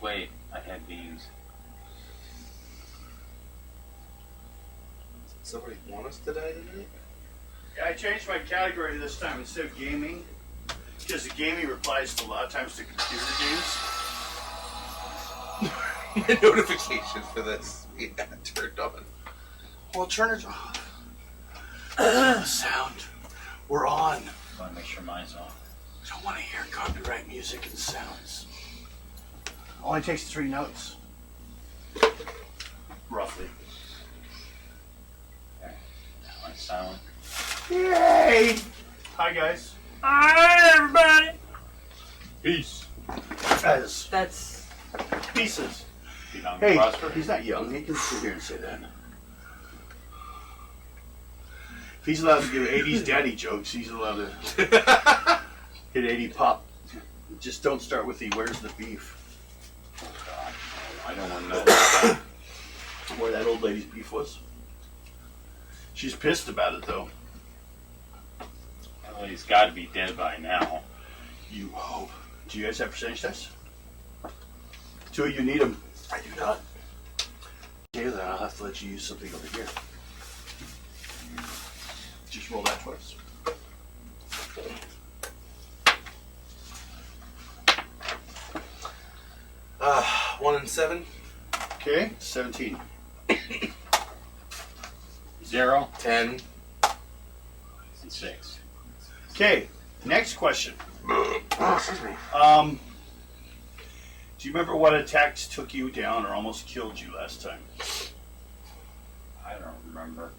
wait. I had beans. Somebody want us to die tonight? Yeah, I changed my category this time instead of gaming, because the gaming applies to a lot of times to computer games. Notification for this. Yeah, turned on. Well, turn it off. Sound. We're on. I want to make sure mine's off. I don't want to hear copyright music and sounds. Only takes 3 notes. Roughly. Okay. Now it's silent. Yay! Hi, guys. Hi, everybody. Peace. Guys. That's Pieces. Be young and Hey, prosper. he's not young. He can sit here and say that. If he's allowed to give 80s daddy jokes, he's allowed to hit 80 pop. Just don't start with the where's the beef. God, I don't want to know that. Where that old lady's beef was. She's pissed about it, though. Well, he's got to be dead by now. You hope. Do you guys have percentage tests? 2 of you need them. I do not. Okay, then I'll have to let you use something over here. Just roll that twice. Uh, 1 and 7. Okay, 17. 0 10. and 6. Okay, next question. Oh, excuse me. Do you remember what attacks took you down or almost killed you last time? I don't remember.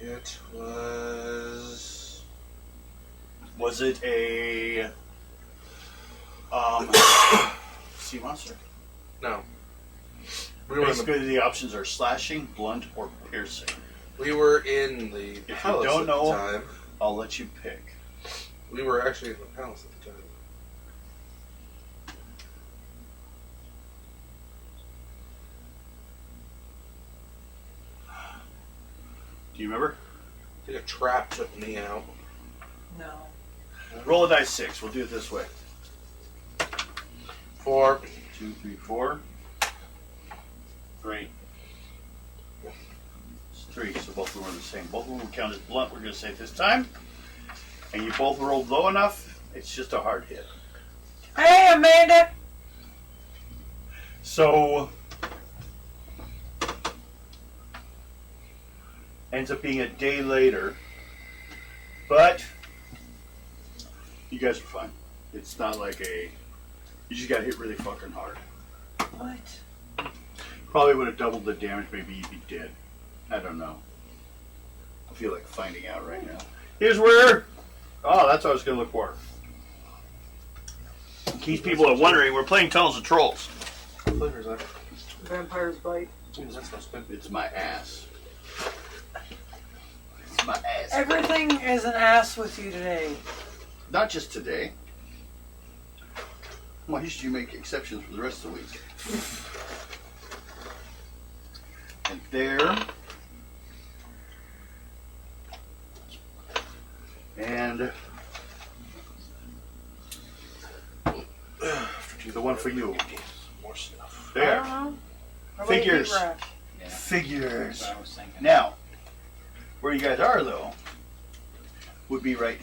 It was... Was it a sea monster? No. We were, in Basically, the options are slashing, blunt, or piercing. we were in the If you palace don't at know- the time. I'll let you pick. We were actually in the palace at the time. Do you remember? I think a trap took me out. no. Roll a dice 6. We'll do it this way. 4. 2, 3, 4. 3. It's 3, so both of them are the same. Both of them will count as blunt, we're going to say this time. And you both rolled low enough, it's just a hard hit. Hey, Amanda. So, ends up being a day later, but you guys are fine. It's not like you just got hit really fucking hard. What? Probably would have doubled the damage, maybe you'd be dead. I don't know. I feel like finding out right now. Here's where, that's what I was going to look for. In case people are wondering, we're playing Tunnels of Trolls. What flavor is that? Vampire's Bite. Ooh, that smells good. It's my ass. It's my ass. Everything is an ass with you today. Not just today. Why should you make exceptions for the rest of the week? And there. And the one for you. More stuff. I There. don't know. Probably Figures. a heat rash. Yeah. Figures. That's what I was thinking. Now, where you guys are though, would be right.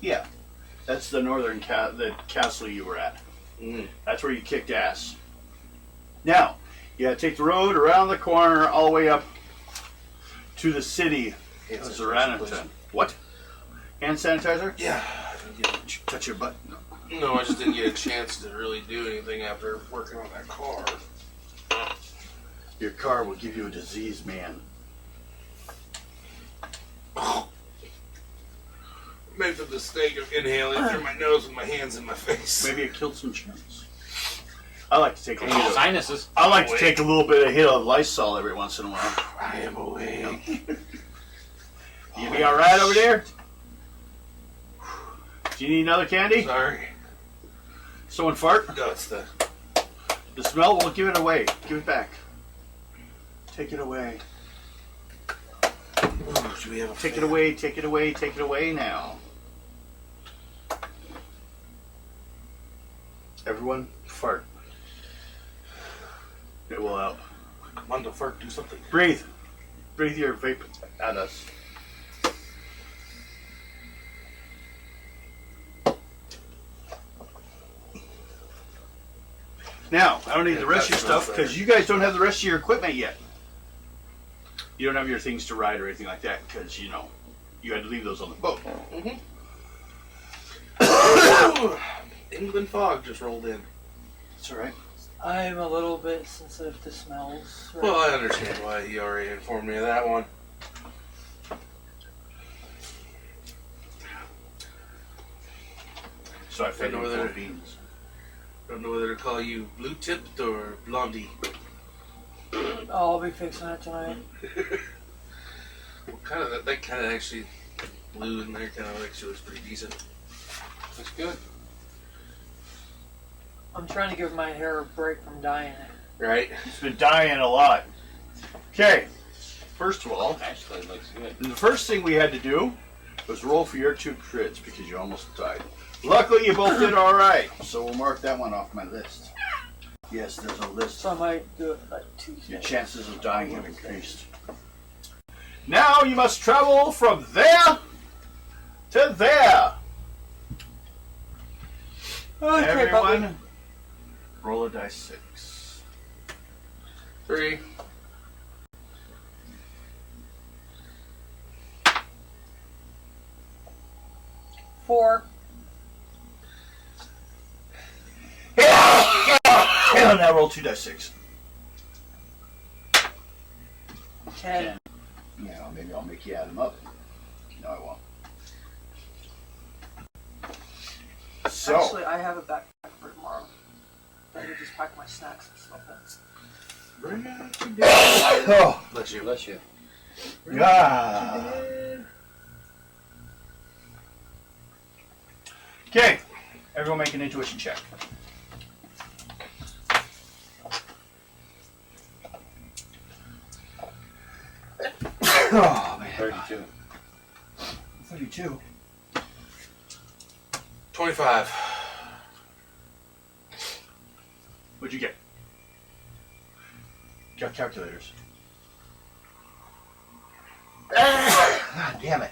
Yeah, that's the northern the castle you were at. Mm. That's where you kicked ass. Now, you gotta take the road around the corner all the way up to the city of Hand Zaranatan. sanitizer, What? Hand sanitizer? Yeah. Did you touch your butt? No. No, I just didn't get a chance to really do anything after working on that car. Your car will give you a disease, man. Made the mistake of inhaling through my nose with my hands in my face. Maybe it killed some germs. I like to take a hit of, Sinuses. I like to take a little bit of hit of Lysol every once in a while. I am awake. You be all right over there? Do you need another candy? Sorry. Someone fart? No, it's the... The smell? Well, give it away. Give it back. Take it away. Ooh, do we have a Take it fan? away. Take it away. Take it away now. Everyone, fart. It will help. Come on, the fart, do something. Breathe. Breathe your vape at us. Now, I don't need the rest of your stuff because you guys don't have the rest of your equipment yet. You don't have your things to ride or anything like that because, you know, you had to leave those on the boat. England fog just rolled in. That's all right. I'm a little bit sensitive to smells. Right? Well, I understand why he already informed me of that one. So I fed know you whether- 4 beans. I don't know whether to call you blue tipped or blondie. Oh, I'll be fixing it tonight. What kind of that kind of actually blue in there kind of actually looks pretty decent. That's good. I'm trying to give my hair a break from dyeing it. Right? It's been dying a lot. Okay, first of all, Actually, it looks good. the first thing we had to do was roll for your 2 crits because you almost died. Luckily, you both did all right, so we'll mark that one off my list. Yes, there's a list. So I might do it like Tuesday. Your chances of dying have increased. Now you must travel from there to there. Okay, Everyone, Bubby. roll a dice 6. 3. Four. Now roll 2 dice 6. 10. Yeah, maybe I'll make you add them up. No, I won't. So, Actually, I have a backpack for tomorrow. I could just pack my snacks and stuff in. oh, Bless you. Bless you. yeah. Okay, everyone make an intuition check. Oh man, 32. 32. 25. What'd you get? Got calculators. God damn it.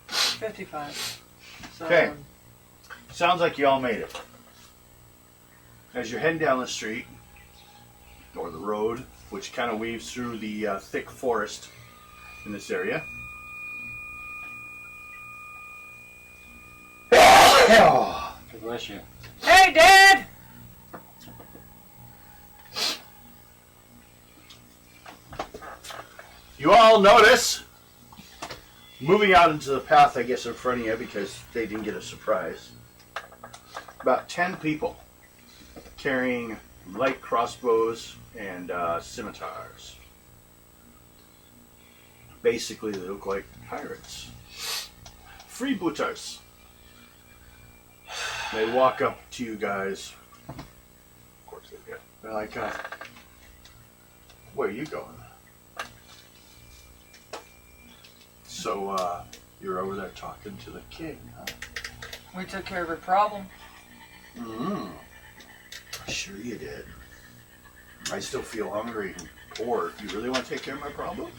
55. So, Okay. Sounds like you all made it. As you're heading down the street, or the road, which kind of weaves through the thick forest in this area. Bless you. Hey, Dad! You all notice, moving out into the path, I guess, in front of you because they didn't get a surprise, about 10 people carrying light crossbows and scimitars. Basically, they look like pirates. Freebooters. They walk up to you guys. Of course they do. They're like, where are you going? So, you're over there talking to the king, huh? We took care of a problem. Mm-hmm. Sure you did. I still feel hungry and poor. You really want to take care of my problem?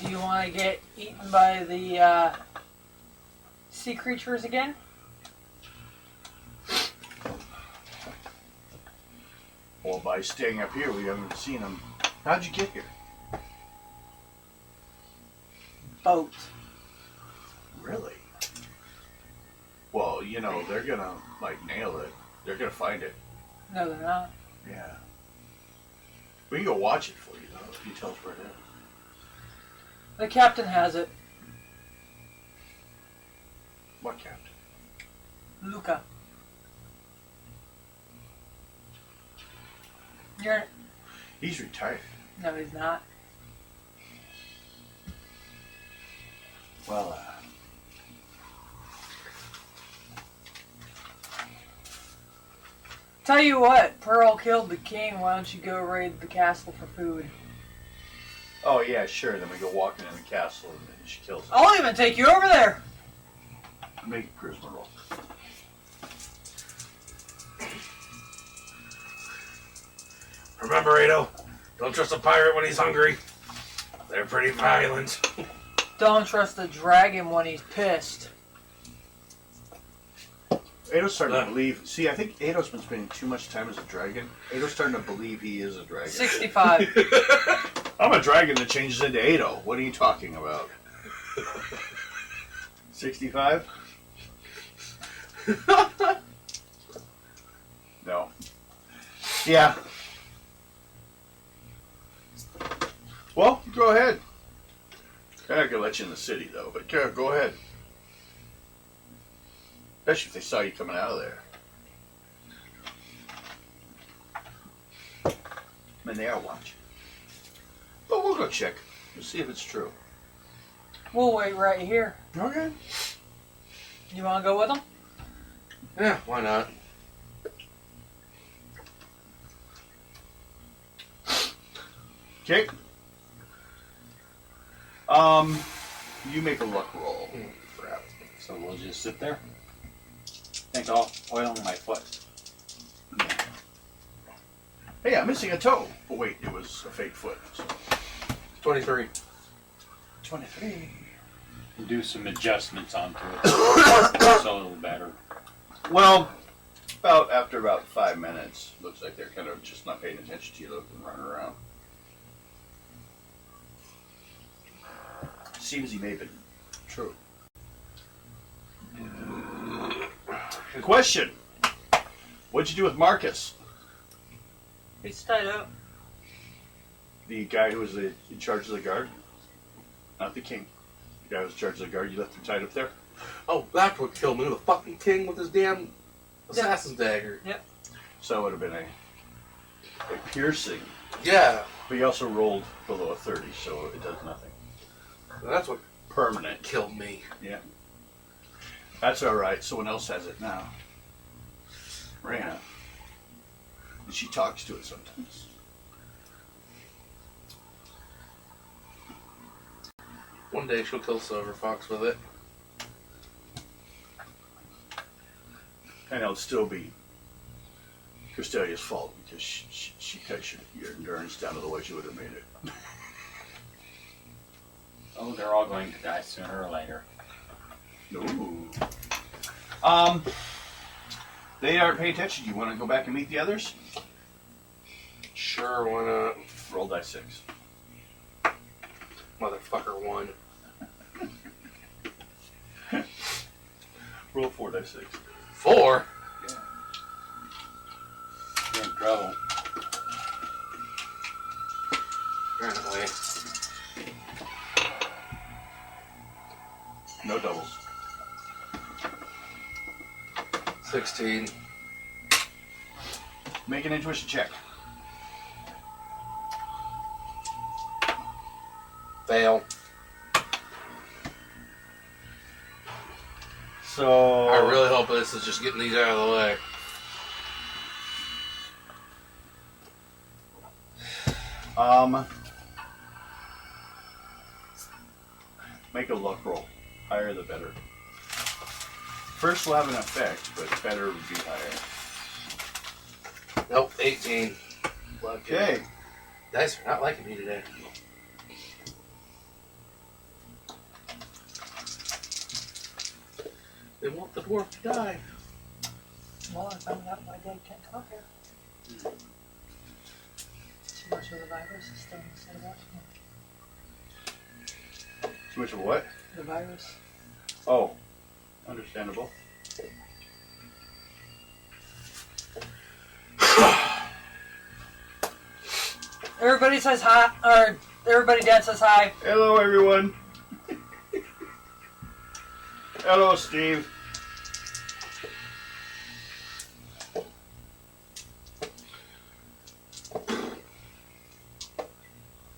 Do you want to get eaten by the sea creatures again? Well, by staying up here, we haven't seen them. How'd you get here? Boat. Really? Well, you know, they're gonna, like, nail it. They're gonna find it. No, they're not. Yeah. We can go watch it for you, though, if you tell us where it is. The captain has it. What captain? Luca. You're... He's retired. No, he's not. Well, Tell you what, Pearl killed the king. Why don't you go raid the castle for food? oh, yeah, sure. Then we go walking in the castle and then she kills him. I'll even take you over there. Make a charisma roll. Remember, Ado, don't trust a pirate when he's hungry. They're pretty violent. Don't trust the dragon when he's pissed. Ado's starting to believe. See, I think Ado's been spending too much time as a dragon. Ado's starting to believe he is a dragon. 65. I'm a dragon that changes into Ado. What are you talking about? 65? No. Yeah. Well, go ahead. I'm not gonna let you in the city though, but go ahead. Especially if they saw you coming out of there. I mean, they are watching. But we'll go check. We'll see if it's true. We'll wait right here. Okay. You want to go with them? Yeah, why not? Okay. You make a luck roll. Crap. So we'll just sit there. Think I'll oil my foot. Hey, I'm missing a toe. Oh wait, it was a fake foot. So. 23. 23. Do some adjustments onto it. Looks a little better. Well, after about 5 minutes, looks like they're kind of just not paying attention to you, looking running around. Seems he may have been true. Question: what'd you do with Marcus, He's tied up. the guy who was in charge of the guard? Not the king. The guy who was in charge of the guard. You left him tied up there. Oh, that's what killed me. The fucking king with his damn assassin's dagger. Yep. So it would have been a piercing. Yeah. But he also rolled below a 30, so it does nothing. That's what Permanent. killed me. Yeah. That's all right. Someone else has it now. Raina. And she talks to it sometimes. One day she'll kill Silver Fox with it. And it'll still be Crystalia's fault because she cut your endurance down to the way she would have made it. Oh, they're all going to die sooner or later. Ooh. They aren't paying attention. You want to go back and meet the others? Sure, why not? Roll die 6. Motherfucker won. Roll 4 die 6. 4? Yeah. You're in trouble. Apparently. No doubles. 16. Make an intuition check. Fail. So I really hope this is just getting these out of the way. Make a luck roll. Higher the better. First will have an effect, but better would be higher. Nope, 18. Okay. Dice are not liking me today. They want the dwarf to die. Well, I found out my dad can't come up here. Too much of the virus is still inside of us. Too much of what? The virus. Oh, understandable. Everybody says hi, or everybody dad says hi. Hello, everyone. Hello, Steve.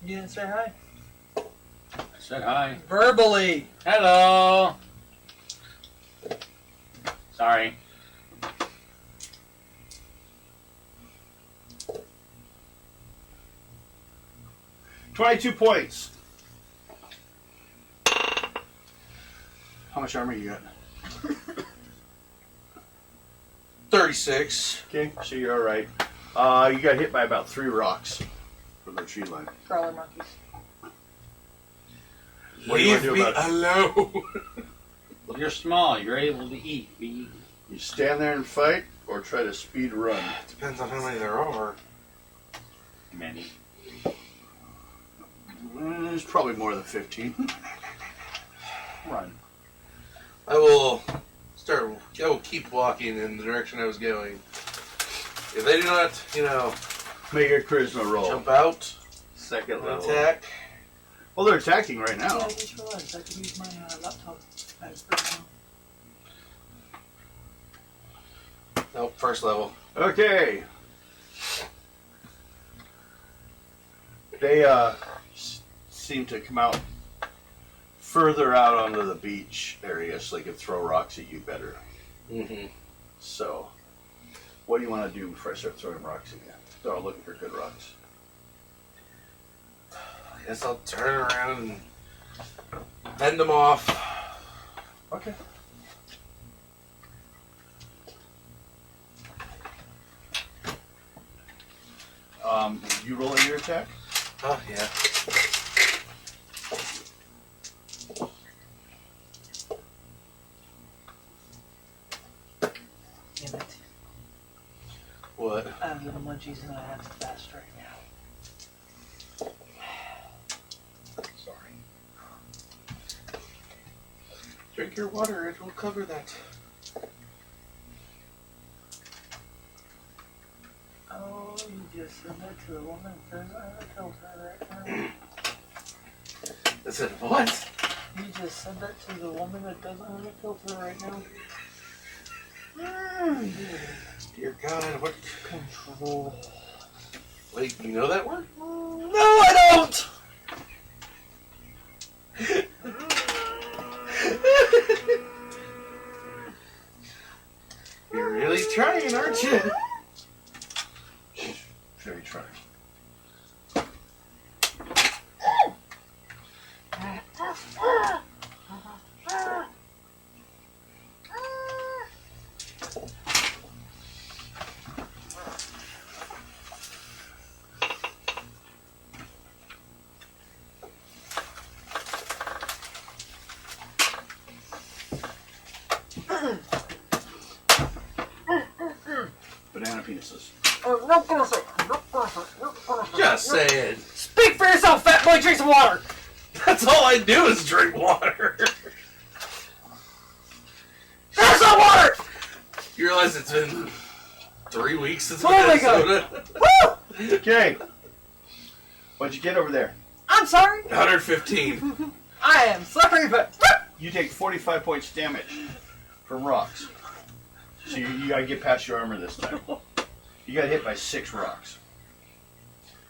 You didn't say hi? I said hi. Verbally. Hello. Sorry. $22 points. How much armor you got? 36. Okay, so you're all right. You got hit by about 3 rocks from the tree line. Crawler monkeys. What do you want to Leave do me about it? alone. You're small. You're able to eat. Be eaten. You stand there and fight, or try to speed run? Depends on how many there are. Many. There's probably more than 15. Run. I will keep walking in the direction I was going. If they do not, Make a charisma roll. jump out Second and level. attack. Well, they're attacking right Yeah, now. I just realized I could use my laptop as per now. Nope, first level. Okay. They seem to come out further out onto the beach area so they can throw rocks at you better. Mm-hmm. So, what do you want to do before I start throwing rocks at you? They're all looking for good rocks. I guess I'll turn around and fend them off. Okay. You roll in your attack? Oh, yeah. Damn it. What? I have little munchies and I have to fast right now. Sorry. Drink your water, it will cover that. Oh, you just said that to the woman that doesn't have a filter right now. I said, what? You just said that to the woman that doesn't have a filter right now. Dear God, what? Control. Wait, you know that word? No, I don't! You're really trying, aren't you? Very trying. Banana penises. No person. No person. No person. Just saying. Speak for yourself, fat boy. Drink some water. That's all I do is drink water. Drink some water. You realize it's been 3 weeks since Oh my God. Minnesota? Woo! Okay. What'd you get over there? I'm sorry. 115. I am sorry, but You take 45 points damage from rocks. So you gotta get past your armor this time. You got hit by 6 rocks.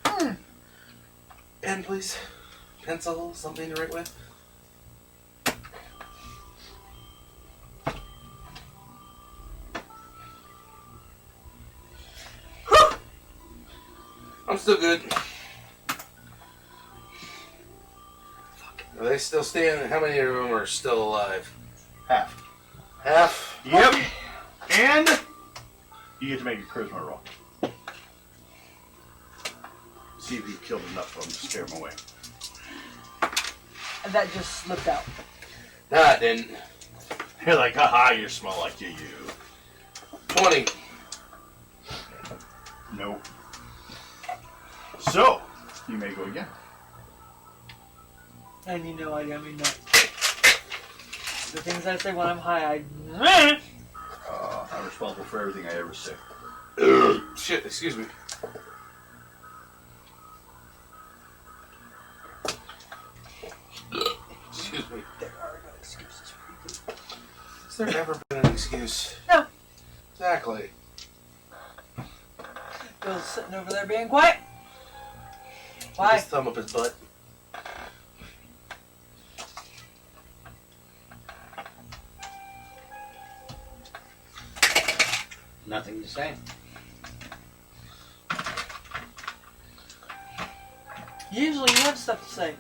Pen, please. Pencil, something to write with. Whew. I'm still good. Are they still standing? How many of them are still alive? Half. Half? Yep. And you get to make a charisma roll. See if you killed enough of them to scare them away. and that just slipped out. No, I didn't. You're like, haha, you smell like you. 20. Nope. So, you may go again. And you know, I mean, the things I say when I'm high, I. I'm responsible for everything I ever say. Shit, excuse me. Excuse me. There are no excuses for you. Has there ever been an excuse? No. Exactly. Bill's sitting over there being quiet. Why? His thumb up his butt. Nothing to say. Usually you have stuff to say.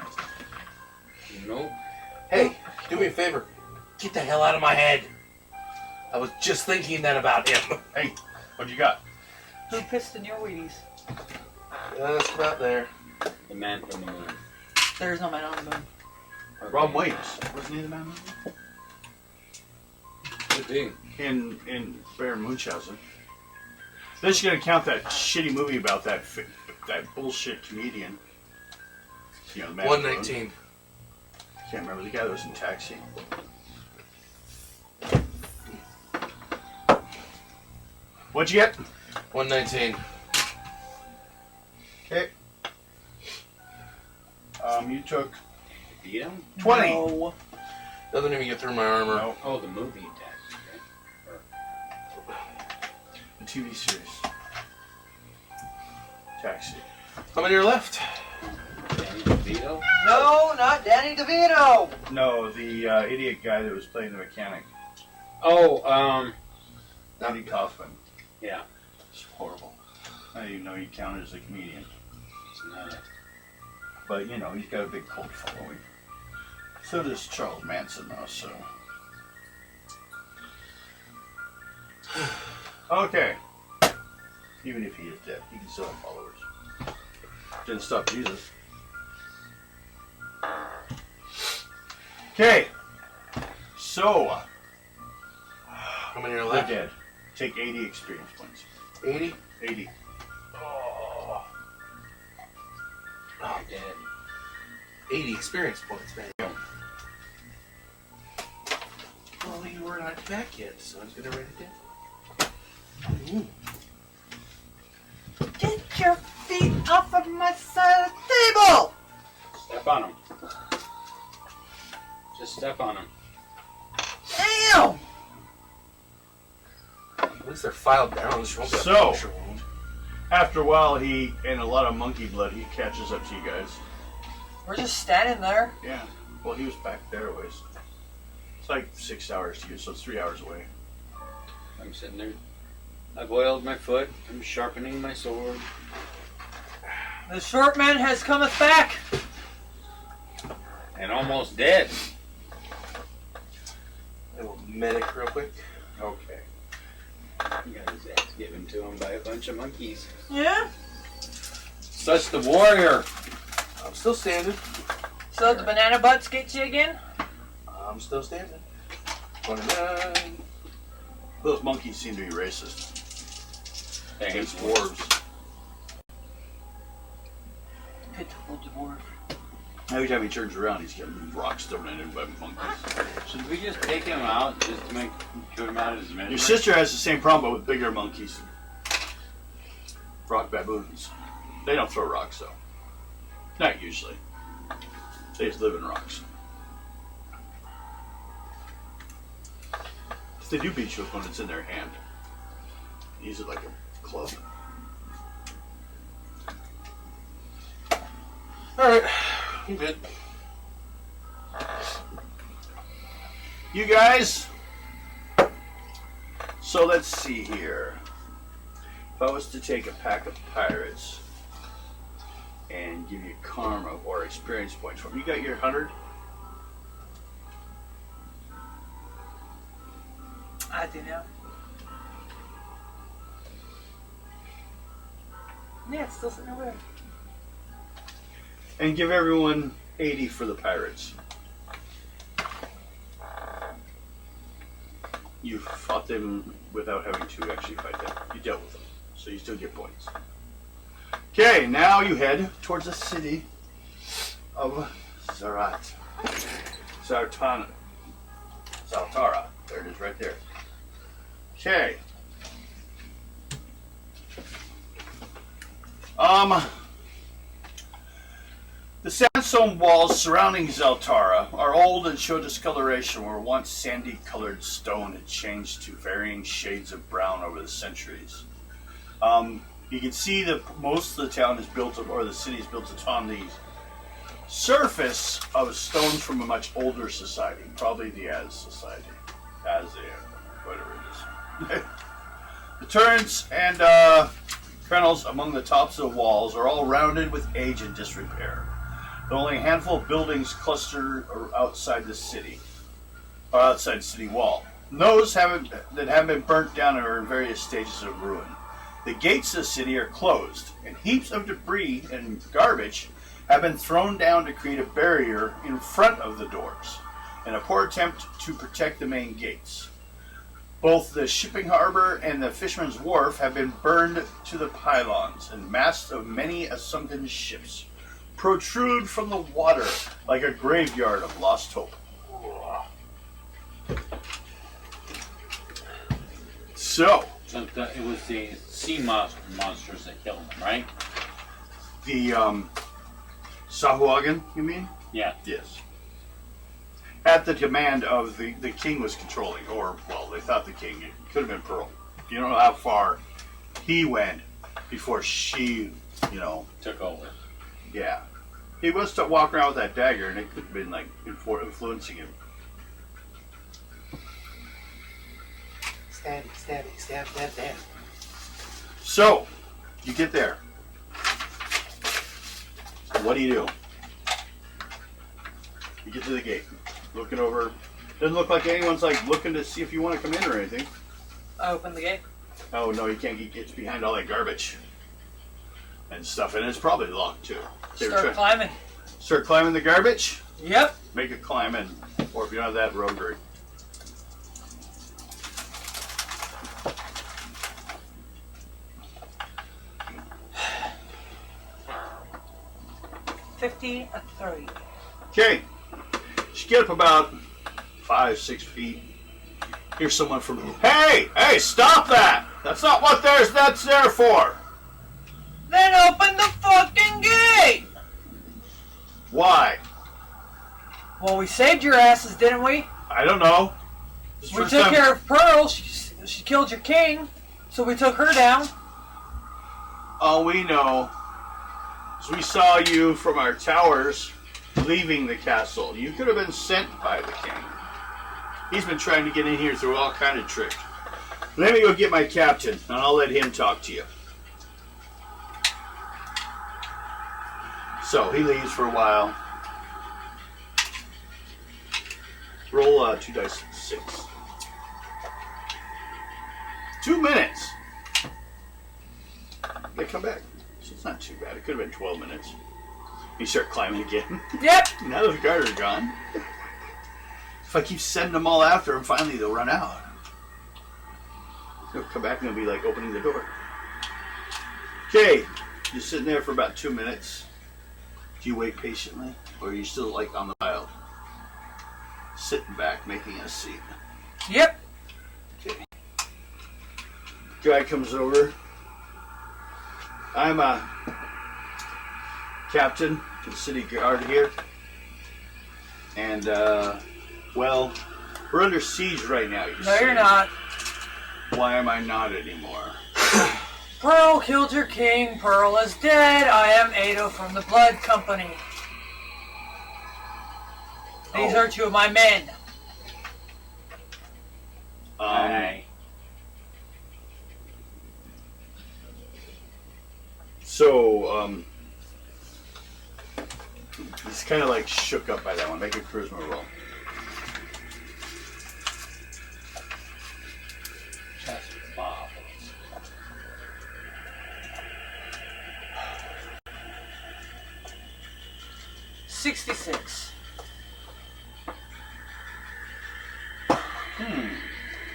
Nope. Hey, do me a favor. Get the hell out of my head. I was just thinking that about him. Hey, what you got? Who pissed in your Wheaties? Just about there. The man from the moon. There's no man on the moon. Rob Williams. Wasn't he the man? Could be. In Baron Munchausen. They're just gonna count that shitty movie about that bullshit comedian. You know, the man. 119. Can't remember the guy that was in Taxi. What'd you get? 119. Okay. You took DeVito? 20. No. Doesn't even get through my armor. No, Oh, the movie tax. the TV series. Taxi. How many are left? Danny DeVito? No, not Danny DeVito. No, the idiot guy that was playing the mechanic. Oh, Andy Kaufman. yeah. It's horrible. I didn't even know he counted as a comedian. He's not. But, you know, he's got a big cult following. So does Charles Manson, though, so. Okay. Even if he is dead, he can still have followers. Didn't stop Jesus. Okay. So, How many are they're left? dead. Take 80 experience points. 80? 80. Oh. Oh, dead. 80 experience points, man. Well, you were not back yet, so I'm gonna write it down. Ooh. Get your feet off of my side of the table. Step on him. Just step on him. Damn. At least they're filed down. This won't be a So- puncture wound. After a while, and a lot of monkey blood, he catches up to you guys. We're just standing there. Yeah. Well, he was back there a ways. It's like 6 hours to you, so it's 3 hours away. I'm sitting there. I've oiled my foot. I'm sharpening my sword. The short man has cometh back. And almost dead. I will medic real quick. Okay. He got his ass given to him by a bunch of monkeys. Yeah. Such the warrior. I'm still standing. So the banana butts get you again? I'm still standing. 29. Those monkeys seem to be racist. Against dwarves. Pitiful dwarf. Every time he turns around, he's getting rocks thrown at him by monkeys. Should we just take him out just to put him out of his misery? Your sister has the same problem, but with bigger monkeys. Rock baboons. They don't throw rocks, though. Not usually. They just live in rocks. If they do beat you with one, it's in their hand. Use it like a club. Alright. I'm good. You guys. So let's see here. If I was to take a pack of pirates and give you karma or experience points from you got your 100? I do now. Yeah, it's still sitting over there. And give everyone 80 for the pirates. You fought them without having to actually fight them. You dealt with them, so you still get points. Okay, now you head towards the city of Zaltara. Zaltara. There it is, right there. Okay. The sandstone walls surrounding Zaltara are old and show discoloration where once sandy-colored stone had changed to varying shades of brown over the centuries. You can see that most of the town is built, or the city is built upon the surface of stones from a much older society, probably the Az Society. Whatever it is. The turrets and crenels among the tops of the walls are all rounded with age and disrepair. But only a handful of buildings cluster outside the city, or outside the city wall. Those that haven't been burnt down are in various stages of ruin. The gates of the city are closed, and heaps of debris and garbage have been thrown down to create a barrier in front of the doors, in a poor attempt to protect the main gates. Both the shipping harbor and the fisherman's wharf have been burned to the pylons, and masts of many a sunken ships protrude from the water like a graveyard of lost hope. So it was the sea monsters that killed them, right? the Sahuagin, you mean? Yeah. Yes. At the demand of the king was controlling, or, well, they thought the king. It could have been Pearl. You don't know how far he went before she, Took over. yeah. He was to walk around with that dagger, and it could have been, like, influencing him. Stabby, stabby, stab, stab, stab. So, you get there. What do? You get to the gate. Looking over. Doesn't look like anyone's like looking to see if you want to come in or anything. I open the gate. Oh no, you can't get behind all that garbage and stuff, and it's probably locked too. Start climbing. Start climbing the garbage. Yep. Make a climb in, or if you don't have that, roguery. A 30. Okay. You get up about 5-6 feet. Here's someone from. Hey, stop that! That's not what that's there for. Then open the fucking gate! Why? Well, we saved your asses, didn't we? I don't know. We took care of Pearl. She killed your king, so we took her down. All we know is we saw you from our towers leaving the castle. You could have been sent by the king. He's been trying to get in here through all kind of tricks. Let me go get my captain, and I'll let him talk to you. So he leaves for a while. Roll 2 dice 6. 2 minutes. They come back. So it's not too bad. It could have been 12 minutes. You start climbing again. Yep. Now the guards are gone. If I keep sending them all after them, finally they'll run out. They'll come back and they'll be like opening the door. Okay, you're sitting there for about 2 minutes. Do you wait patiently, or are you still like on the pile, sitting back, making a seat? Yep. Okay. Guy comes over. I'm a captain to the city guard here, and well, we're under siege right now. No, you're not. Why am I not anymore? Pearl killed your king. Pearl is dead. I am Ado from the Blood Company. These are 2 of my men. Aye. So, he's kind of like shook up by that one. Make a charisma roll. Just Bob. $66.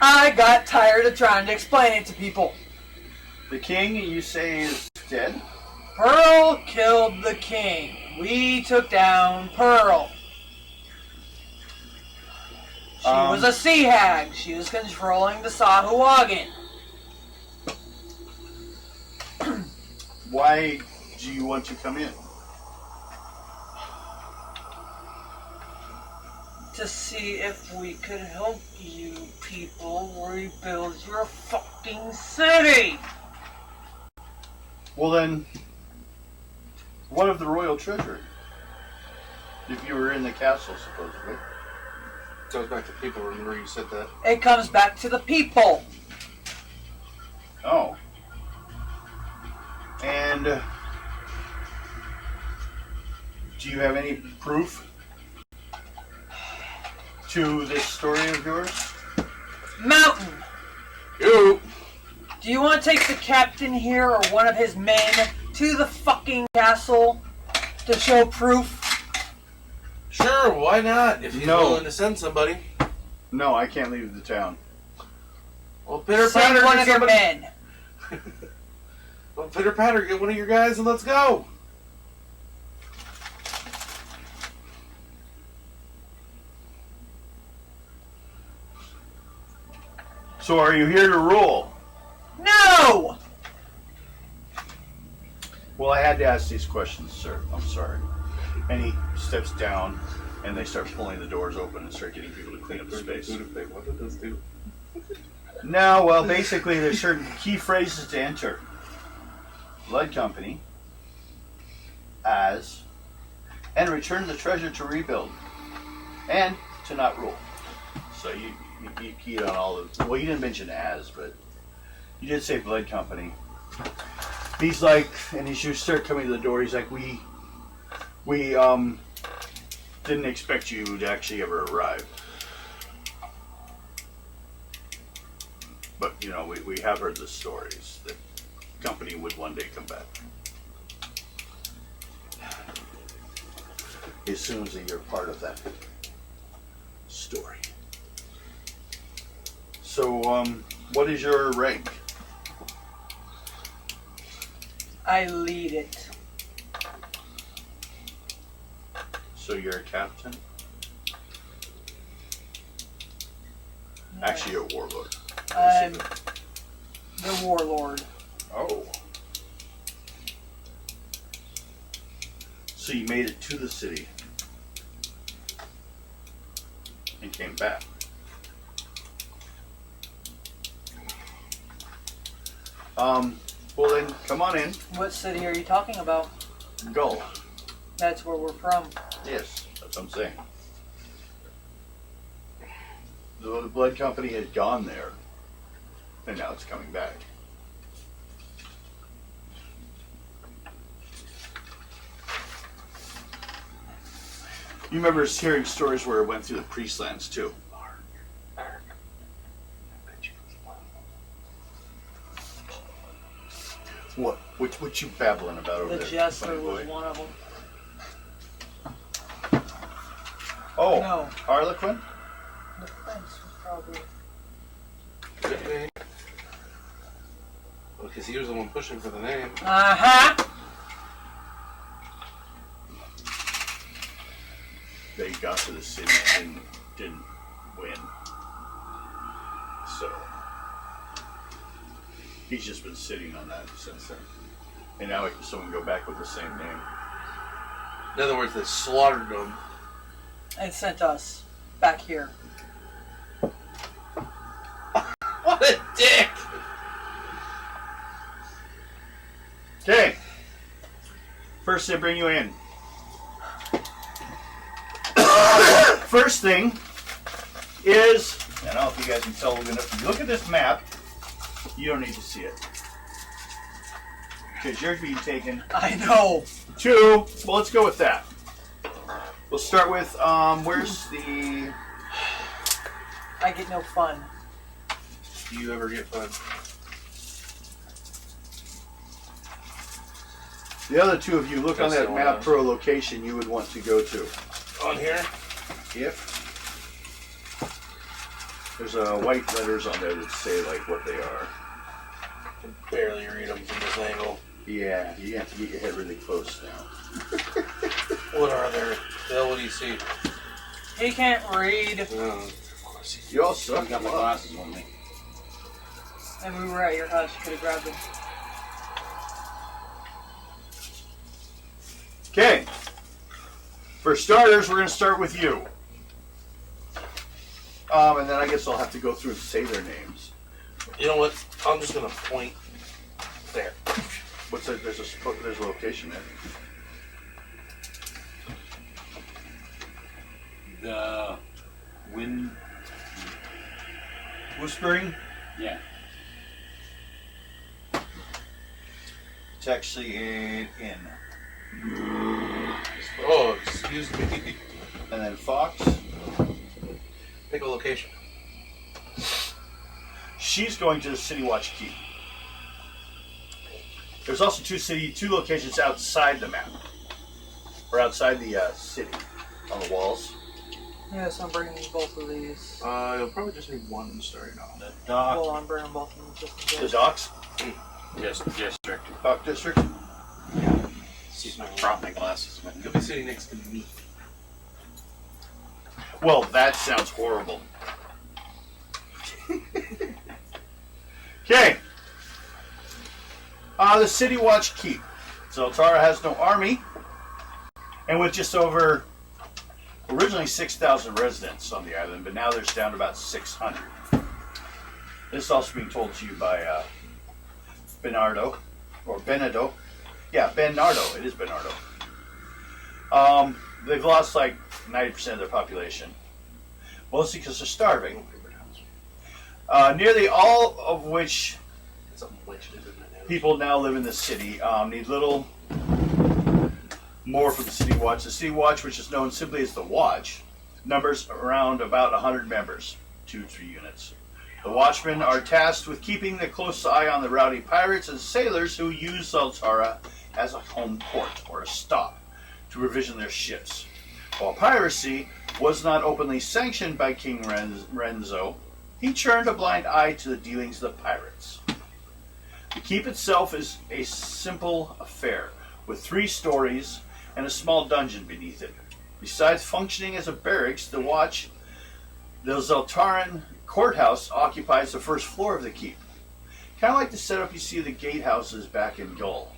I got tired of trying to explain it to people. The king, you say, is dead? Pearl killed the king. We took down Pearl. She was a sea hag. She was controlling the Sahuagin. Why do you want to come in? To see if we could help you people rebuild your fucking city. Well then, what of the royal treasury? If you were in the castle, supposedly. Goes back to people, remember you said that? It comes back to the people. Oh. And do you have any proof to this story of yours? Mountain. You. Do you want to take the captain here or one of his men to the fucking castle to show proof? Sure, why not? If he's No. willing to send somebody. No, I can't leave the town. Well, pitter Send patter, one get of your somebody. men. Well, pitter patter, get one of your guys and let's go. So are you here to rule? No! Well, I had to ask these questions, sir. I'm sorry. And he steps down, and they start pulling the doors open and start getting people to clean up the space. What did this do? No, well, basically, there's certain key phrases to enter. Blood Company, as, and return the treasure to rebuild, and to not rule. So you keyed on all of. Well, you didn't mention as, but you did say Blood Company. He's like, and as you start coming to the door, he's like, we didn't expect you to actually ever arrive. But, you know, we have heard the stories that company would one day come back. He assumes that you're part of that story. So, what is your rank? I lead it. So you're a captain? Actually, you're a warlord. I'm the warlord. Oh. So you made it to the city and came back. Well then, come on in. What city are you talking about? Gull. That's where we're from. Yes, that's what I'm saying. The blood company had gone there, and now it's coming back. You remember hearing stories where it went through the priestlands too. What you babbling about over The there? jester funny was boy? one of them. Oh, No. Harlequin? The prince was probably. Good name. Well, because he was the one pushing for the name. Uh-huh. They got to the city and didn't win. So he's just been sitting on that since then. And now someone go back with the same name. In other words, they slaughtered them. And sent us back here. What a dick! Okay. First they bring you in. First thing is, I don't know if you guys can tell, if you look at this map, you don't need to see it. Because you're being taken I know. to, well, let's go with that. We'll start with, where's the... I get no fun. Do you ever get fun? The other two of you, look on That's that the map one. for a location you would want to go to. On here? If there's white letters on there that say like what they are. I can barely read them from this angle. Yeah, you have to get your head really close now. What are there? Bill, what do you see? He can't read. Oh, of course he You all I suck. got my glasses on me. And we were at your house. You could have grabbed them. Okay. For starters, we're going to start with you. And then I guess I'll have to go through and say their names. You know what? I'm just gonna point there. What's that? There's a location there. The wind. Whispering. Yeah. It's actually an inn. Oh, excuse me. And then Fox. Pick a location. She's going to the City Watch Keep. There's also two locations outside the map, or outside the city, on the walls. Yes, I'm bringing both of these. You'll probably just need one to start off. The dock. Well, I'm bringing both of them just in The case. docks, Yes, district. dock district. Excuse me, I brought my glasses with You'll me. be sitting next to me. Well, that sounds horrible. Okay. The City Watch Keep. Zaltara has no army, and with just over originally 6,000 residents on the island, but now there's down to about 600. This is also being told to you by Bernardo, or Benado. Yeah, Bernardo. It is Bernardo. They've lost like 90% of their population, mostly because they're starving. Nearly all of which people now live in the city. Need little more for the City Watch. The City Watch, which is known simply as the Watch, numbers around about 100 members, 2 to 3 units. The Watchmen are tasked with keeping a close eye on the rowdy pirates and sailors who use Zaltara as a home port or a stop to revision their ships. While piracy was not openly sanctioned by King Renzo, he turned a blind eye to the dealings of the pirates. The keep itself is a simple affair, with 3 stories and a small dungeon beneath it. Besides functioning as a barracks, the Zaltaran courthouse occupies the first floor of the keep. Kind of like the setup you see of the gatehouses back in Gull.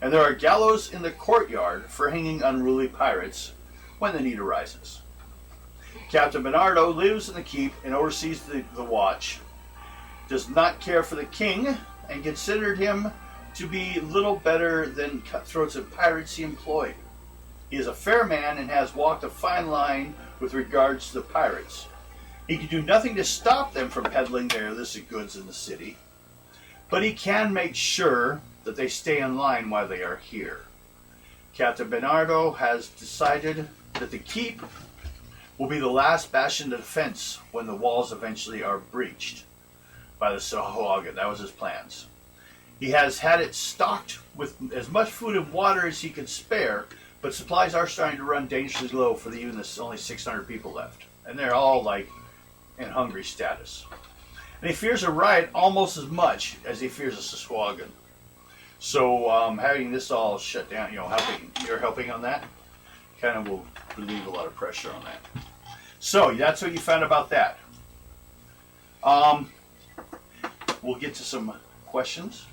And there are gallows in the courtyard for hanging unruly pirates when the need arises. Captain Bernardo lives in the keep and oversees the watch. Does not care for the king and considered him to be little better than cutthroats and pirates he employed. He is a fair man and has walked a fine line with regards to the pirates. He can do nothing to stop them from peddling their illicit goods in the city, but he can make sure that they stay in line while they are here. Captain Bernardo has decided that the keep will be the last bastion of defense when the walls eventually are breached by the Sahuagin. That was his plans. He has had it stocked with as much food and water as he could spare, but supplies are starting to run dangerously low for even there's only 600 people left. And they're all like in hungry status. And he fears a riot almost as much as he fears a Sahuagin. So having this all shut down, you're helping on that, kind of will relieve a lot of pressure on that. So that's what you found about that. We'll get to some questions.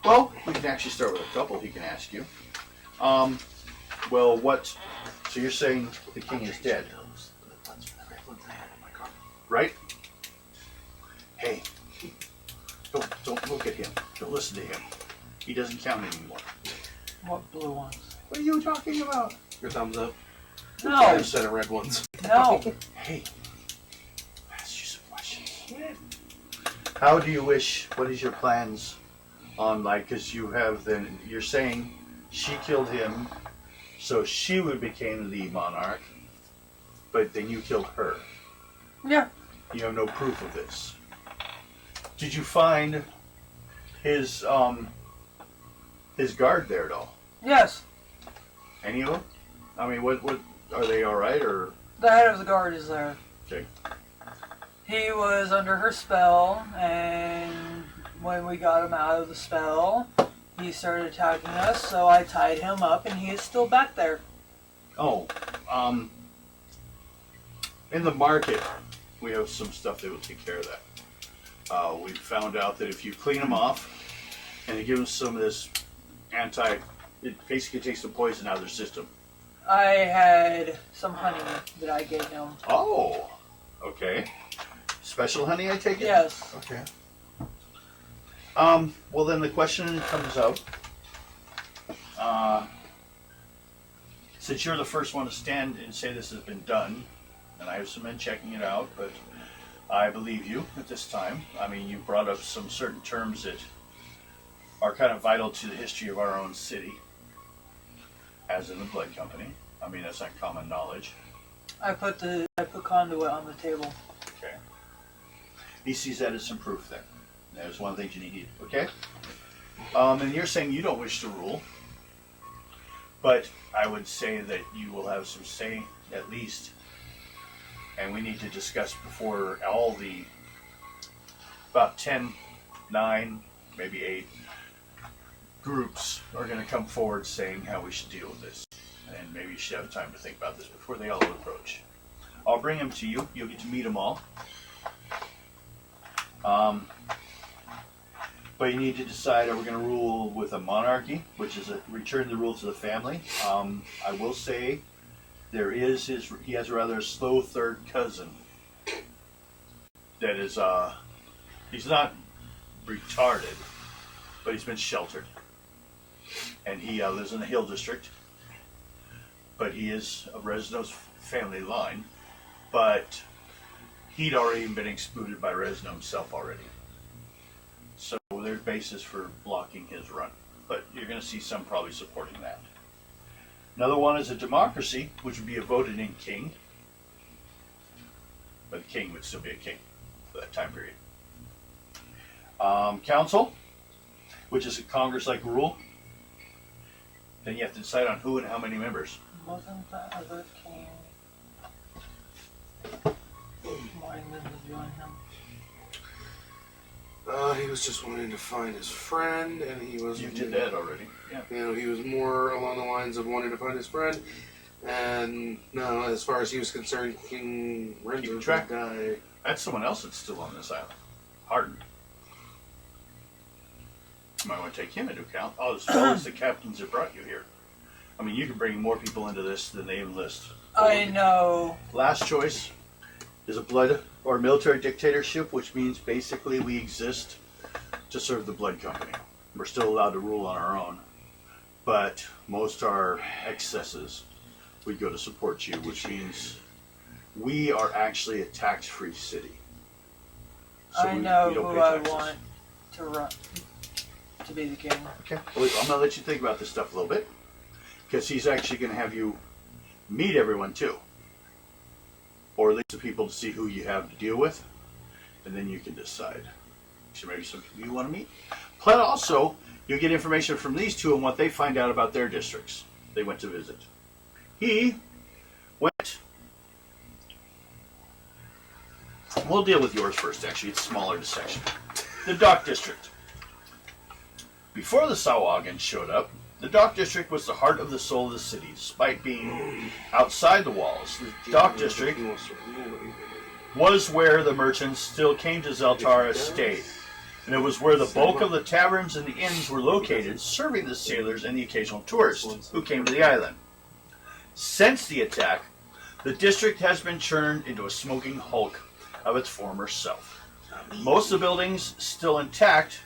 Well, we can actually start with a couple he can ask you. So you're saying the king is dead, right? Hey, don't look at him. Don't listen to him. He doesn't count anymore. What blue ones? What are you talking about? Your thumbs up. No, A set of red ones. no. Hey, ask you some questions. How do you wish? What is your plans on because you're saying she killed him, so she would become the monarch, but then you killed her. Yeah. You have no proof of this. Did you find his guard there at all? Yes. Any of them? I mean, what are they all right or? The head of the guard is there. Okay. He was under her spell, and when we got him out of the spell, he started attacking us, so I tied him up, and he is still back there. Oh, in the market, we have some stuff that will take care of that. We found out that if you clean them off and you give them some of this it basically takes the poison out of their system. I had some honey that I gave him. Oh, okay. Special honey, I take it? Yes. Okay. Well, then the question comes out. Since you're the first one to stand and say this has been done, and I have some men checking it out, but I believe you at this time. I mean, you brought up some certain terms that are kind of vital to the history of our own city, as in the Blood Company. I mean, that's not common knowledge. I put conduit on the table. Okay. He sees that as some proof then. That was one of the things you need. Okay? And you're saying you don't wish to rule, but I would say that you will have some say at least, and we need to discuss before all the about 10, 9, maybe 8 groups are going to come forward saying how we should deal with this, and maybe you should have time to think about this before they all approach. I'll bring them to you. You'll get to meet them all. But you need to decide, are we going to rule with a monarchy, which is a return the rule to the family? I will say he has a rather slow third cousin that is, he's not retarded, but he's been sheltered. And he lives in the Hill District, but he is a Resno's family line, but he'd already been excluded by Resno himself already. So there's basis for blocking his run, but you're going to see some probably supporting that. Another one is a democracy, which would be a voted-in king, but the king would still be a king for that time period. Council, which is a Congress-like rule. Then you have to decide on who and how many members. Wasn't the other king wanting them to join him? He was just wanting to find his friend, and he was. You did that already. Yeah. You know, he was more along the lines of wanting to find his friend, and no, as far as he was concerned, King Renzo Keep track. guy. That's someone else that's still on this island. Harden. You might want to take him into account. Oh, as well as the captains that brought you here. I mean, you can bring more people into this than they enlist. I know. Last choice is a blood or military dictatorship, which means basically we exist to serve the blood company. We're still allowed to rule on our own, but most our excesses we go to support you, which means we are actually a tax-free city. So I we know don't who pay I taxes. want to run to be the king. Okay, well, I'm going to let you think about this stuff a little bit, because he's actually going to have you meet everyone too, or at least the people to see who you have to deal with, and then you can decide. So maybe some people you want to meet. Plus, also, you'll get information from these two on what they find out about their districts they went to visit. He went. We'll deal with yours first, actually. It's smaller section. The Dock District. Before the Sawagans showed up, the Dock District was the heart of the soul of the city. Despite being outside the walls, the Dock District was where the merchants still came to Zaltara stayed. And it was where the bulk of the taverns and the inns were located, serving the sailors and the occasional tourists who came to the island. Since the attack, the district has been churned into a smoking hulk of its former self. Most of the buildings still intact,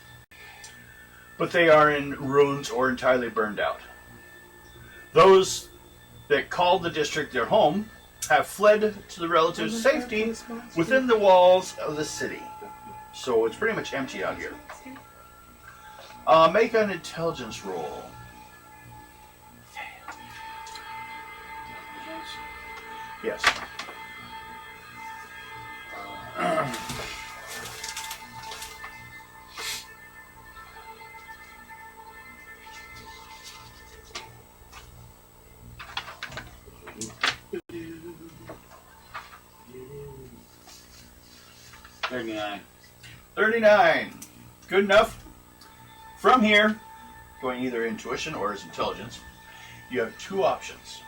but they are in ruins or entirely burned out. Those that called the district their home have fled to the relative safety within the walls of the city. So it's pretty much empty out here. Make an intelligence roll. Yes. $39. 39. Good enough. From here, going either intuition or as intelligence, you have two options.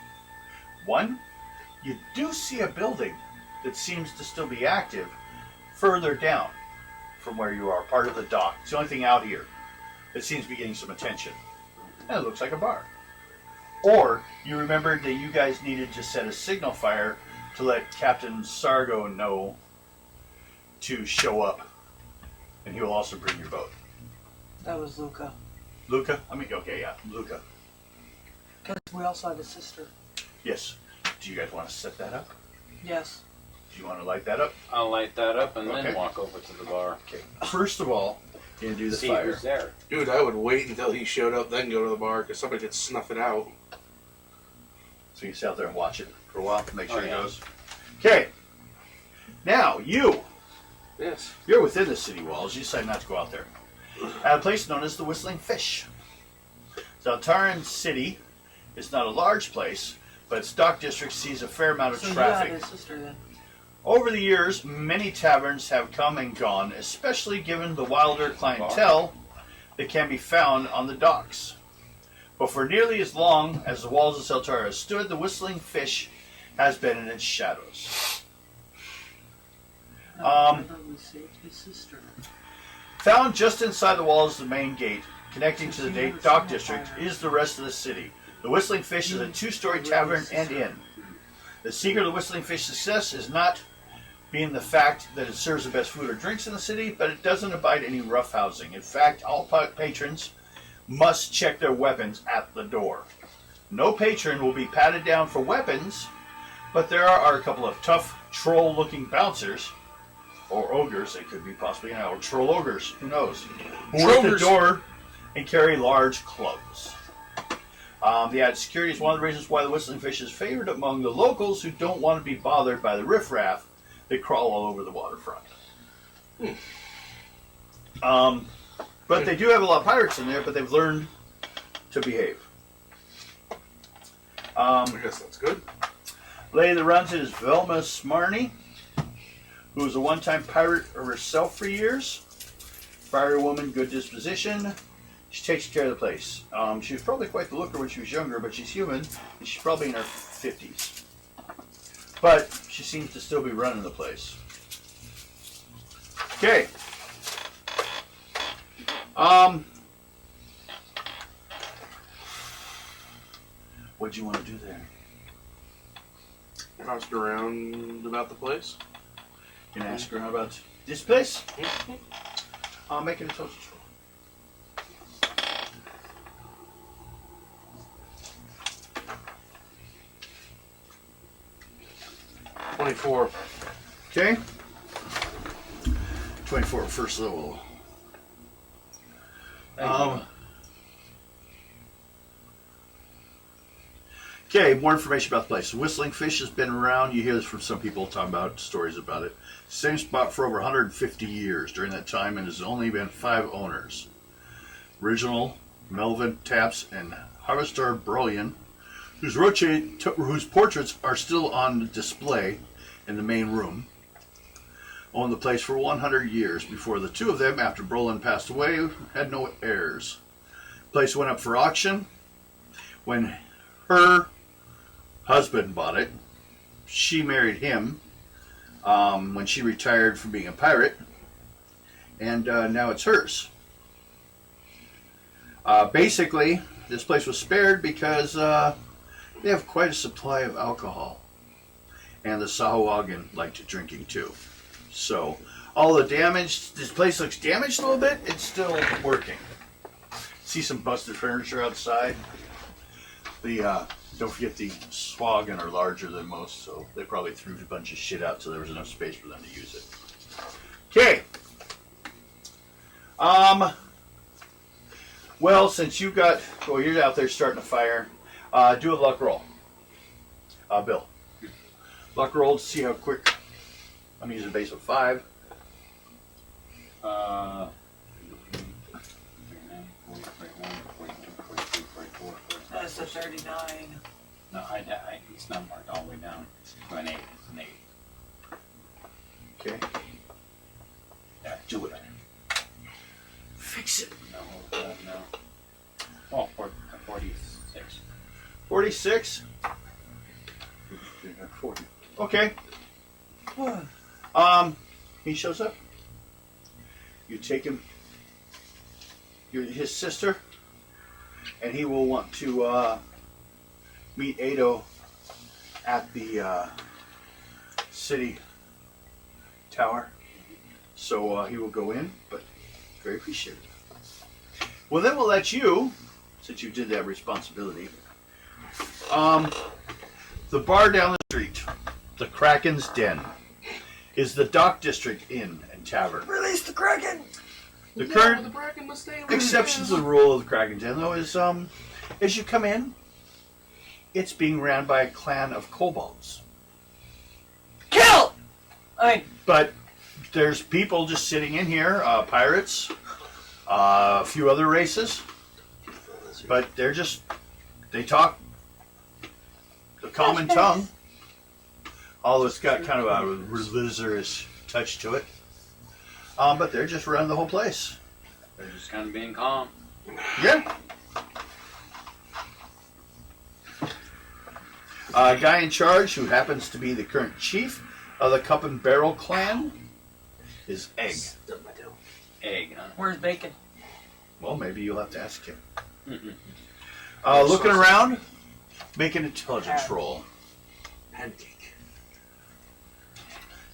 One, you do see a building that seems to still be active further down from where you are, part of the dock. It's the only thing out here that seems to be getting some attention. And it looks like a bar. Or you remembered that you guys needed to set a signal fire to let Captain Sargo know to show up. And he will also bring your boat. That was Luca. Luca? Okay, yeah, Luca. Because we also have a sister. Yes. Do you guys want to set that up? Yes. Do you want to light that up? I'll light that up and Okay. then walk over to the bar. Okay. First of all, you're going to do the See fire. who's there. Dude, I would wait until he showed up, then go to the bar, because somebody could snuff it out. So you sit out there and watch it for a while to make sure Oh, it yeah. goes. Okay. Now, you're Yes. within the city walls. You decide not to go out there. at a place known as the Whistling Fish. Zaltara City is not a large place, but its dock district sees a fair amount of So traffic. you had his sister then. Over the years, many taverns have come and gone, especially given the wilder clientele that can be found on the docks. But for nearly as long as the walls of Zaltara stood, the Whistling Fish has been in its shadows. We saved his sister. Found just inside the walls of the main gate, connecting to the dock district, is the rest of the city. The Whistling Fish is a two-story tavern and inn. The secret of the Whistling Fish success is not being the fact that it serves the best food or drinks in the city, but it doesn't abide any roughhousing. In fact, all patrons must check their weapons at the door. No patron will be patted down for weapons, but there are a couple of tough troll-looking bouncers, or ogres, they could be possibly, or troll ogres, who knows, who work the door and carry large clubs. The added security is one of the reasons why the Whistling Fish is favored among the locals who don't want to be bothered by the riffraff that crawl all over the waterfront. But they do have a lot of pirates in there, but they've learned to behave. I guess that's good. Lady that runs it is Velma Smarney, who was a one-time pirate herself for years. Fiery woman, good disposition. She takes care of the place. She was probably quite the looker when she was younger, but she's human, and she's probably in her 50s. But she seems to still be running the place. Okay. What'd you want to do there? Ask around about the place. You can ask her about this place? I'll make it a total roll. 24. Okay. 24 first level. Okay, more information about the place. Whistling Fish has been around. You hear this from some people talking about stories about it. Same spot for over 150 years. During that time, it has only been 5 owners. Original Melvin Taps and Harvester Brolian, whose portraits are still on display in the main room, owned the place for 100 years before the two of them, after Brolin passed away, had no heirs. The place went up for auction. When her husband bought it, she married him when she retired from being a pirate, and now it's hers. Basically, this place was spared because they have quite a supply of alcohol, and the Sahuagin liked drinking too. So, all the damage, this place looks damaged a little bit, it's still working. See some busted furniture outside. Don't forget the Swagin are larger than most, so they probably threw a bunch of shit out so there was enough space for them to use it. Okay. Well, since you're out there starting a fire, do a luck roll. Bill. Luck roll to see how quick. I'm using a base of 5. 42, 44, 45. That's a 39. No, it's not marked all the way down to an 8. It's an 8. Okay. Yeah, Do it. Fix it. No. Oh, 46. 46. 40. Okay. He shows up. You take him. You're his sister, and he will want to meet Ado at the city tower. So he will go in, but very appreciative. Well, then we'll let you, since you did that responsibility, the bar down the street, the Kraken's Den, is the Dock District Inn and Tavern. Release the Kraken! The current the Kraken must stay exception to the rule of the Kraken's Den, though, is as you come in, it's being ran by a clan of kobolds. Kill! But there's people just sitting in here, pirates, A few other races, but they talk the common tongue. Although it's got kind of a religious touch to it. But they're just running the whole place. They're just kind of being calm. Yeah. A guy in charge, who happens to be the current chief of the Cup and Barrel clan, is Egg. Egg, huh? Where's Bacon? Well, maybe you'll have to ask him. Mm-hmm. Looking around, make an intelligence roll Pancake.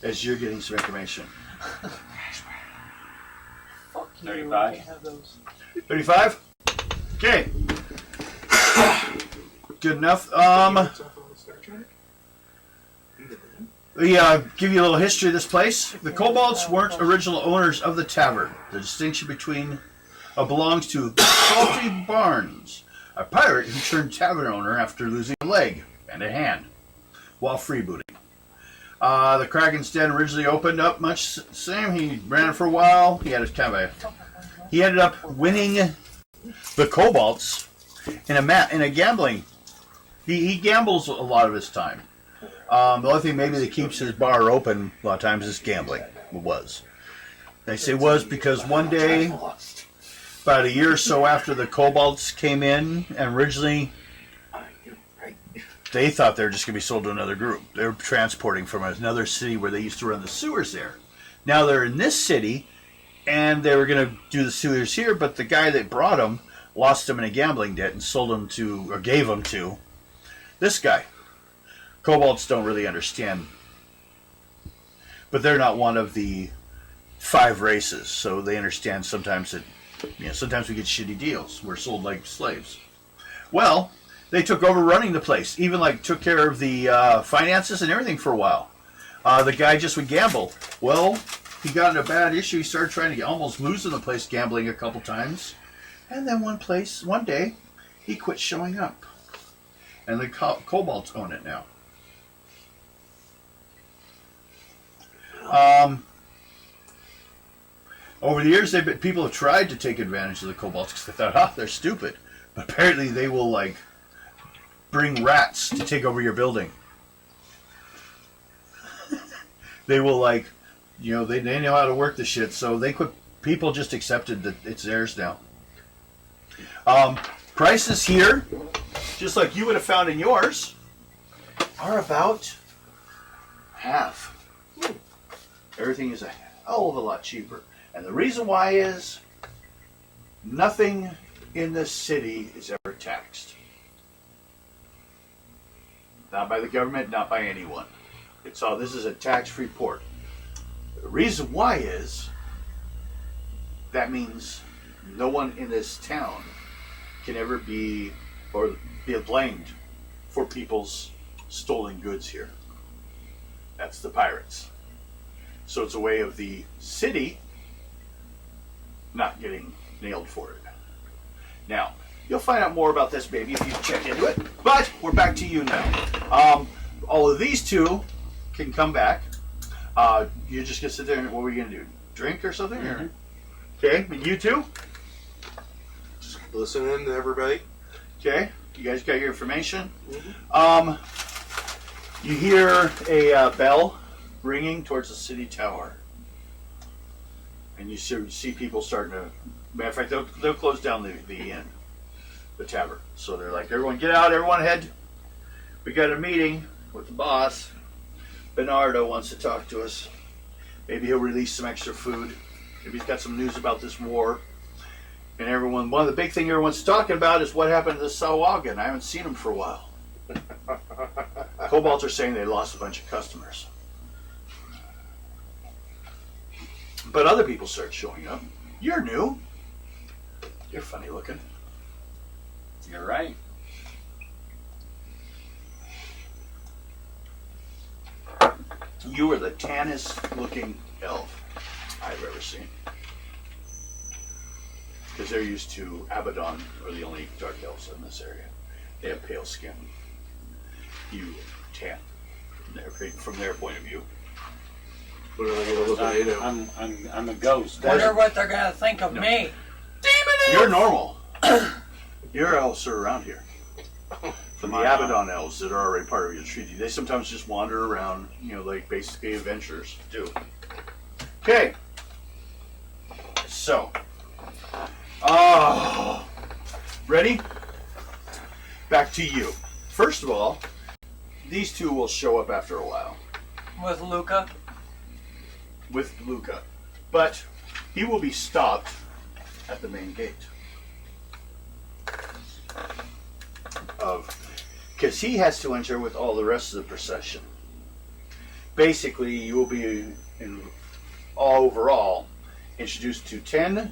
as you're getting some information. Fuck you. 35. I can't have those. 35? Okay. Good enough. Give you a little history of this place. The Kobolds weren't original owners of the tavern. The distinction between belongs to Salty Barnes, a pirate who turned tavern owner after losing a leg and a hand while freebooting. The Kraken's Den originally opened up much the same. He ran it for a while. He ended up winning the Kobolds in a gambling. He gambles a lot of his time. The only thing maybe that keeps his bar open a lot of times is gambling. They say was because one day, about a year or so after the Kobolds came in, and originally they thought they were just going to be sold to another group. They were transporting from another city where they used to run the sewers there. Now they're in this city, and they were going to do the sewers here, but the guy that brought them lost them in a gambling debt and sold them to, or gave them to, this guy. Kobolds don't really understand, but they're not one of the 5 races, so they understand sometimes that, sometimes we get shitty deals. We're sold like slaves. Well, they took over running the place, even took care of the finances and everything for a while. The guy just would gamble. Well, he got in a bad issue. He started trying to almost losing the place, gambling a couple times, and then one day, he quit showing up, and the Kobolds own it now. Over the years, people have tried to take advantage of the Kobolds because they thought, they're stupid. But apparently they will, bring rats to take over your building. They will, they know how to work the shit, so people just accepted that it's theirs now. Prices here, just like you would have found in yours, are about half. Everything is a hell of a lot cheaper. And the reason why is nothing in this city is ever taxed. Not by the government, not by anyone. This is a tax-free port. The reason why is that means no one in this town can ever be blamed for people's stolen goods here. That's the pirates. So it's a way of the city not getting nailed for it. Now, you'll find out more about this maybe if you check into it. But we're back to you now. All of these two can come back. You're just going to sit there and what are you going to do? Drink or something? Mm-hmm. Okay, and you two? Just listening to everybody. Okay, you guys got your information? Mm-hmm. You hear a bell ringing towards the city tower. And you see people starting to... Matter of fact, they'll close down the inn, the tavern. So they're like, everyone get out, everyone head. We got a meeting with the boss. Bernardo wants to talk to us. Maybe he'll release some extra food. Maybe he's got some news about this war. And one of the big things everyone's talking about is what happened to the Sawagan. I haven't seen him for a while. Kobolds are saying they lost a bunch of customers. But other people start showing up. You're new. You're funny looking. You're right. You are the tannest looking elf I've ever seen. Because they're used to Abaddon, are the only dark elves in this area. They have pale skin. You tan from their point of view. What are they going to look at? I'm a ghost. Wonder what they're gonna think of me. You're normal. Your elves are around here. From the My Abaddon elves that are already part of your treaty. They sometimes just wander around, like basically adventurers do. Okay. So. Ready? Back to you. First of all, these two will show up after a while. With Luca. With Luca. But he will be stopped at the main gate. Because he has to enter with all the rest of the procession. Basically, you will be overall introduced to 10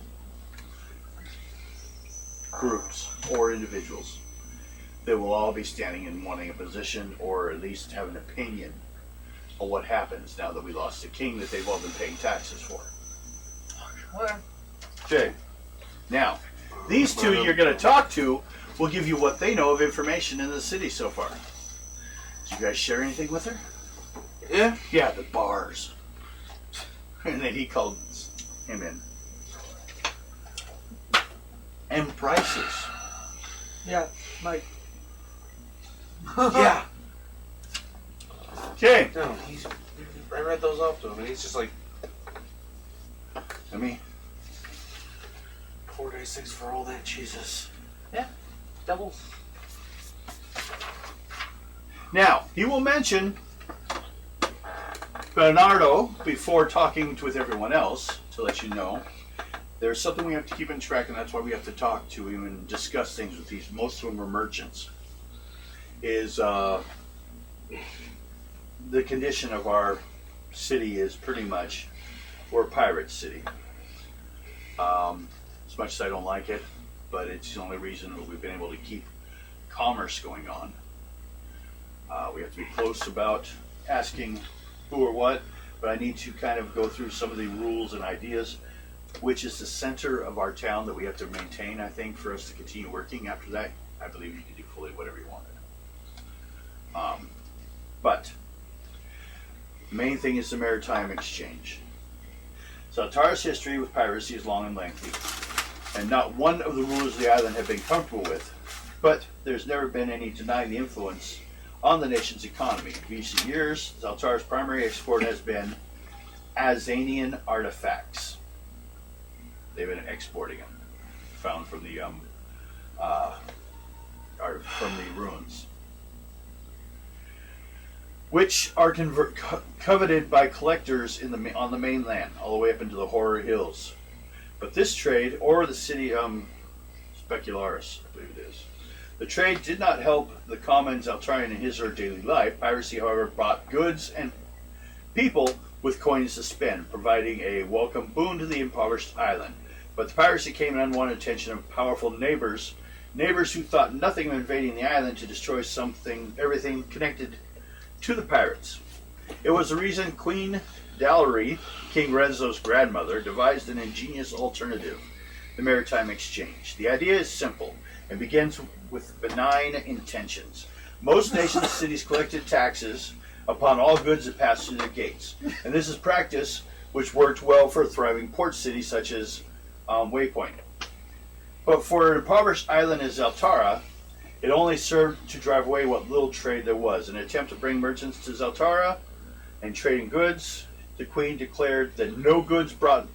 groups or individuals that will all be standing and wanting a position or at least have an opinion on what happens now that we lost the king that they've all been paying taxes for. Okay. Now, these two you're going to talk to will give you what they know of information in the city so far. Did you guys share anything with her? Yeah. Yeah, the bars. And then he called him in. And prices. Yeah, Mike. Yeah. Okay. No, I read those off to him, and he's just like, I mean, 4 days 6 for all that Jesus. Doubles. now, he will mention Bernardo before talking with everyone else to let you know there's something we have to keep in track, and that's why we have to talk to him and discuss things with these. Most of them are merchants. Is the condition of our city is pretty much we're a pirate city. As much as I don't like it, but it's the only reason that we've been able to keep commerce going on. We have to be close about asking who or what, but I need to kind of go through some of the rules and ideas, which is the center of our town that we have to maintain, I think, for us to continue working. After that, I believe you can do fully whatever you wanted. But the main thing is the maritime exchange. Zaltara's history with piracy is long and lengthy, and not one of the rulers of the island have been comfortable with, but there's never been any denying the influence on the nation's economy. In recent years, Zaltara's primary export has been Azanian artifacts. They've been exporting them, found from the ruins, which are coveted by collectors on the mainland, all the way up into the Horror Hills. But this trade, or the city Specularis, I believe it is, the trade did not help the common Zaltarian in his or her daily life. Piracy, however, brought goods and people with coins to spend, providing a welcome boon to the impoverished island. But the piracy came in unwanted attention of powerful neighbors who thought nothing of invading the island to destroy everything connected to the pirates. It was the reason Queen Dallery, King Renzo's grandmother, devised an ingenious alternative, the maritime exchange. The idea is simple and begins with benign intentions. Most nations' cities collected taxes upon all goods that passed through their gates, and this is practice which worked well for a thriving port city such as Waypoint. But for an impoverished island as Zaltara, it only served to drive away what little trade there was. In an attempt to bring merchants to Zaltara and trading goods, the queen declared that no goods brought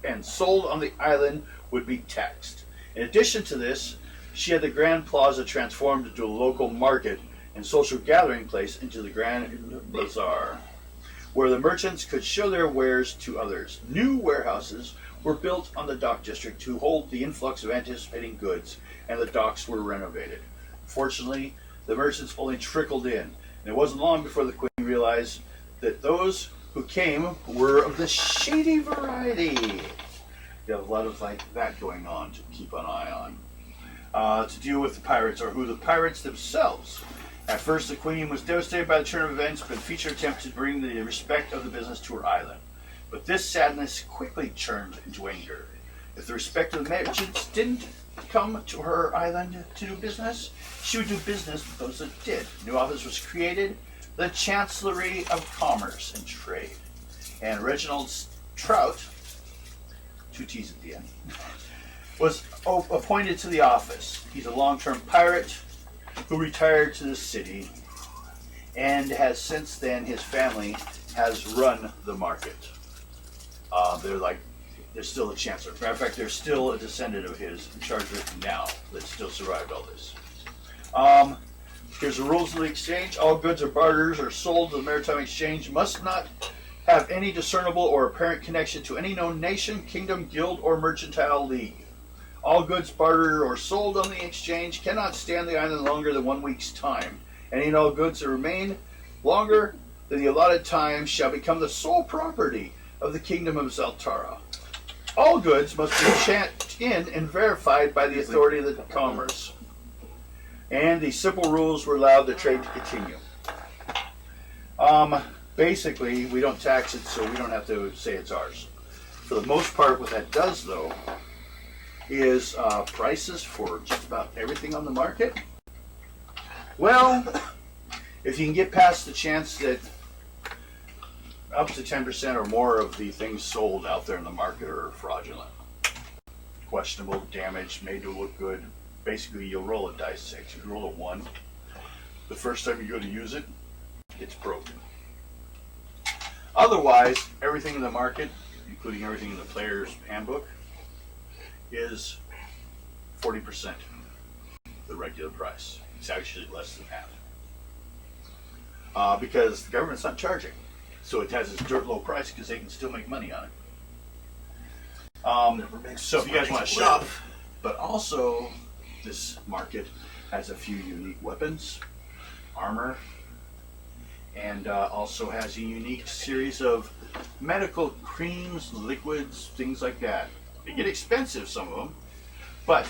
and sold on the island would be taxed. In addition to this, she had the Grand Plaza transformed into a local market and social gathering place into the Grand Bazaar, where the merchants could show their wares to others. New warehouses were built on the dock district to hold the influx of anticipating goods, and the docks were renovated. Fortunately, the merchants only trickled in, and it wasn't long before the queen realized that those who came were of the shady variety. You have a lot of like that going on to keep an eye on. To deal with the pirates, or who the pirates themselves. At first, the queen was devastated by the turn of events, but featured attempts to bring the respect of the business to her island. But this sadness quickly turned into anger. If the respect of the merchants didn't come to her island to do business, she would do business with those that did. A new office was created, the Chancellery of Commerce and Trade. And Reginald Trout, two T's at the end, was appointed to the office. He's a long-term pirate who retired to the city, and has since then, his family has run the market. There's still a chancellor. Matter of fact, there's still a descendant of his in charge of it now that still survived all this. Here's the rules of the exchange. All goods or barters are sold to the maritime exchange must not have any discernible or apparent connection to any known nation, kingdom, guild, or mercantile league. All goods bartered or sold on the exchange cannot stand the island longer than 1 week's time. Any and all goods that remain longer than the allotted time shall become the sole property of the kingdom of Zaltara. All goods must be checked in and verified by the authority of the commerce. And the simple rules were allowed the trade to continue. Basically, we don't tax it, so we don't have to say it's ours. For the most part, what that does, though, is prices for just about everything on the market. Well, if you can get past the chance that up to 10% or more of the things sold out there in the market are fraudulent, questionable, damaged, made to look good, basically you'll roll a dice 6. You roll a 1. The first time you go to use it, it's broken. Otherwise, everything in the market, including everything in the player's handbook, is 40% the regular price. It's actually less than half. Because the government's not charging. So it has this dirt low price because they can still make money on it. So if you guys want to shop, but also this market has a few unique weapons, armor, and also has a unique series of medical creams, liquids, things like that. They get expensive, some of them, but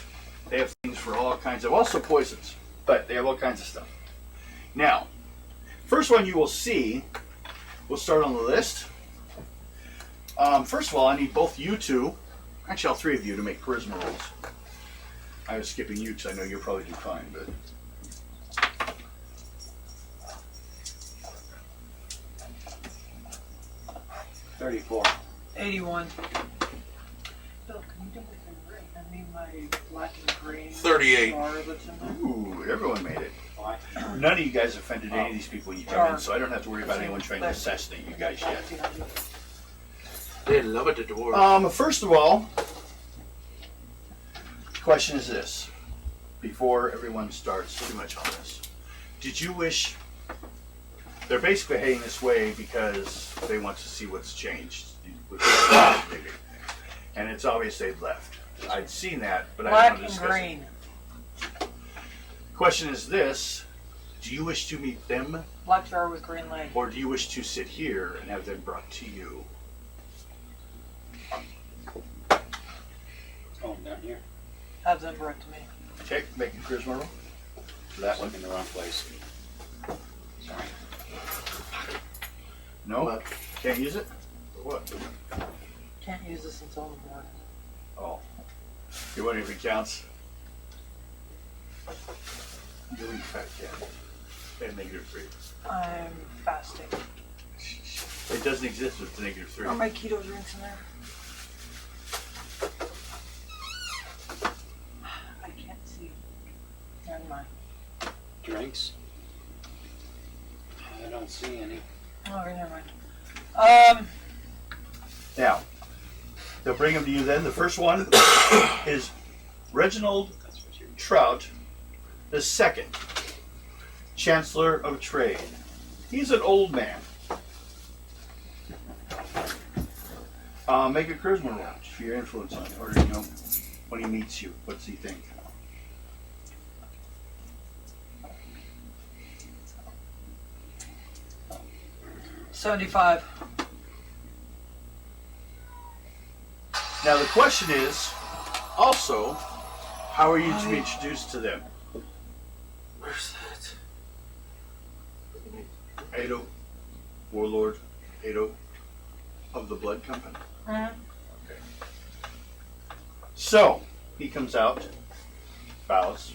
they have things for all kinds of, also poisons, but they have all kinds of stuff. Now, first one you will see, we'll start on the list. First of all, I need both you two, actually all three of you, to make charisma rolls. I was skipping you because I know you'll probably do fine, but... $34. 81. Bill, can you do my green? I mean my black and green. 38. Bar that's in there. Ooh, everyone made it. Why? None of you guys offended any of these people when you come in, so I don't have to worry about anyone trying to assassinate you guys yet. They love it, the dwarves. First of all, the question is this. Before everyone starts too much on this. Did you wish... They're basically heading this way because they want to see what's changed. And it's obvious they've left. I'd seen that, but I Black didn't want to and discuss green. it. Question is this. Do you wish to meet them, Black jar with green light. or do you wish to sit here and have them brought to you? Oh, down here. Have them brought to me. Okay, make a charisma roll. For that one. In the wrong place. Sorry. No? What? Can't use it? Or what? Can't use this until in the morning. Oh. You're wondering if it counts? You eat fat cat. And -3. I'm fasting. It doesn't exist with the -3. Are my keto drinks in there? I can't see. Never mind. Drinks? I don't see any. Oh, never mind. Now, they'll bring them to you then. The first one is Reginald That's what you're... Trout, the second Chancellor of Trade. He's an old man. Make a charisma roll for your influence on him, or when he meets you, what's he think? $75. Now the question is, also, how are you to be introduced to them? Where's that? Ado, Warlord Ado of the Blood Company. Mm-hmm. Okay. So, he comes out, bows,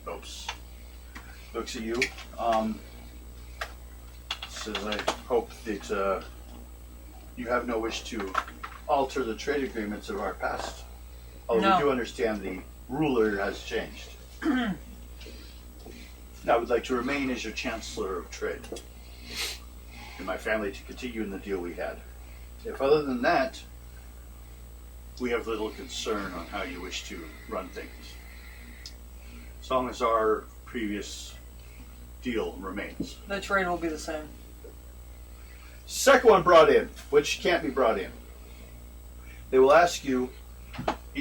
oops, looks at you, says, I hope that you have no wish to alter the trade agreements of our past Although No. we do understand the ruler has changed. I would like to remain as your Chancellor of Trade, and my family to continue in the deal we had. If other than that, we have little concern on how you wish to run things. As long as our previous deal remains. The trade will be the same. Second one brought in, which can't be brought in. They will ask you,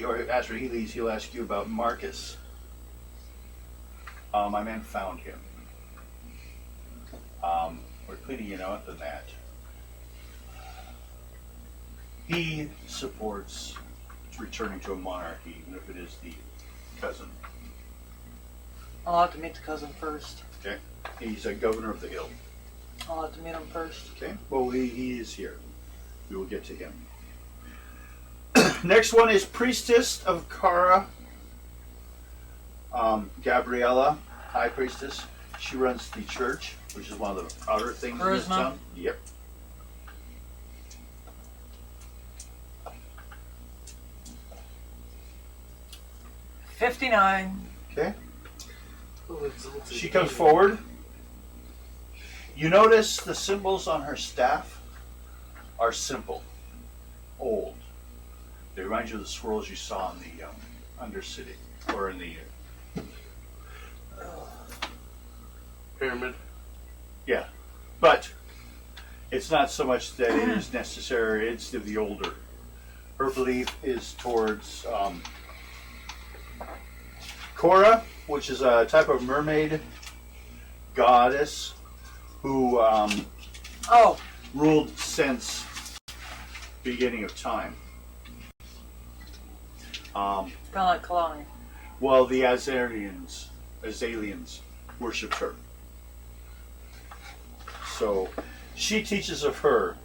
or after he leaves, he'll ask you about Marcus. My man found him. We're cleaning it out of that. He supports returning to a monarchy, even if it is the cousin. I'll have to meet the cousin first. Okay? He's a governor of the hill. I'll have to meet him first. Okay? Well, he is here. We will get to him. Next one is Priestess of Kara. Gabriella, High Priestess. She runs the church, which is one of the outer things in this Charisma. town. Yep. $59. Okay. Oh, exalted. She comes forward. You notice the symbols on her staff are simple, old. They remind you of the swirls you saw in the Undercity, or in the Pyramid. But it's not so much that it is necessary, it's to the older. Her belief is towards Cora, which is a type of mermaid goddess who Oh, ruled since beginning of time. kind of like Kalani. Well, the Azalians worshipped her. So she teaches of her.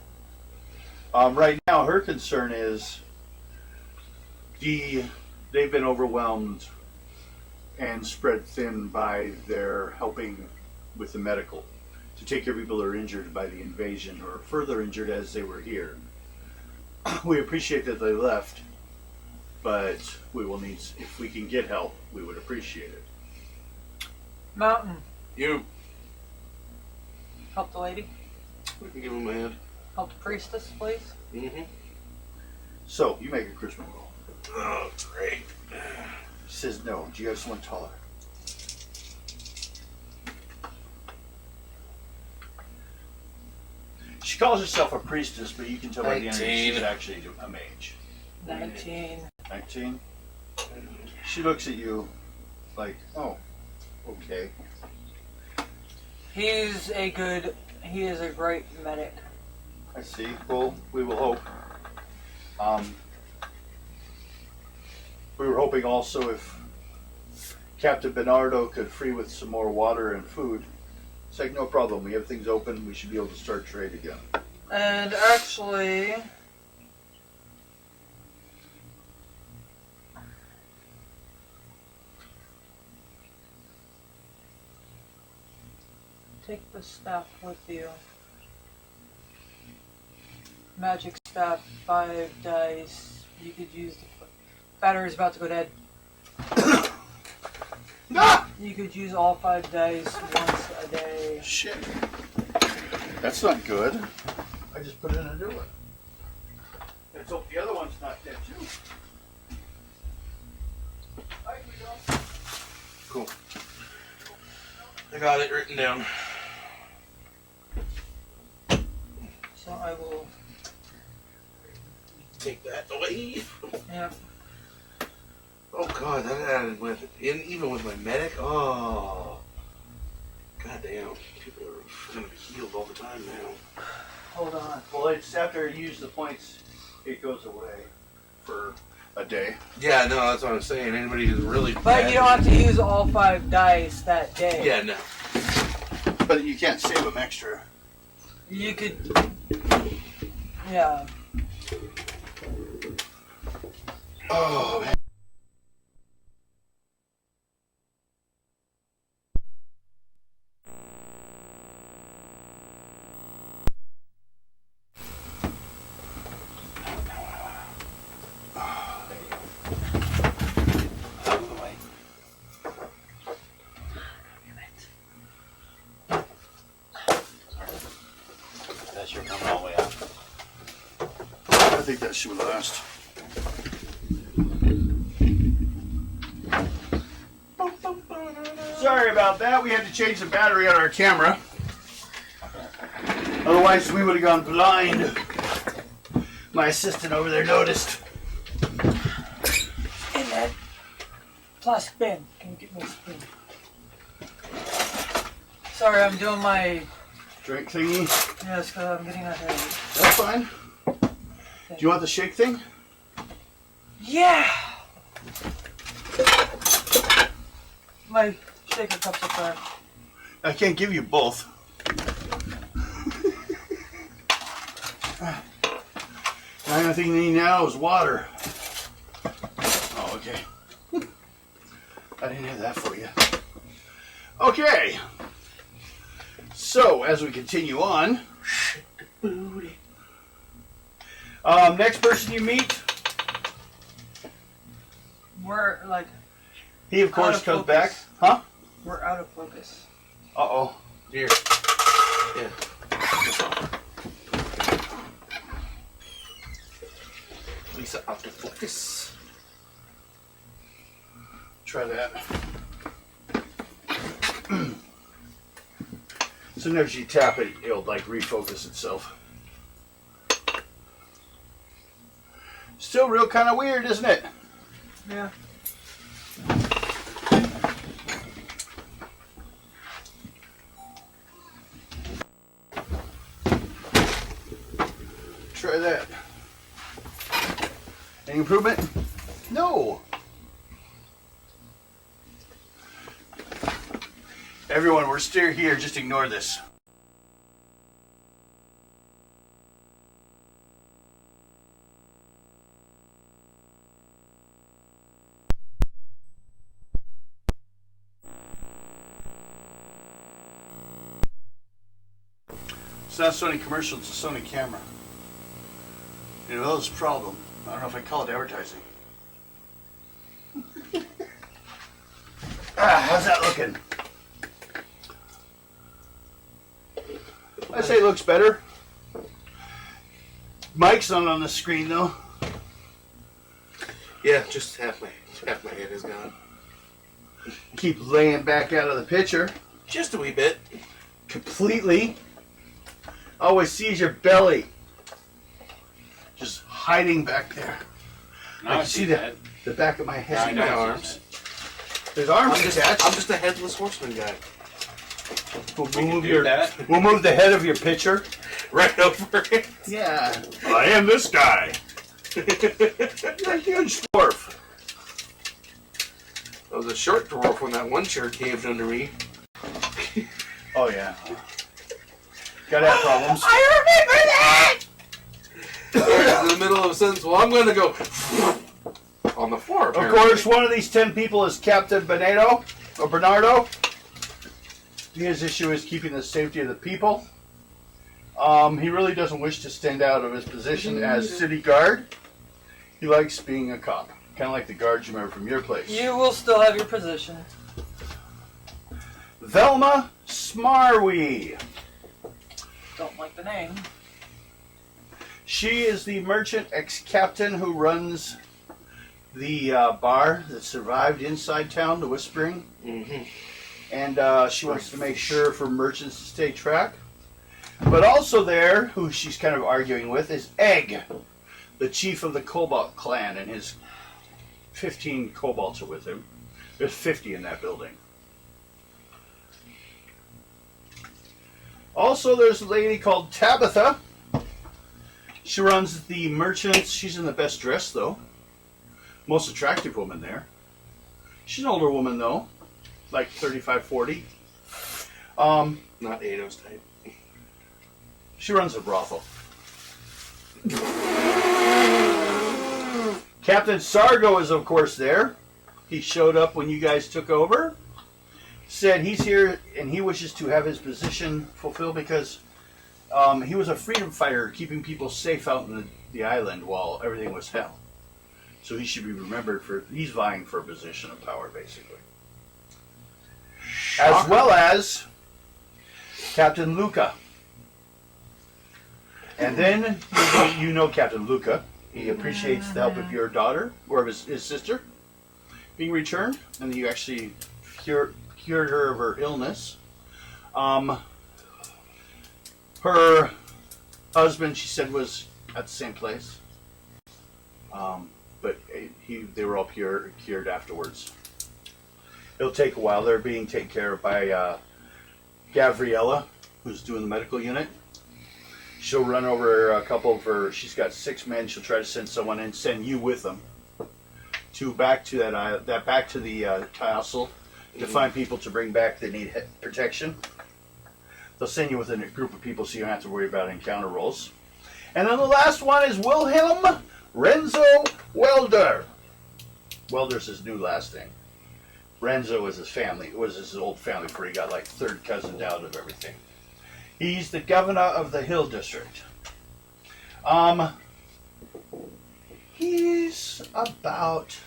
Right now, her concern is they've been overwhelmed and spread thin by their helping with the medical to take care of people who are injured by the invasion or further injured as they were here. We appreciate that they left, but we will need, if we can get help, we would appreciate it. Mountain. You. Help the lady. We can give him a hand. Help the priestess, please. Mm-hmm. So, you make a charisma roll. Oh, great. She says no. Do you have someone taller? She calls herself a priestess, but you can tell by the energy 19. she's actually a mage. 19. 19. She looks at you like, oh, okay. He is a great medic. I see. Well, we will hope. We were hoping also if Captain Bernardo could free with some more water and food. It's like, no problem. We have things open. We should be able to start trade again. And actually, take the staff with you. Magic staff, 5 dice. You could use the battery's about to go dead. Ah! You could use all 5 dice once a day. Shit. That's not good. I just put in a new one. Let's hope the other one's not dead too. Cool. I got it written down. So I will. Take that away. Yeah. Oh god, that added with even with my medic. Oh, god damn, people are gonna be healed all the time now. Hold on. Well, it's after you use the points, it goes away for a day. Yeah, no, that's what I'm saying. Anybody who's really But bad, you don't have to use all 5 dice that day. Yeah, no. But you can't save them extra. You could. Yeah. Oh, man. I think that should last. Sorry about that. We had to change the battery on our camera. Otherwise, we would have gone blind. My assistant over there noticed. In that plastic bin. Can you get me a spoon? Sorry, I'm doing my... Drink thingy. Yes, because I'm getting ahead. That's fine. Do you want the shake thing? Yeah! My shaker cups up there. I can't give you both. The only thing you need now is water. Oh, okay. I didn't have that for you. Okay. So, as we continue on, next person you meet, We're like, he of Out course of comes focus. back. Huh? we're out of focus. Uh-oh. Here. Yeah. Lisa, out of focus. Try that. Sometimes you tap it, it'll like refocus itself. Still real kind of weird, isn't it? Yeah. Try that. Any improvement? No. Everyone, we're still here. Just ignore this. It's not a Sony commercial, it's a Sony camera. You know, that's a problem. I don't know if I call it advertising. How's that looking? I say it looks better. Mike's not on the screen though. Yeah, just half my head is gone. Keep laying back out of the picture. Just a wee bit. Completely. Always sees your belly. Just hiding back there. Now I I can see that. the back of my Now I head. know my I see arms. that. There's arms I'm attached. just a headless horseman guy. We'll We can move do that. We'll move the head of your picture. Right over it. Yeah. I am this guy. You're a huge dwarf. I was a short dwarf when that one chair caved under me. Oh yeah. Gotta have problems. I remember that! In the middle of a sentence, well, I'm going to go on the floor. Of Apparently. course, one of these 10 people is Captain Bernardo, or Bernardo. His issue is keeping the safety of the people. He really doesn't wish to stand out of his position as city guard. He likes being a cop, kind of like the guards you remember from your place. You will still have your position. Velma Smarwy. Don't like the name. She is the merchant ex-captain who runs the bar that survived inside town, the Whispering. Mm-hmm. And she wants to make sure for merchants to stay track. But also there, who she's kind of arguing with, is Egg, the chief of the Cobalt clan, and his 15 Cobalts are with him. There's 50 in that building. Also, there's a lady called Tabitha. She runs the merchants. She's in the best dress, though. Most attractive woman there. She's an older woman, though. Like 35, 40. Not Ado's type. She runs a brothel. Captain Sargo is, of course, there. He showed up when you guys took over. Said he's here and he wishes to have his position fulfilled because he was a freedom fighter keeping people safe out in the island while everything was hell. So he should be remembered for, he's vying for a position of power, basically. As well as Captain Luca. And then, you know Captain Luca. He appreciates the help of your daughter, or of his sister, being returned, and you actually cured her of her illness. Her husband, she said, was at the same place, but they were all cured afterwards. It'll take a while. They're being taken care of by Gabriella, who's doing the medical unit. She'll run over a couple of her. She's got 6 men. She'll try to send someone and send you with them back to the castle to find people to bring back that need protection. They'll send you with a group of people so you don't have to worry about encounter rolls. And then the last one is Wilhelm Renzo Welder. Welder's his new last name. Renzo was his family. It was his old family before he got like third cousin out of everything. He's the governor of the Hill District. He's about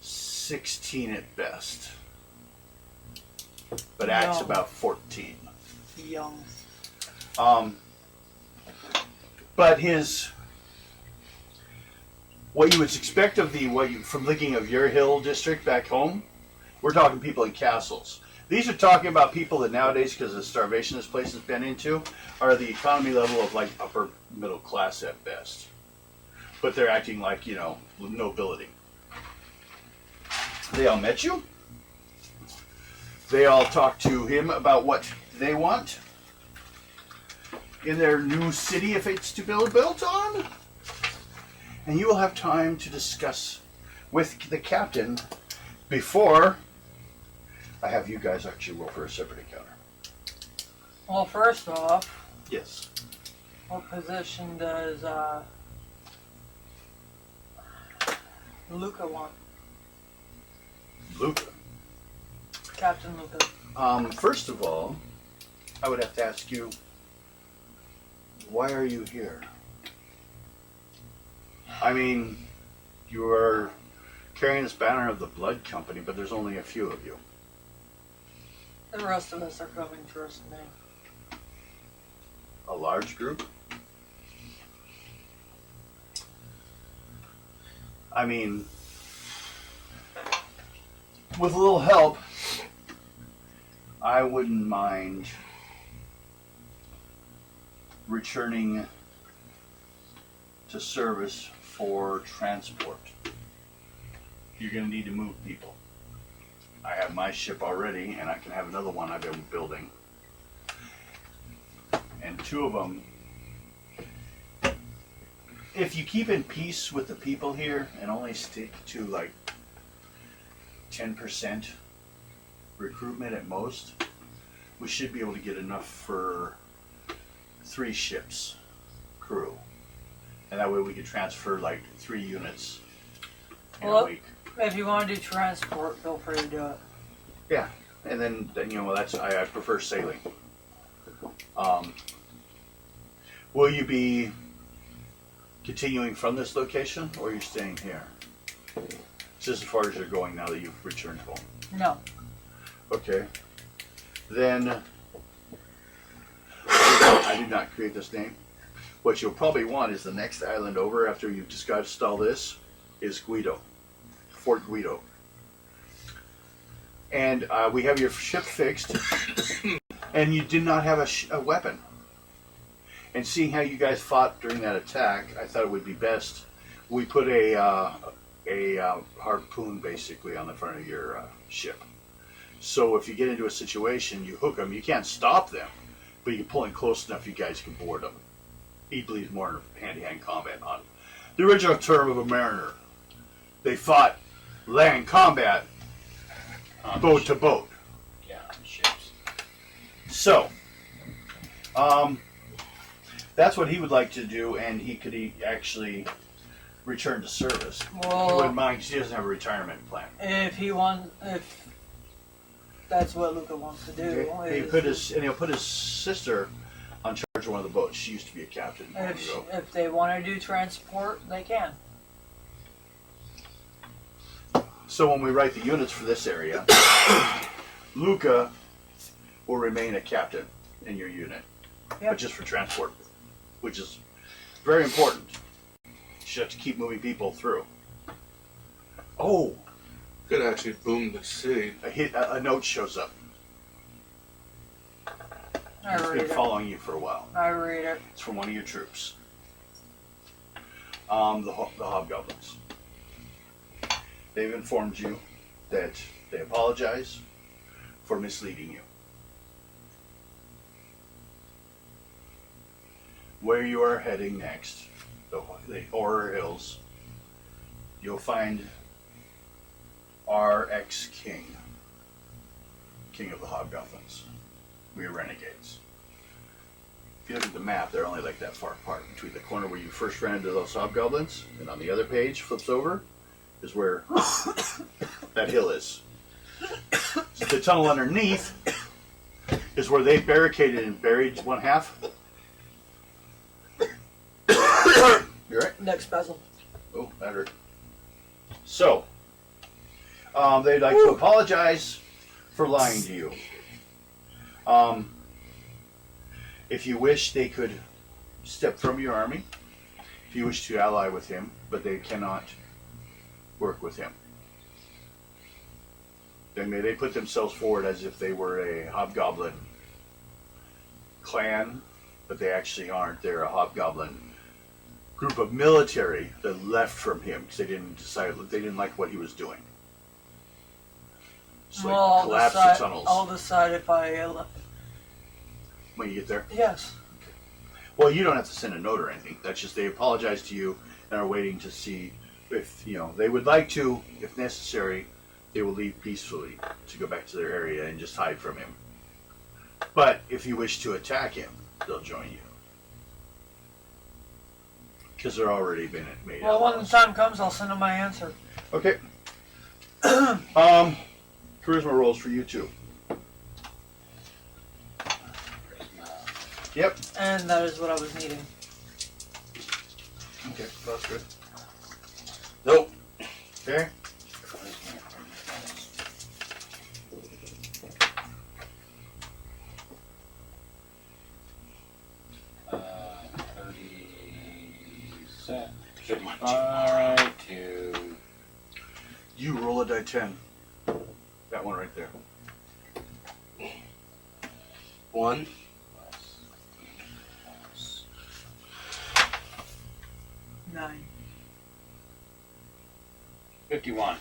16 at best, but acts about 14. Young. But what you would expect of from thinking of your Hill District back home, we're talking people in castles. These are talking about people that nowadays, because of the starvation this place has been into, are the economy level of like upper middle class at best. But they're acting like, nobility. They all met you. They all talked to him about what they want in their new city, if it's to be built on. And you will have time to discuss with the captain before I have you guys actually roll for a separate encounter. Well, first off, Yes. what position does Luca want? Luca. Captain Luca. First of all, I would have to ask you, why are you here? I mean, you are carrying this banner of the Blood Company, but there's only a few of you. The rest of us are coming first name. A large group? I mean, with a little help, I wouldn't mind returning to service for transport. You're going to need to move people. I have my ship already, and I can have another one I've been building. And 2 of them, if you keep in peace with the people here and only stick to like 10% recruitment at most, we should be able to get enough for 3 ships crew. And that way we could transfer like 3 units in a week. If you want to do transport, feel free to do it. Yeah, and then I prefer sailing. Will you be continuing from this location, or are you staying here? Just as far as you're going now that you've returned home. No. Okay. Then I did not create this name. What you'll probably want is the next island over after you've discussed all this is Guido, Fort Guido. And we have your ship fixed, and you did not have a weapon. And seeing how you guys fought during that attack, I thought it would be best we put a harpoon basically on the front of your ship. So if you get into a situation, you hook them. You can't stop them, but you can pull in close enough, you guys can board them. He believes more in hand-to-hand combat on the original term of a mariner. They fought land combat, boat to boat. Yeah, on ships. So, that's what he would like to do, and he could actually return to service. Well, he wouldn't mind, 'cause he doesn't have a retirement plan. If that's what Luca wants to do. He'll put his sister on charge of one of the boats. She used to be a captain long ago. If they want to do transport, they can. So when we write the units for this area, Luca will remain a captain in your unit, Yep. but just for transport, which is very important. You have to keep moving people through. Oh, Could actually boom the city. a note shows up. I It's read been it. following you for a while. I read it. It's from one of your troops. The hobgoblins. They've informed you that they apologize for misleading you. Where you are heading next, the Horror Hills, you'll find our ex-king, king of the hobgoblins. We are renegades. If you look at the map, they're only like that far apart. Between the corner where you first ran into those hobgoblins, and on the other page, flips over, is where that hill is. The tunnel underneath is where they barricaded and buried one half. You right? Next puzzle. Oh, that hurt. So, they'd like to apologize for lying to you. If you wish, they could step from your army. If you wish to ally with him, but they cannot work with him. They put themselves forward as if they were a hobgoblin clan, but they actually aren't. They're a hobgoblin group of military that left from him because they didn't like what he was doing. So Well, they collapsed the tunnels. I'll decide if I. When you get there. Yes. Well, you don't have to send a note or anything. That's just they apologize to you and are waiting to see if they would like to, if necessary, they will leave peacefully to go back to their area and just hide from him. But if you wish to attack him, they'll join you because they're already been made. Well, when the outlaws. time comes, I'll send them my answer. Okay. Charisma rolls for you too. Yep. And that is what I was needing. Okay, that's good. Nope. Okay. Uh, 35 to You roll a die 10. That one right there. 1. plus 9. 51.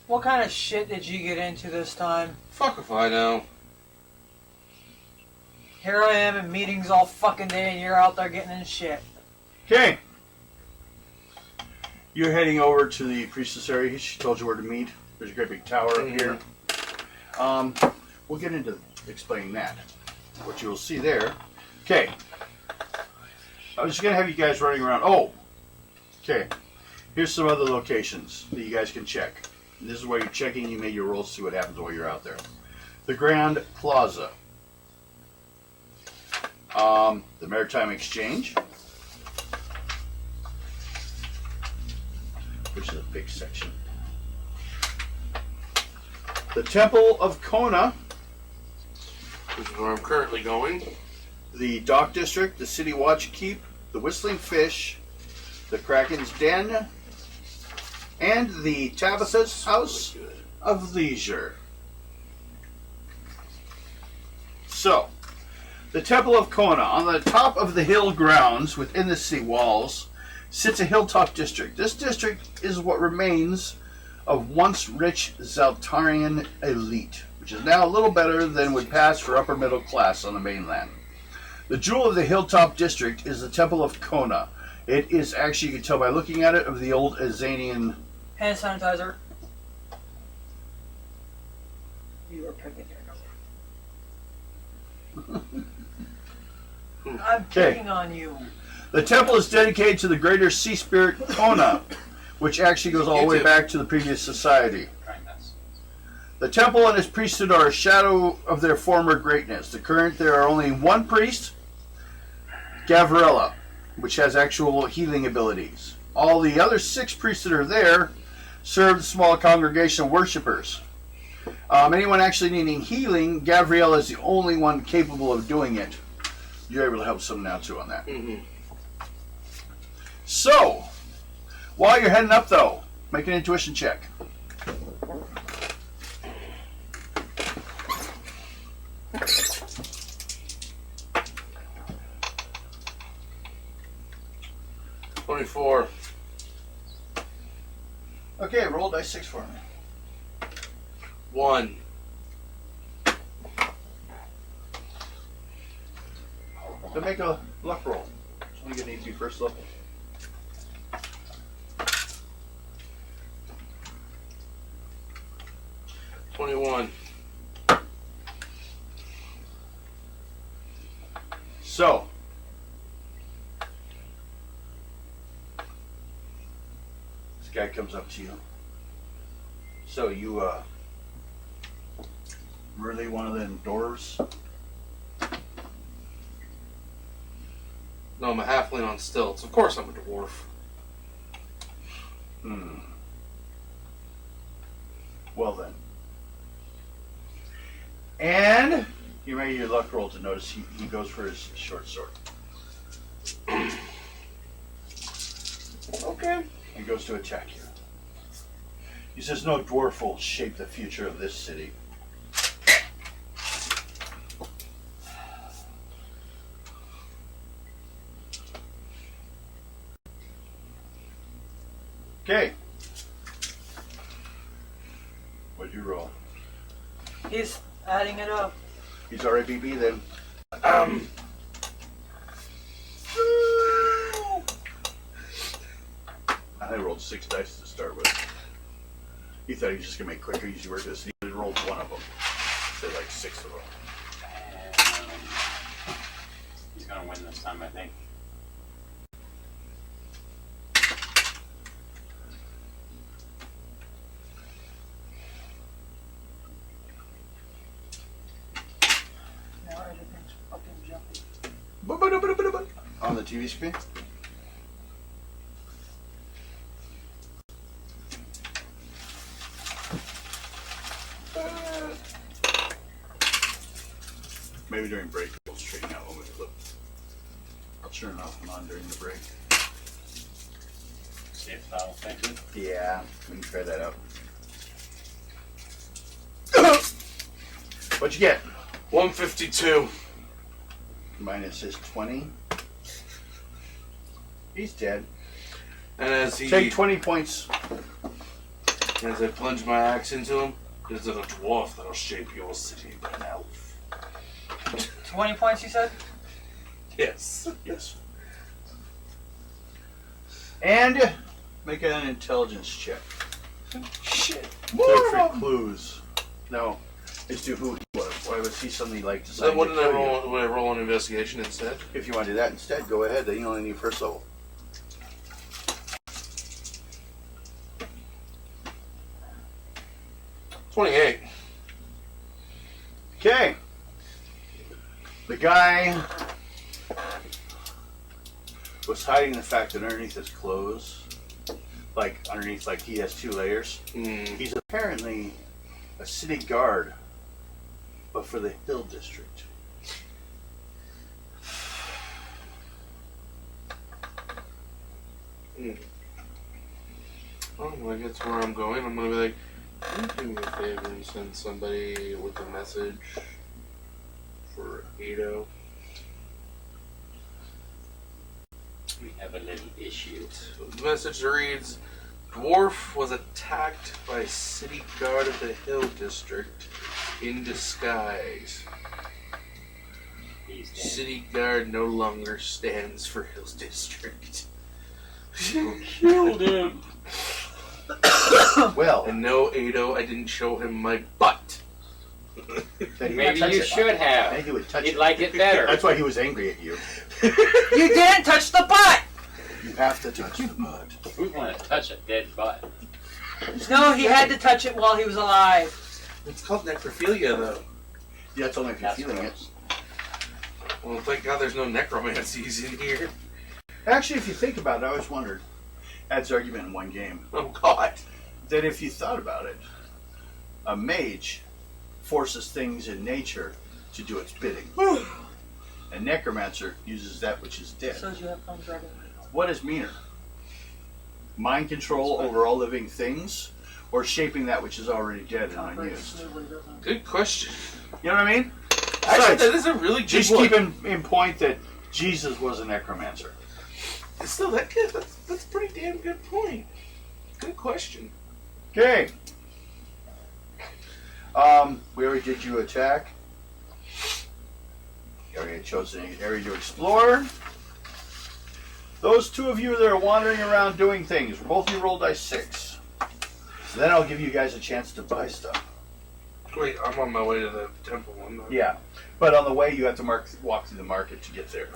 What kind of shit did you get into this time? Fuck if I know. Here I am in meetings all fucking day, and you're out there getting in shit. Okay. You're heading over to the priestess area. She told you where to meet. There's a great big tower up here. We'll get into explaining that. What you'll see there. Okay. I was just going to have you guys running around. Oh. Okay. Here's some other locations that you guys can check. And this is where you're checking. You made your rolls, see what happens while you're out there. The Grand Plaza. The Maritime Exchange. Which is a big section. The Temple of Kona. Which is where I'm currently going. The Dock District, the City Watch Keep, the Whistling Fish, the Kraken's Den, and the Tabitha's House of Leisure. So, the Temple of Kona. On the top of the hill grounds within the city walls sits a hilltop district. This district is what remains of once rich Zaltarian elite, which is now a little better than would pass for upper middle class on the mainland. The jewel of the hilltop district is the Temple of Kona. It is actually, you can tell by looking at it, of the old Azanian. Hand sanitizer. You were picking your nose. I'm Okay. picking on you. The temple is dedicated to the greater sea spirit Kona, which actually goes all the way back to the previous society. Trying this. The temple and its priesthood are a shadow of their former greatness. There are only one priest, Gavrella, which has actual healing abilities. All the other 6 priests that are there serve the small congregation of worshippers. Anyone actually needing healing, Gabrielle is the only one capable of doing it. You're able to help some now too on that. Mm-hmm. So, while you're heading up, though, make an intuition check. $24. Okay, roll dice 6 for me. 1. So make a luck roll. It's only going to need to be first level. $21. So, this guy comes up to you. So you really one of them dwarves? No, I'm a halfling on stilts. Of course I'm a dwarf. Well then. And you made your luck roll to notice he goes for his short sword. Okay. He goes to attack you. He says, no dwarf will shape the future of this city. Okay. What'd you roll? He's adding it up. He's RABB then. I rolled 6 dice to start with. He thought he was just going to make quicker, easy work. He rolled one of them. So like 6 of them. He's gonna win this time, I think. Now everything's fucking jumping. On the TV screen? Maybe during break we'll straighten out when we flip. I'll turn it off and on during the break. See if that'll fix it. Yeah, we can try that out. What'd you get? 152. Minus his 20. He's dead. And as Take 20 points. as I plunge my axe into him, is it a dwarf that'll shape your city, but an elf? 20 points, you said? Yes. Yes. And make an intelligence check. Shit. Look for clues. No. As to who he was. Why was he suddenly like deciding So what to did I kill you? roll? Would I roll an investigation instead? If you want to do that instead, go ahead. Then you only need first level. $28. Okay. The guy was hiding the fact that underneath his clothes, like underneath, like he has 2 layers. He's apparently a city guard, but for the Hill District. Oh, well, I guess where I'm going. I'm gonna be like, can you do me a favor and send somebody with a message for Ado? We have a little issue. So the message reads, Dwarf was attacked by city guard of the Hill District in disguise. He's dead. City guard no longer stands for Hill District. Killed him. Well, And no, Ado, I didn't show him my butt. then he Maybe touch you it. should have. Maybe he would touch He'd it. like it better. That's why he was angry at you. You didn't touch the butt! You have to touch the butt. We want to touch a dead butt. No, he had to touch it while he was alive. It's called necrophilia, though. Yeah, it's only if you're That's feeling it. gross. Well, thank God there's no necromancies in here. Actually, if you think about it, I always wondered, adds argument in one game, Oh, God. that if you thought about it, a mage forces things in nature to do its bidding. A necromancer uses that which is dead. So you have thumbs right in. What is meaner? mind control over all living things, or shaping that which is already dead and unused? Good question. You know what I mean? Actually, that is a really good Just one. keep in point that Jesus was a necromancer. It's still that good. That's a pretty damn good point. Good question. Okay. We already did you attack. You already chose an area to explore. Those two of you that are wandering around doing things, both of you roll dice 6. So then I'll give you guys a chance to buy stuff. Wait, I'm on my way to the temple one. Though. Yeah, but on the way you have to walk through the market to get there.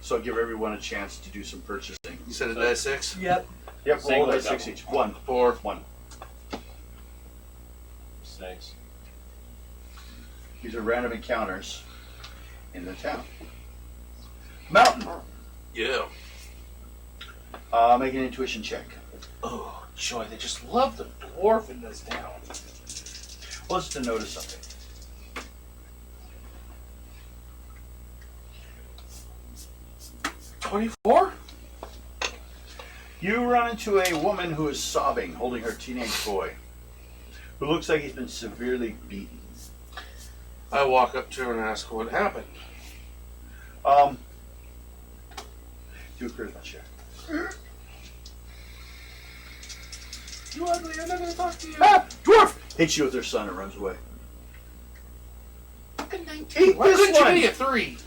So I'll give everyone a chance to do some purchasing. You said a dice 6? Yep. Yep, roll Single or dice 6 double? each. 1. 4. 1. 6. These are random encounters in the town. Mountain. Yeah. Make an intuition check. Oh, joy. They just love the dwarf in this town. Well, just to notice something. $24? You run into a woman who is sobbing, holding her teenage boy, who looks like he's been severely beaten. I walk up to her and ask what happened. Do a charisma check. You ugly, I'm not gonna talk to you. Ah! Dwarf! Hits you with her son and runs away. Fucking 19. Why This couldn't you one. be a 3?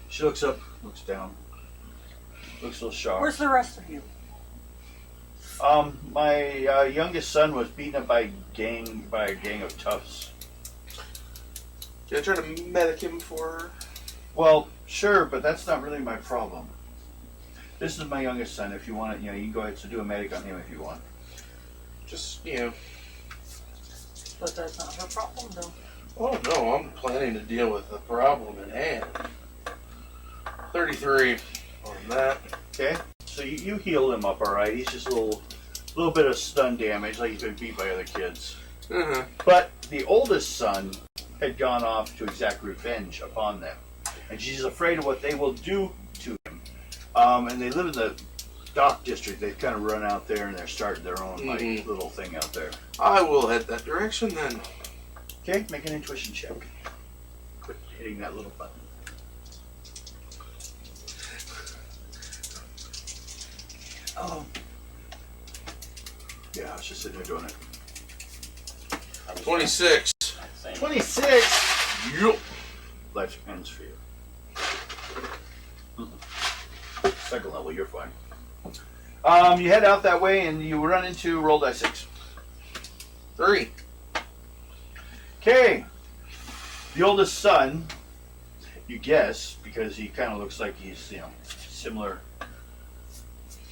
She looks up, looks down, looks a little shocked. Where's the rest of you? My youngest son was beaten up by a gang of toughs. Can I try to medic him for her? Well, sure, but that's not really my problem. This is my youngest son. If you want it, you can go ahead and do a medic on him if you want. Just, But that's not her problem, though. Oh no, I'm planning to deal with the problem at hand. 33 on that. Okay, so you heal him up, all right. He's just a little bit of stun damage, like he's been beat by other kids. Uh-huh. But the oldest son had gone off to exact revenge upon them, and she's afraid of what they will do to him. And they live in the dock district. They've kind of run out there, and they're starting their own little thing out there. I will head that direction then. Okay, make an intuition check. Quit hitting that little button. Oh, Yeah, I was just sitting there doing it. 26. Same. 26! Yup. Life ends for you. Second level, you're fine. You head out that way and you run into roll die 6. 3. Okay. The oldest son, you guess, because he kind of looks like he's, similar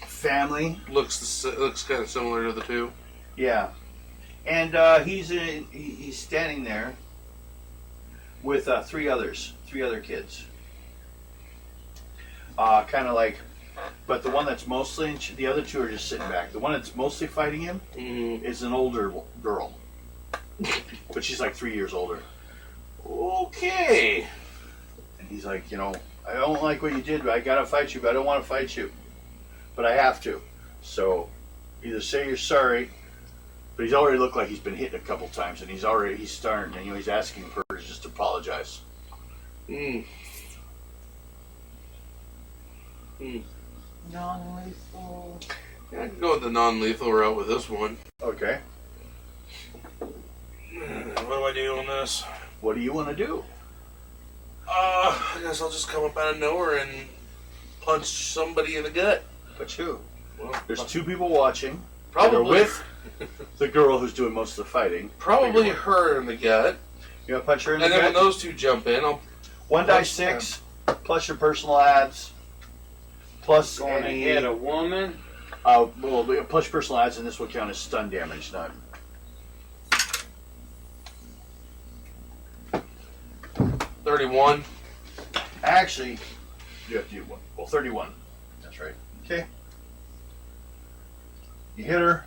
family. Looks kind of similar to the two. Yeah. And he's standing there with three other kids. Kind of like, but the one that's mostly, the other two are just sitting back. The one that's mostly fighting him is an older girl. But she's like 3 years older. Okay. And he's like, I don't like what you did, but I gotta fight you, but I don't want to fight you. But I have to. So, either say you're sorry, but he's already looked like he's been hit a couple times, and he's starting, and he's asking for her to just apologize. non-lethal. Yeah, I can go with the non-lethal route with this one. Okay. What do I do on this? What do you want to do? I guess I'll just come up out of nowhere and punch somebody in the gut. But who? Well, There's two people watching. probably That are with the girl who's doing most of the fighting. probably her in the gut. You want to punch her in the And then when gut? those two jump in, I'll 1 die 6, plus your personal adds, plus Going to any... hit a woman. Plus personal adds, and this will count as stun damage, not... 31. Actually, you have to do 31. That's right. Okay. You hit her.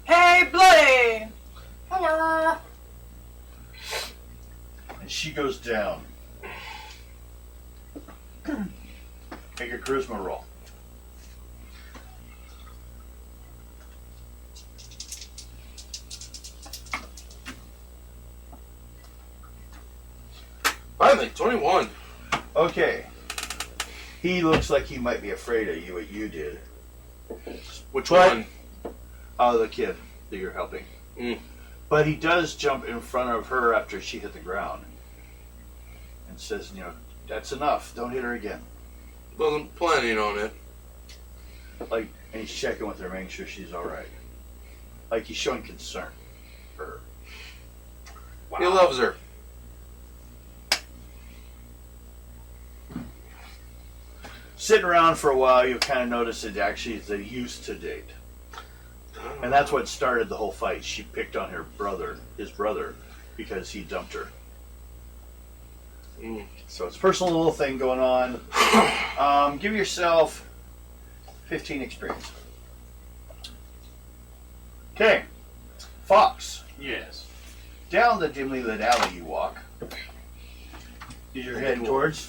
Hey, Bloody! Hello. And she goes down. Make a charisma roll. Finally, 21. Okay. He looks like he might be afraid of you, what you did. Which But- one? The kid that you're helping. Mm. But he does jump in front of her after she hit the ground. And says, that's enough. Don't hit her again. Wasn't planning on it. And he's checking with her, making sure she's alright. Like he's showing concern for her. Wow. He loves her. Sitting around for a while, you kind of notice it actually is they used to date. And that's what started the whole fight. She picked on his brother, because he dumped her. Mm. So it's a personal little thing going on. Give yourself 15 experience. Okay. Fox. Yes. Down the dimly lit alley you walk. Is your head towards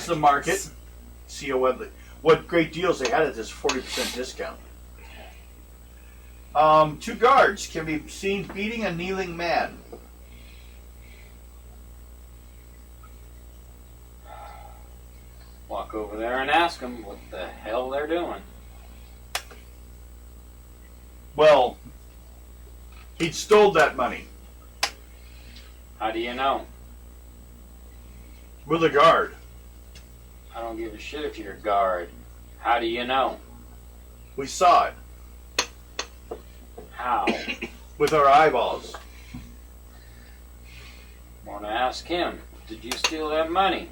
the market. See what great deals they had at this 40% discount. 2 guards can be seen beating a kneeling man. Walk over there and ask them what the hell they're doing. Well, he'd stole that money How do you know? with a guard. I don't give a shit if you're a guard. How do you know? We saw it How? with our eyeballs. Want to ask him. Did you steal that money?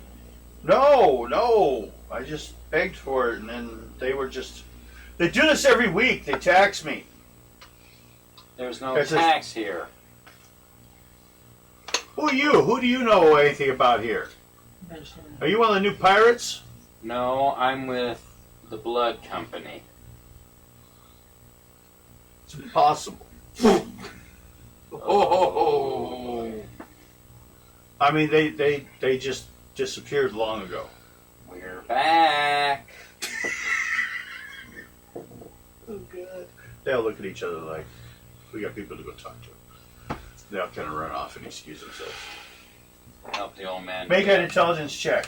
No. I just begged for it, and then they do this every week. They tax me. There's no That's tax here. Who are you? Who do you know anything about here? Are you one of the new pirates? No, I'm with the blood company. It's impossible. Oh. I mean, they just disappeared long ago. We're back. Oh, God. They all look at each other like, we got people to go talk to. They all kind of run off and excuse themselves. Help the old man. Make an intelligence check.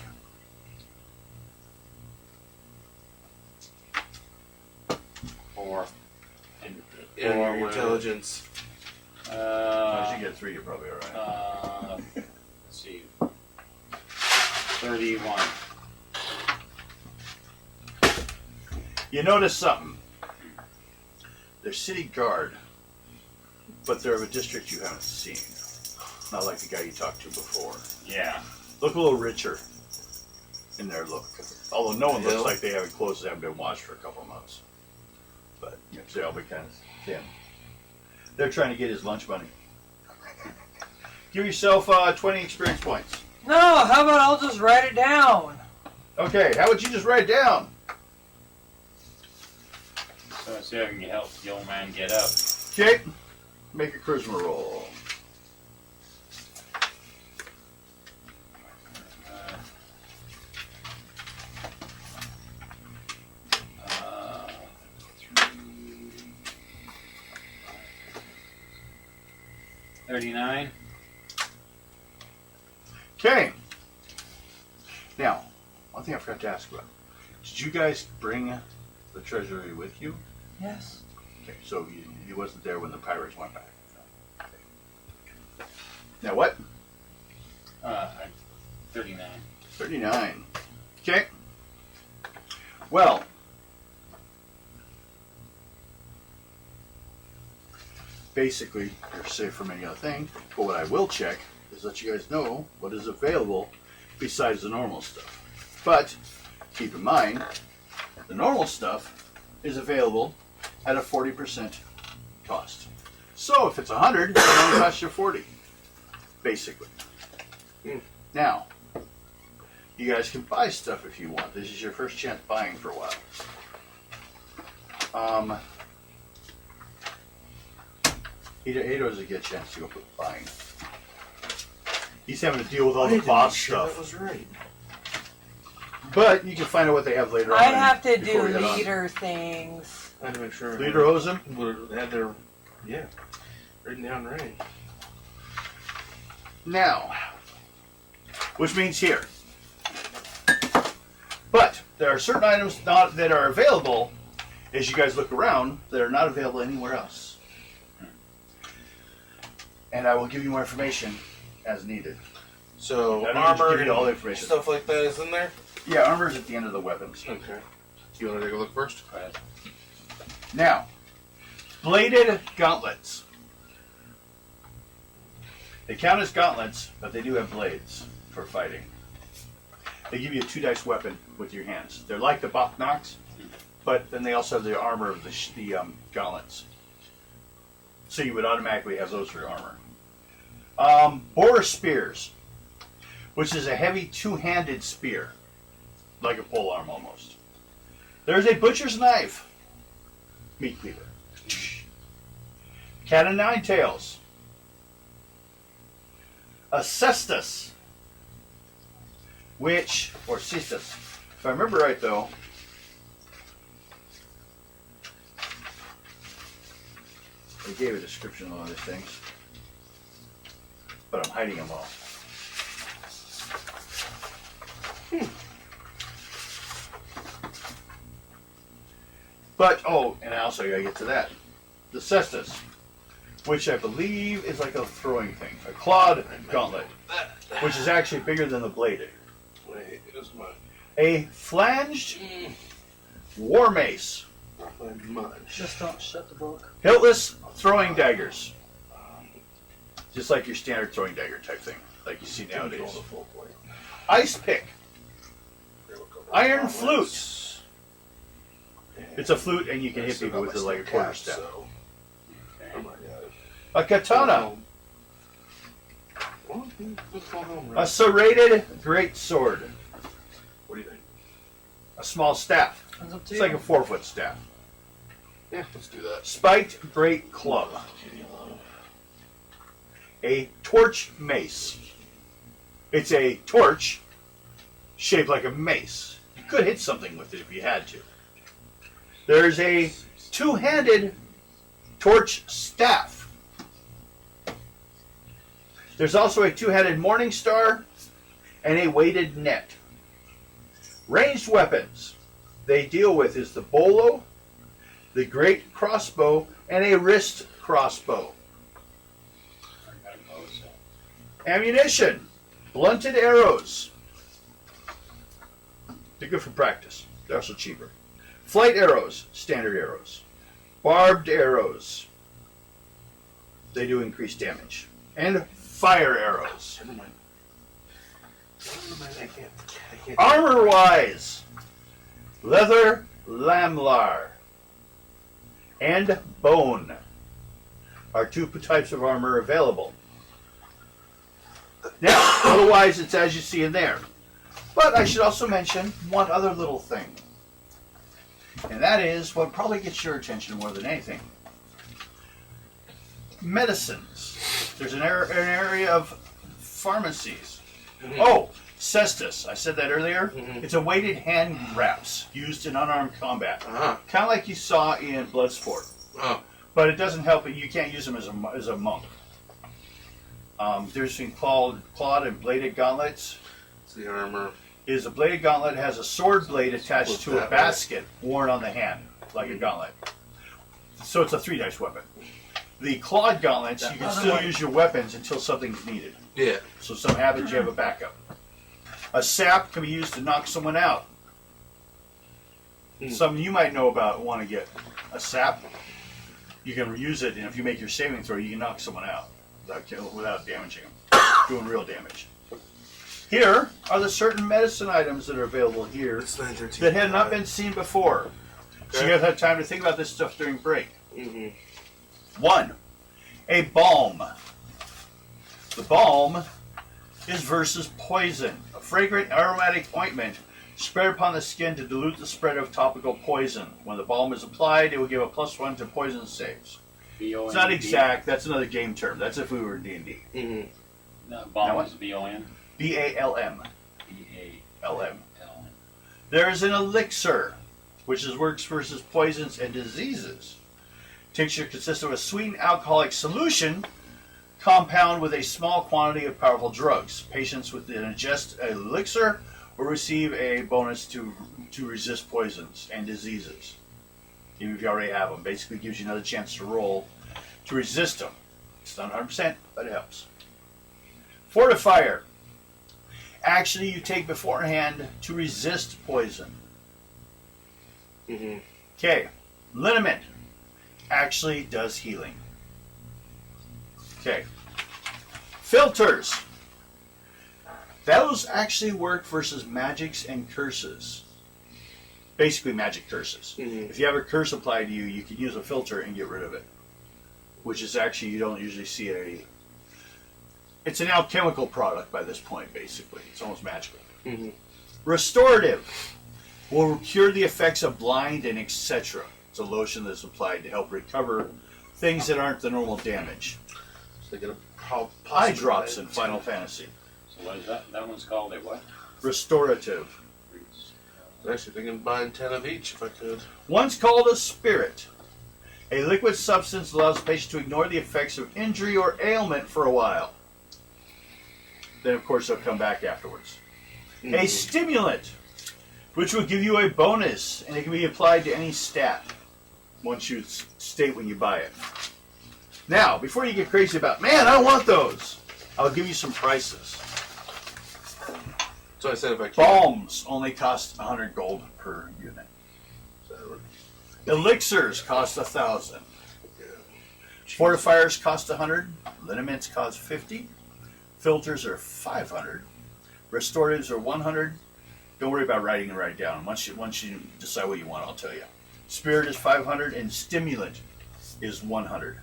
Four. In Or your with- intelligence. Once you get 3, you're probably alright. Let's see. 31. You notice something. They're city guard, but they're of a district you haven't seen. Not like the guy you talked to before. Yeah. Look a little richer in their look. Although no one looks Yeah. like they have clothes that haven't been washed for a couple of months. But they all be kind of thin. They're trying to get his lunch money. Give yourself 20 experience points. No, how about I'll just write it down? Okay, how would you just write it down? So let's see if I can help the old man get up. Okay, make a charisma roll. Uh, 39. Okay. Now, one thing I forgot to ask about. Did you guys bring the treasury with you? Yes. Okay, so he wasn't there when the pirates went back. Now what? 39. 39. Okay. Well, basically, you're safe from any other thing. But what I will check is let you guys know what is available besides the normal stuff. But keep in mind, the normal stuff is available at a 40% cost. So if it's 100, it only costs you 40, basically. Now, you guys can buy stuff if you want. This is your first chance buying for a while. He doesn't get a chance to go buying. He's having to deal with all the boss stuff. That was right. But you can find out what they have later on. I have to before do we head on. leader things. I had to make sure. Leader Hosen? Would have had their, written down right. Now, which means here. But there are certain items that are available as you guys look around that are not available anywhere else. And I will give you more information as needed. So I don't need to armor give you all the and information. stuff like that is in there? Yeah, armor's at the end of the weapons. Okay. You want to take a look first? Go ahead. Now, bladed gauntlets. They count as gauntlets, but they do have blades for fighting. They give you a 2-dice weapon with your hands. They're like the Bach Nox, but then they also have the armor of the gauntlets. So you would automatically have those for your armor. Boar spears, which is a heavy 2-handed spear, like a polearm almost. There's a butcher's knife, meat cleaver. Cat o' nine tails. A cestus, or cestus. If I remember right though, they gave a description on all these things, but I'm hiding them all. But, and I also gotta get to that. The cestus, which I believe is like a throwing thing. A clawed gauntlet, which is actually bigger than the bladed. Wait, this one. A flanged war mace. Just don't shut the book. Hiltless throwing daggers. Just like your standard throwing dagger type thing, like you see nowadays. Ice pick. Iron flute. It's a flute and you can hit people with it like a quarterstaff. Oh my god. A katana. Well, let's go home, A right? serrated great sword. What do you think? A small staff. It's up to It's you. like a 4-foot staff. Yeah, let's do that. Spiked great club. A torch mace. It's a torch shaped like a mace. You could hit something with it if you had to. There's a 2-handed torch staff. There's also a 2-handed morning star and a weighted net. Ranged weapons they deal with is the bolo, the great crossbow, and a wrist crossbow. Ammunition, blunted arrows. They're good for practice. They're also cheaper. Flight arrows, standard arrows. Barbed arrows. They do increase damage. And fire arrows. Never mind. I can't. Armor-wise, leather lamlar and bone are 2 types of armor available. Now, otherwise it's as you see in there. But I should also mention one other little thing. And that is what probably gets your attention more than anything. Medicines. There's an area of pharmacies. Oh, cestus. I said that earlier. It's a weighted hand wraps used in unarmed combat. Uh-huh. Kind of like you saw in Bloodsport. Oh. But it doesn't help. You can't use them as a monk. There's been clawed and bladed gauntlets. It's the armor. Is a bladed gauntlet has a sword blade attached to a basket worn on the hand, like a gauntlet. So it's a 3-dice weapon. The clawed gauntlets, you can still use your weapons until something's needed. Yeah. So some happens, you have a backup. A sap can be used to knock someone out. Something you might know about want to get. A sap, you can use it, and if you make your saving throw, you can knock someone out without damaging them, doing real damage. Here are the certain medicine items that are available here It's 9:13. that had not been seen before. So you guys have time to think about this stuff during break. Mm-hmm. 1. A balm. The balm is versus poison, a fragrant aromatic ointment spread upon the skin to dilute the spread of topical poison. When the balm is applied, it will give a +1 to poison saves. It's not exact. That's another game term. That's if we were in D&D. Mm-hmm. No, bomb is B-O-N. B-A-L-M. B-A-L-M. L-M. There is an elixir, which works versus poisons and diseases. Tincture consists of a sweet alcoholic solution compound with a small quantity of powerful drugs. Patients with an ingest elixir will receive a bonus to resist poisons and diseases. Even if you already have them, basically gives you another chance to roll to resist them. It's not 100%, but it helps. Fortifier. Actually, you take beforehand to resist poison. Okay. Liniment. Actually does healing. Okay. Filters. Those actually work versus magics and curses. Basically magic curses. If you have a curse applied to you, you can use a filter and get rid of it. Which is actually, you don't usually see it's an alchemical product by this point, basically. It's almost magical. Restorative will cure the effects of blind and etc. It's a lotion that's applied to help recover things that aren't the normal damage. So they get Eye drops in Final Fantasy. So what is that? That one's called a what? Restorative. I was actually thinking of buying 10 of each if I could. One's called a spirit. A liquid substance allows the patient to ignore the effects of injury or ailment for a while. Then, of course, they'll come back afterwards. A stimulant, which will give you a bonus, and it can be applied to any stat once you state when you buy it. Now, before you get crazy about, man, I want those, I'll give you some prices. So I said if I can. Balms only cost 100 gold per unit. Elixirs cost 1,000. Fortifiers cost 100. Liniments cost 50. Filters are 500. Restoratives are 100. Don't worry about writing and write down. Once you decide what you want, I'll tell you. Spirit is 500 and stimulant is 100.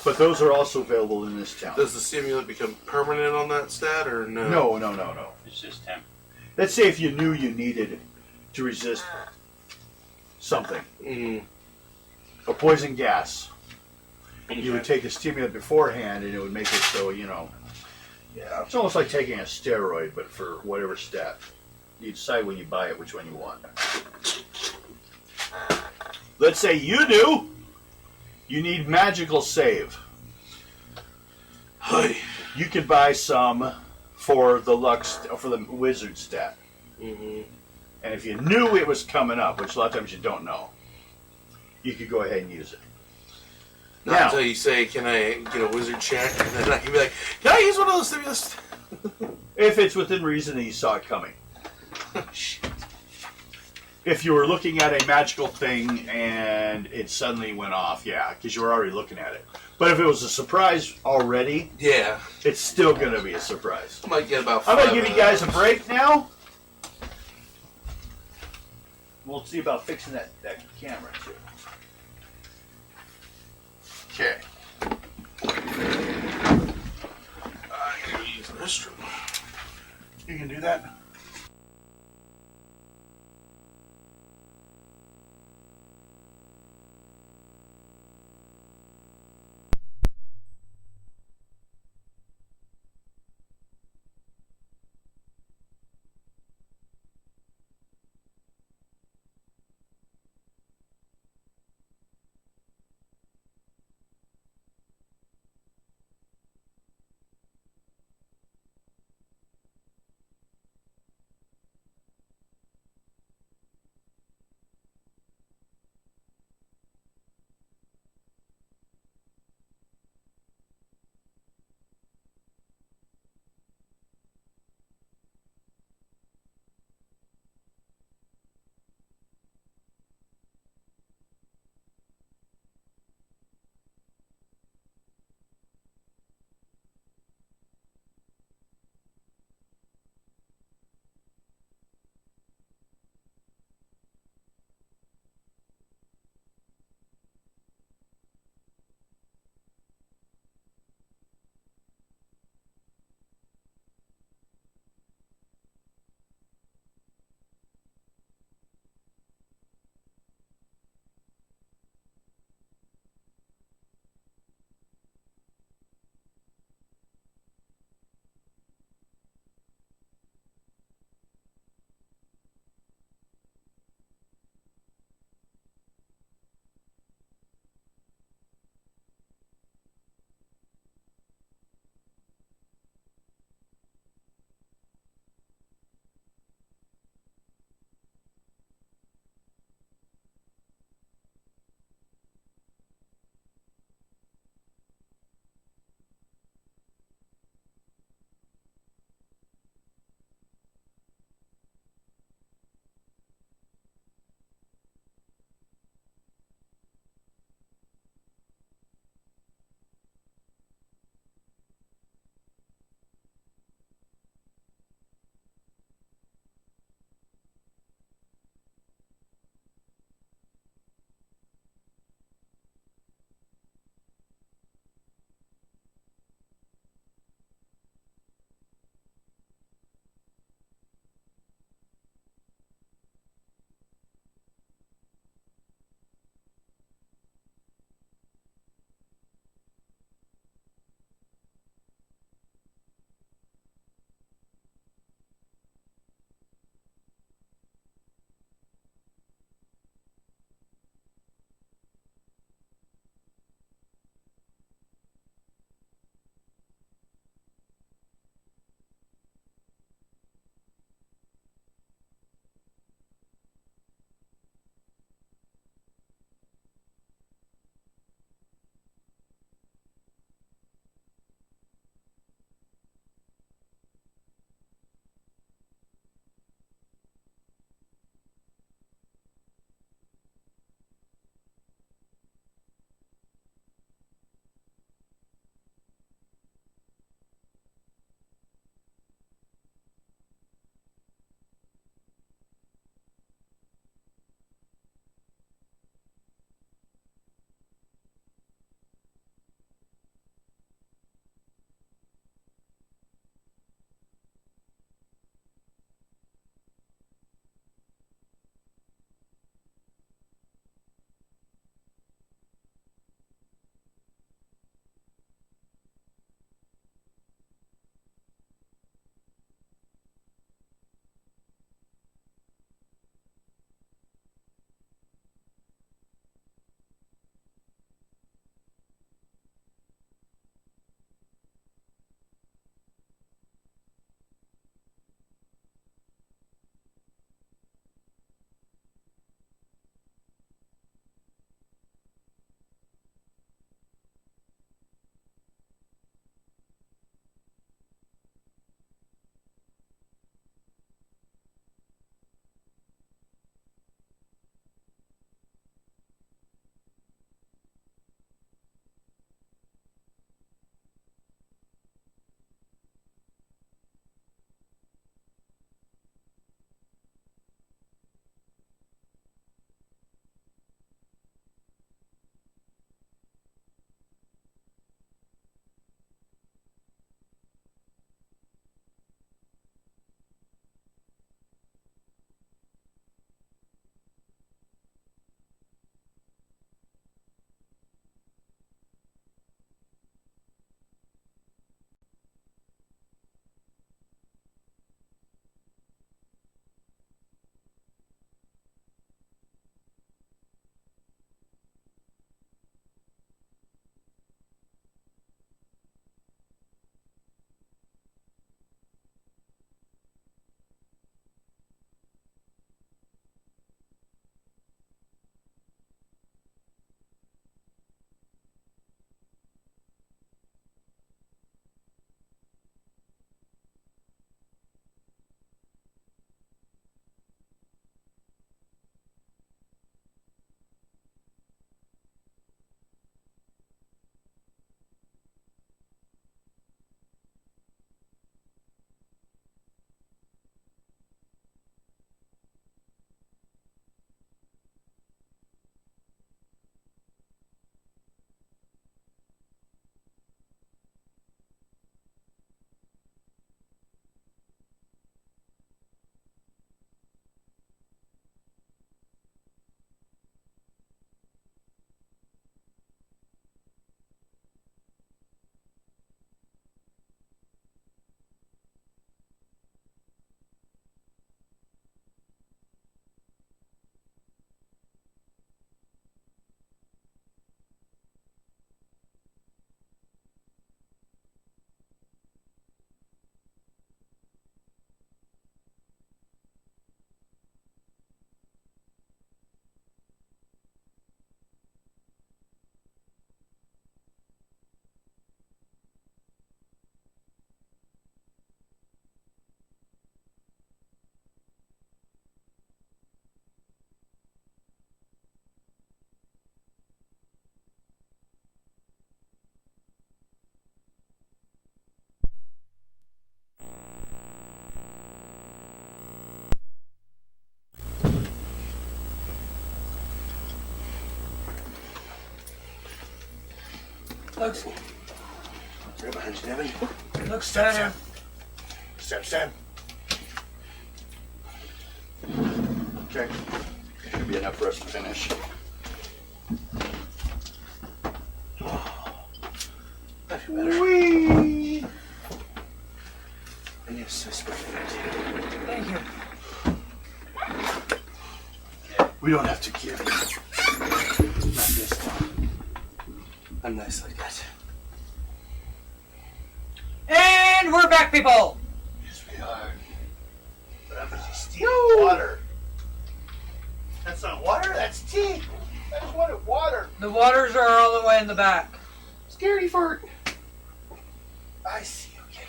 But those are also available in this town. Does the stimulant become permanent on that stat or no? No. It's just temp. Let's say if you knew you needed to resist something, a poison gas, you would take a stimulant beforehand and it would make it so, yeah, it's almost like taking a steroid, but for whatever stat. You decide when you buy it which one you want. Let's say you do. You need magical save. Hi. You could buy some for the wizard stat. And if you knew it was coming up, which a lot of times you don't know, you could go ahead and use it. Not until you say, can I get a wizard check? And then I can be like, can I use one of those stimulus? If it's within reason and you saw it coming. If you were looking at a magical thing and it suddenly went off, yeah, because you were already looking at it. But if it was a surprise already, Yeah. it's still going to be a surprise. I might get about I'm 5 going to give you guys a break now. We'll see about fixing that camera, too. Okay. I'm going to use the restroom. You can do that? Looks Right behind you, Devin. looks Step, better. Step. Okay. Should be enough for us to finish. I feel better. Whee! And yes, I sprayed it. Thank you. We don't have to give you. Not this time. I'm nice like that. And we're back, people. Yes, we are. But I'm busy No. stealing water. That's not water, that's tea. I just wanted water. The waters are all the way in the back. Scaredy fart. I see, okay.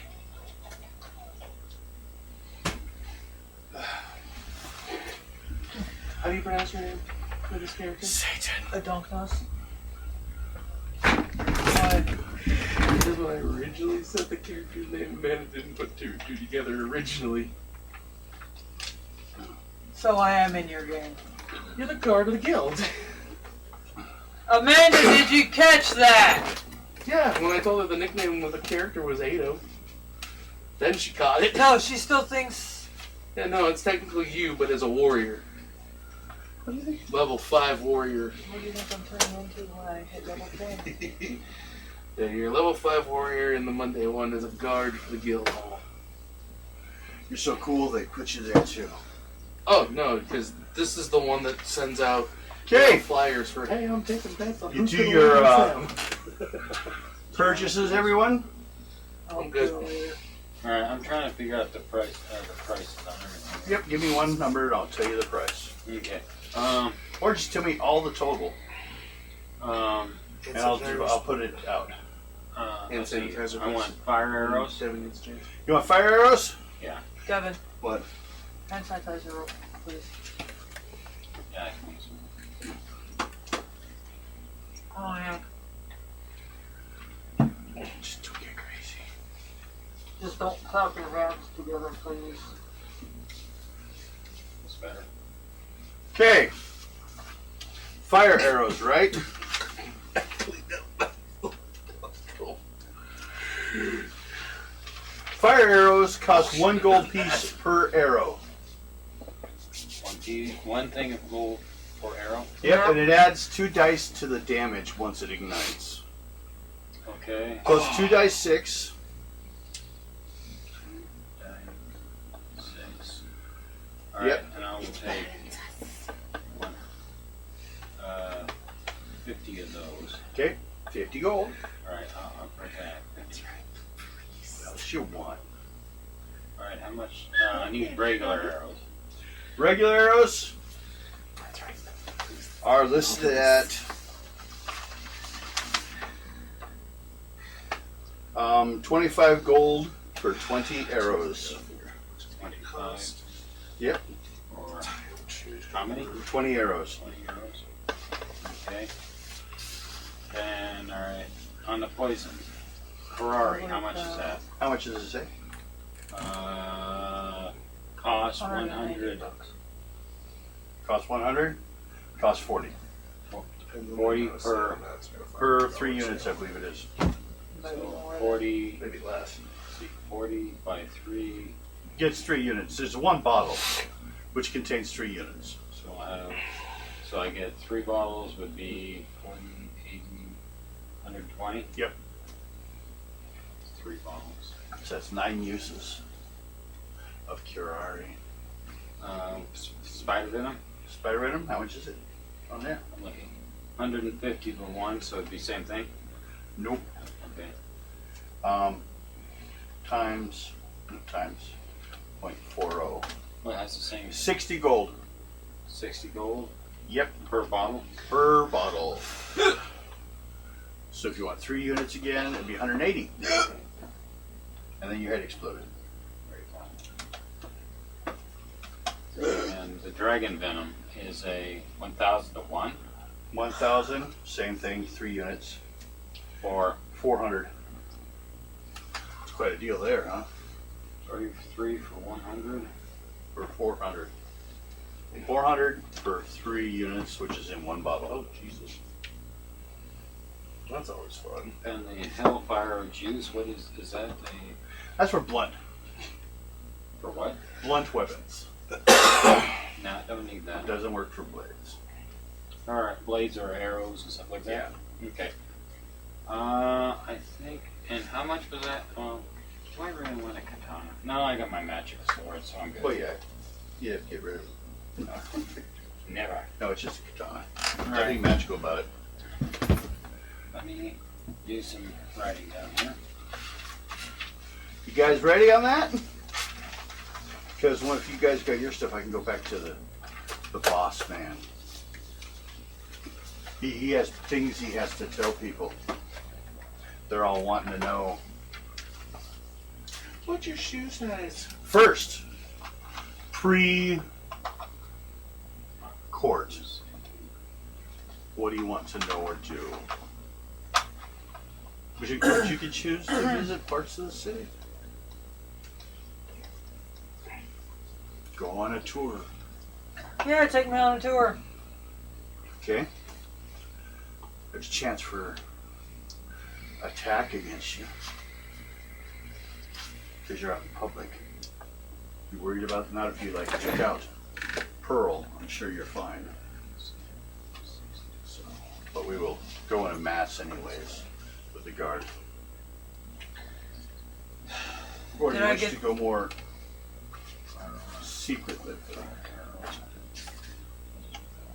How do you pronounce your name for this character? Satan. Adonknos. Why? Because when I originally said the character's name, Amanda didn't put two and two together originally. So I am in your game. You're the guard of the guild. Amanda, did you catch that? Yeah, when I told her the nickname of the character was Ado, then she caught it. No, she still thinks. Yeah, no, it's technically you, but as a warrior. What do you think? Level 5 warrior. What do you think I'm turning into when I hit level 10? Yeah, you're a level 5 warrior, and the Monday one is a guard for the guild hall. You're so cool they put you there too. Oh, no, because this is the one that sends out Okay. flyers for, hey, I'm taking bets on You who's do gonna your, win this round." Purchases, everyone? I'm good. Alright, I'm trying to figure out the prices on everything. Yep, give me one number and I'll tell you the price. Okay. Or just tell me all the total Um, and I'll put it out. And let's see. sanitizer I want fire arrows. 7 exchange. You want fire arrows? Devin, What? hand sanitizer, please. Yeah, I can use some. Oh, yeah. Just don't get crazy. Just don't clap your hands together, please. That's better. Okay. Fire arrows, right? Fire arrows cost 1 gold piece per arrow. One thing of gold for arrow. Yep, and it adds 2 dice to the damage once it ignites. Okay. So it's 2 dice 6. 6. Alright, Yep. and I will take 50 of those. Okay, 50 gold. Alright, I'll put that. What else you want? Alright, how much? I need regular arrows. Regular arrows are listed at 25 gold for 20 arrows. 25. Yep. Or how many? 20 arrows. 20 arrows. Okay. Then, alright, on the poison. Ferrari, how much is that? How much does it say? Cost 100. Cost 100. Cost 40 40 per 3 units, I believe it is. So 40, Maybe less. let's see, 40 by 3. Gets 3 units. There's 1 bottle, which contains 3 units. So so I get 3 bottles would be 40, 80, 120. Yep. 3 bottles. So that's 9 uses of curare. Spider venom. Spider venom. How much is it on there? I'm looking. 150 for 1, so it'd be same thing. Nope. Okay. Times 0.40. Well, that's the same. 60 gold. 60 gold Yep. per bottle. Per bottle. So if you want 3 units again, it'd be 180. And then your head exploded. And the dragon venom is a 1,000 to 1 1,000, same thing, 3 units. or 400. It's quite a deal there, huh? 33 for 100. For 400. 400 for 3 units, which is in 1 bottle. Oh, Jesus. That's always fun. And the Hellfire juice, what is that? That's for blunt For what? weapons. No, I don't need It that. doesn't work for blades. Alright, blades or arrows and stuff like that? Okay. I think, and how much was that? Do I really want a katana? No, I got my magic sword, so I'm good. Well, yeah. Yeah, get rid of it. Never. No, it's just a katana. Alright. Nothing magical about it. Let me do some writing down here. You guys ready on that? Because if you guys got your stuff, I can go back to the boss man. He has things he has to tell people. They're all wanting to know. What's your shoe size? First, pre-court. What do you want to know or do? Would you could choose to visit parts of the city? Go on a tour. Yeah, take me on a tour. Okay. There's a chance for attack against you. Because you're out in public. You worried about not if you like check out Pearl, I'm sure you're fine. So, but we will go in a mass anyways with the guard. Or do Did you I wish get- to go more secretly?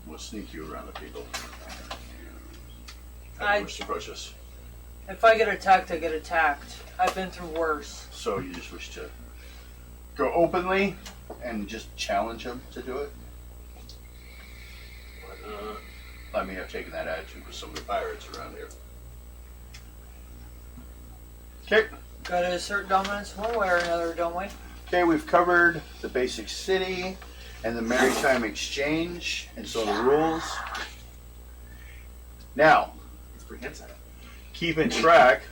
We'll sneak you around the people. I- Wish to approach us. If I get attacked, I get attacked. I've been through worse. So you just wish to go openly and just challenge them to do it? I mean, I've taken that attitude with some of the pirates around here. Okay. Gotta assert dominance one way or another, don't we? Okay, we've covered the basic city and the maritime exchange and so the rules. Now, Let's bring inside. keeping track.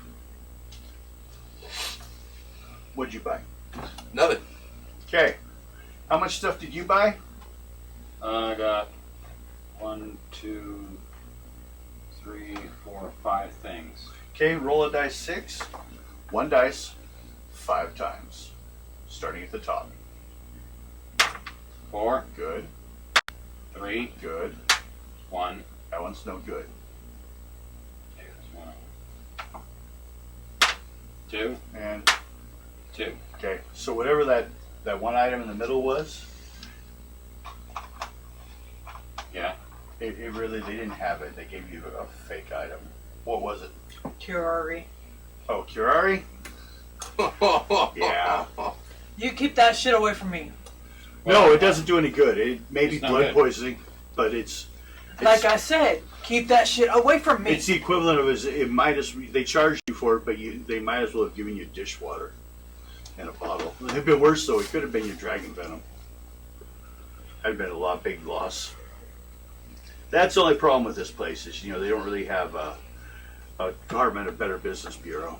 What'd you buy? Nothing. Okay. How much stuff did you buy? I got 1, 2, 3, 4, 5 things. Okay, roll a dice 6. 1 dice, 5 times. Starting at the top. 4, Good, 3, good. 1. That one's no good. There's 1. 2, And 2. okay, so whatever that one item in the middle was, Yeah. it really, they didn't have it. They gave you a fake item. What was it? Curari. Oh, curari? Yeah. You keep that shit away from me. No, it doesn't do any good. It may be It's not blood good. poisoning, but it's Like I said, keep that shit away from me. it's the equivalent of they charged you for it, but they might as well have given you dishwater and a bottle. It'd been worse though. It could have been your dragon venom. That'd been a big loss. That's the only problem with this place is they don't really have a Department of Better Business Bureau.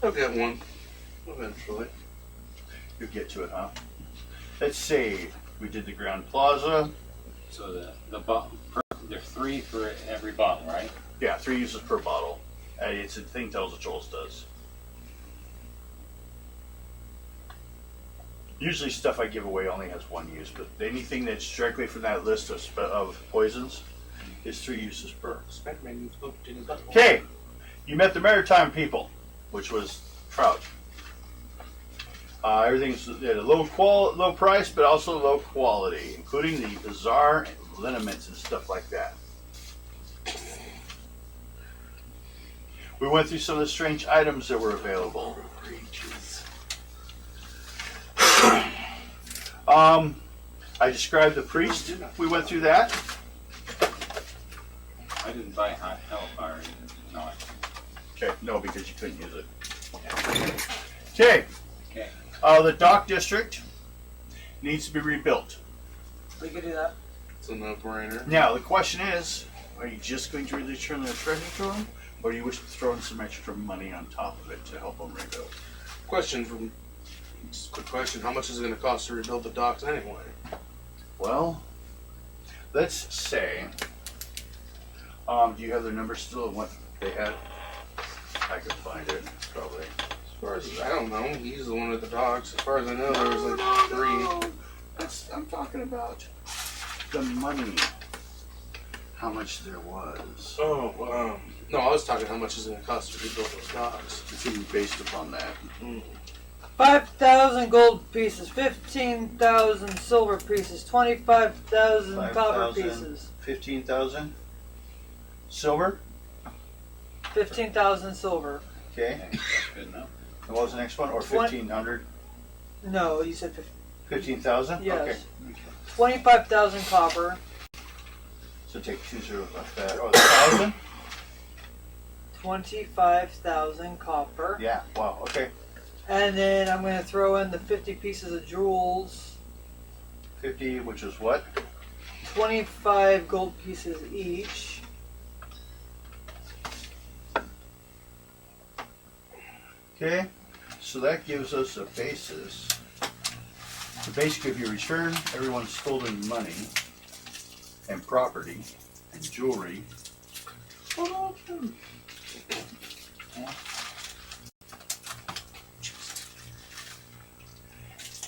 I'll get one. Eventually. You'll get to it, huh? Let's see. We did the Ground Plaza. So the bottle, there's 3 for every bottle, right? Yeah, 3 uses per bottle. It's a thing tells what Joel's does. Usually stuff I give away only has 1 use, but anything that's directly from that list of poisons is 3 uses per. Spider-Man hooked in his butthole. Okay, you met the maritime people, which was trout. Everything's at a low price, but also low quality, including the bizarre liniments and stuff like that. We went through some of the strange items that were available. I described the priest. We went through that. I didn't buy hot Hellfire. No. Okay, no, because you couldn't use it. Okay, Okay. the dock district needs to be rebuilt. We could do that. It's a no-brainer. Now, the question is, are you just going to return the treasure to them, or do you wish to throw in some extra money on top of it to help them rebuild? Just a quick question. How much is it going to cost to rebuild the docks anyway? Well, let's say Do you have their number still and what they had? I could find it, probably. As far as I don't know, he's the one with the dogs. As far as I know, there was like 3. I'm talking about the money. How much there was. Oh, no, I was talking how much is it going to cost to rebuild those dogs. It's going to be based upon that. 5,000 gold pieces, 15,000 silver pieces, 25,000 copper 5,000. pieces, 15,000 silver. 15,000 silver. Okay. That's good enough. And what was the next one? Or 1,500? No, you said 15,000? Yes. Okay. 25,000 copper, So take 2 zeros off that. Oh, 1,000? 25,000 copper. Yeah. Wow. Okay. And then I'm going to throw in the 50 pieces of jewels, 50, which is what? 25 gold pieces each. Okay. So that gives us a basis. So basically, if you return everyone's stolen money and property and jewelry,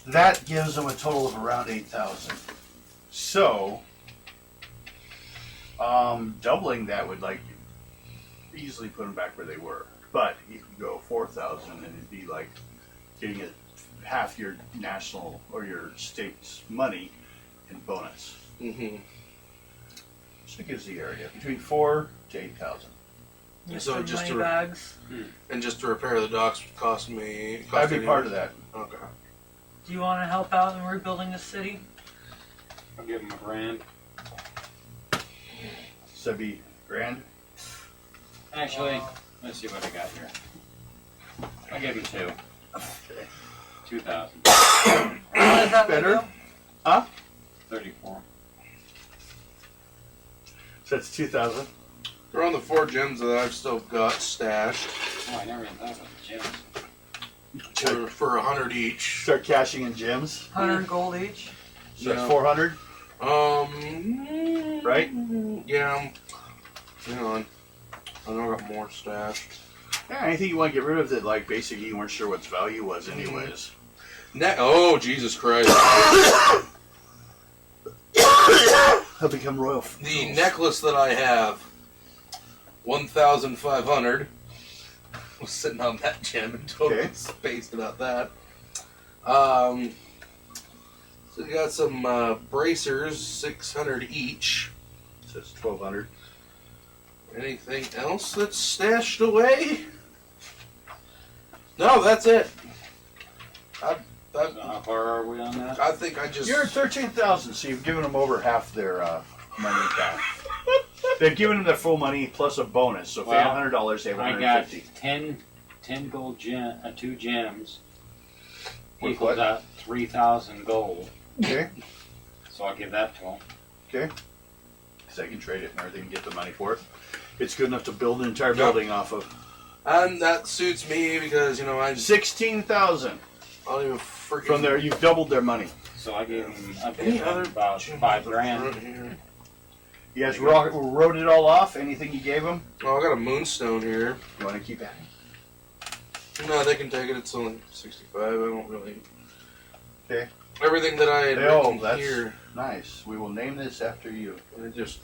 that gives them a total of around 8,000. So, doubling that would like easily put them back where they were. But you could go 4,000 and it'd be like getting half your national or your state's money in bonus. Mm-hmm. So it gives the area between 4 to 8,000. So just money to bags. and just to repair the docks would cost me. I'd be part of that. Okay. Do you want to help out in rebuilding the city? I'll give him $1,000. So that'd be grand. Actually, let's see what I got here. I'll give him 2. 2,000. Better. Huh? 34. So that's 2,000. They're on the 4 gems that I've still got stashed Oh, I never even thought about the gems. for 100 each. Start cashing in gems. 100 gold each. So that's Yeah. 400, Um. right? Yeah. Hang on. I know I got more stashed. Yeah, anything you want to get rid of that, like, basically you weren't sure what its value was anyways. Oh, Jesus Christ. He'll become royal. The necklace that I have, 1,500, was sitting on that gem and totally Okay. spaced about that. So we got some bracers, 600 each. So it's 1,200. Anything else that's stashed away? No, that's it. So how far are we on that? I think I just... You're at 13,000, so you've given them over half their money back. They've given them their full money plus a bonus. So if they Well, had $100, they have I got 150. 10 gold 2 gems With equals what? out 3,000 gold. Okay. So I'll give that to him. Okay. Because I can trade it and everything and get the money for it. It's good enough to build an entire building off of. And that suits me because, you know, I just... 16,000. I don't even freaking... From there, you've doubled their money. So I gave him, Any other about gems $5 up grand. front here? You guys wrote it all off? Anything you gave them? Oh, I got a moonstone here. You want to keep that? No, they can take it. It's only 65. I don't really... Okay. Everything that I had Oh, written that's here, nice. We will name this after you. I just...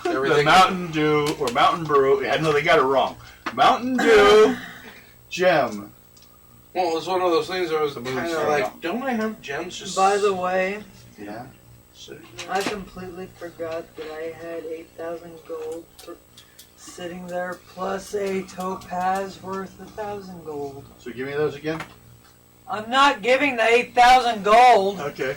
The Everything... Mountain Dew, or Mountain Brew. Yeah, no, they got it wrong. Mountain Dew Gem. Well, it was one of those things I was The kind of moonstone. like, don't I have gems just... By the way, Yeah. sitting there? I completely forgot that I had 8,000 gold sitting there, plus a topaz worth 1,000 gold. So give me those again. I'm not giving the 8,000 gold. Okay.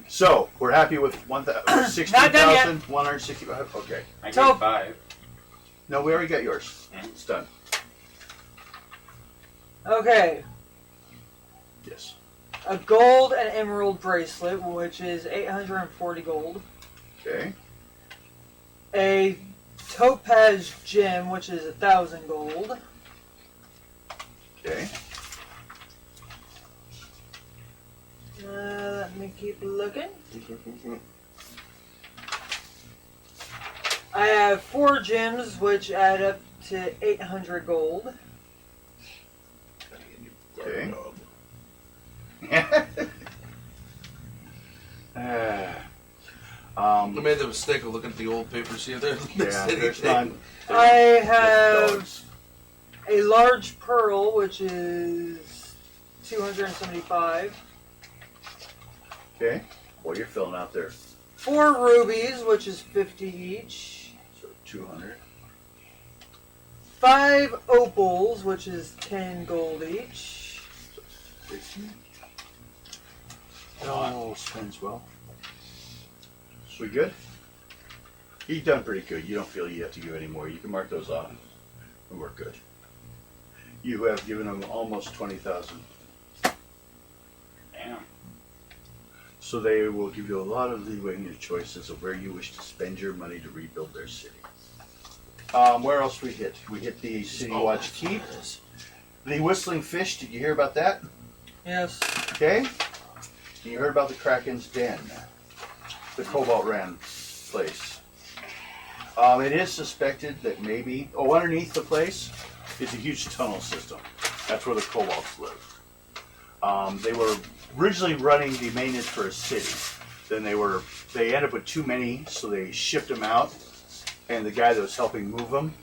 So we're happy with Not done yet. 16,165. Okay. I gave So- 5. No, we already got yours. Mhm. It's done. Okay, Yes. a gold and emerald bracelet, which is 840 gold. Okay. A topaz gem, which is 1,000 gold. Okay. Let me keep looking. I have 4 gems, which add up to 800 gold. Okay. I made the mistake of looking at the old papers here. There, yeah, there's none. I have a large pearl, which is 275. Okay. Well, you're filling out there. 4 rubies, which is 50 each. So 200. 5 opals, which is 10 gold each. So 50. It all spends well. We good? You've done pretty good. You don't feel you have to give any more. You can mark those off. And we're good. You have given them almost 20,000. Damn. So they will give you a lot of leeway in your choices of where you wish to spend your money to rebuild their city. Where else we hit? We hit the City Watch Keep. The Whistling Fish, did you hear about that? Yes. Okay. You heard about the Kraken's Den, the Cobalt Ran place. It is suspected that maybe, underneath the place is a huge tunnel system. That's where the Kobolds live. They were originally running the maintenance for a city. Then they ended up with too many, so they shipped them out. And the guy that was helping move them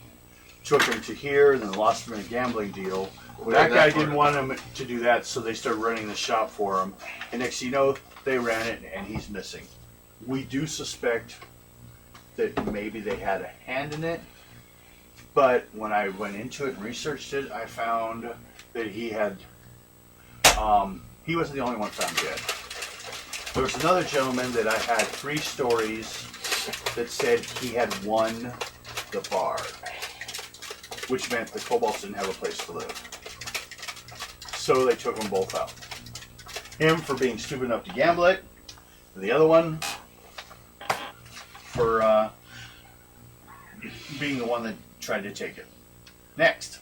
took them to here and then lost them in a gambling deal. Well, that guy didn't want him to do that, so they started running the shop for him. And next thing you know, they ran it, and he's missing. We do suspect that maybe they had a hand in it, but when I went into it and researched it, I found that he wasn't the only one found dead. There was another gentleman that I had 3 stories that said he had won the bar, which meant the Kobolds didn't have a place to live. So they took them both out. Him for being stupid enough to gamble it, and the other one for being the one that tried to take it. Next,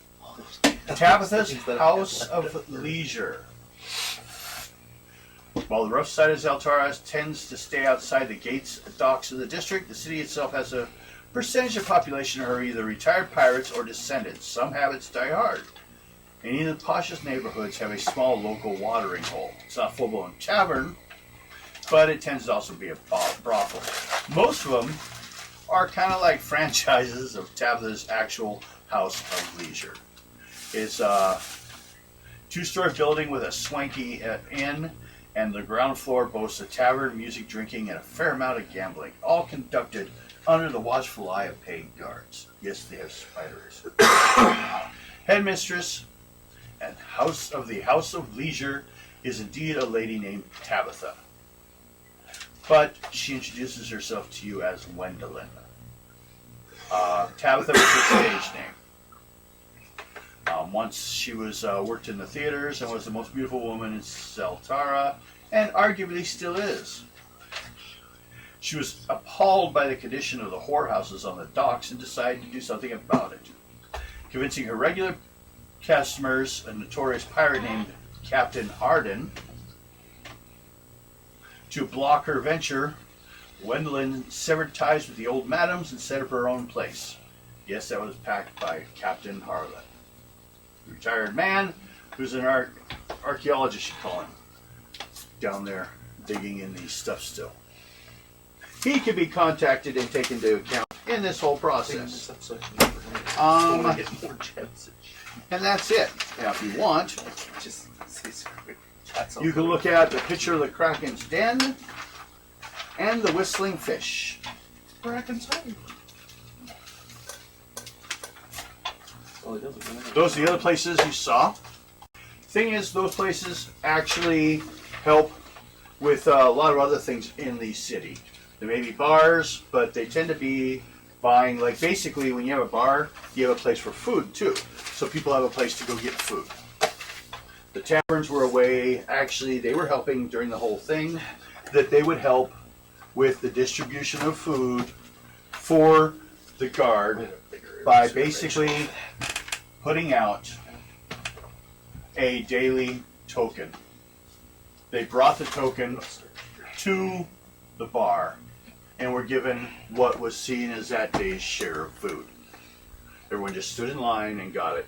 Tabitha's House of Leisure. While the rough side of Zaltara tends to stay outside the gates and docks of the district, the city itself has a percentage of population who are either retired pirates or descendants. Some habits die hard. And even the poshest neighborhoods have a small local watering hole. It's not a full-blown tavern, but it tends to also be a brothel. Most of them are kind of like franchises of Tabitha's actual House of Leisure. It's a 2-story building with a swanky inn, and the ground floor boasts a tavern, music, drinking, and a fair amount of gambling, all conducted under the watchful eye of paying guards. Yes, they have spiders. Headmistress and House of Leisure is indeed a lady named Tabitha, but she introduces herself to you as Gwendolyn. Tabitha was her stage name. Once she was worked in the theaters and was the most beautiful woman in Zaltara, and arguably still is. She was appalled by the condition of the whorehouses on the docks and decided to do something about it. Convincing her regular customers, a notorious pirate named Captain Arden, to block her venture, Gwendolyn severed ties with the old madams and set up her own place. Yes, that was packed by Captain Harlan. A retired man who's an archaeologist, you call him, down there digging in these stuff still. He can be contacted and taken into account in this whole process. And that's it. Now, if you want, you can look at the picture of the Kraken's Den and the Whistling Fish. Those are the other places you saw. Thing is, those places actually help with a lot of other things in the city. There may be bars, but they tend to be buying, like basically when you have a bar, you have a place for food too. So people have a place to go get food. The taverns were a way, actually they were helping during the whole thing, that they would help with the distribution of food for the guard by basically putting out a daily token. They brought the token to the bar, and were given what was seen as that day's share of food. Everyone just stood in line and got it.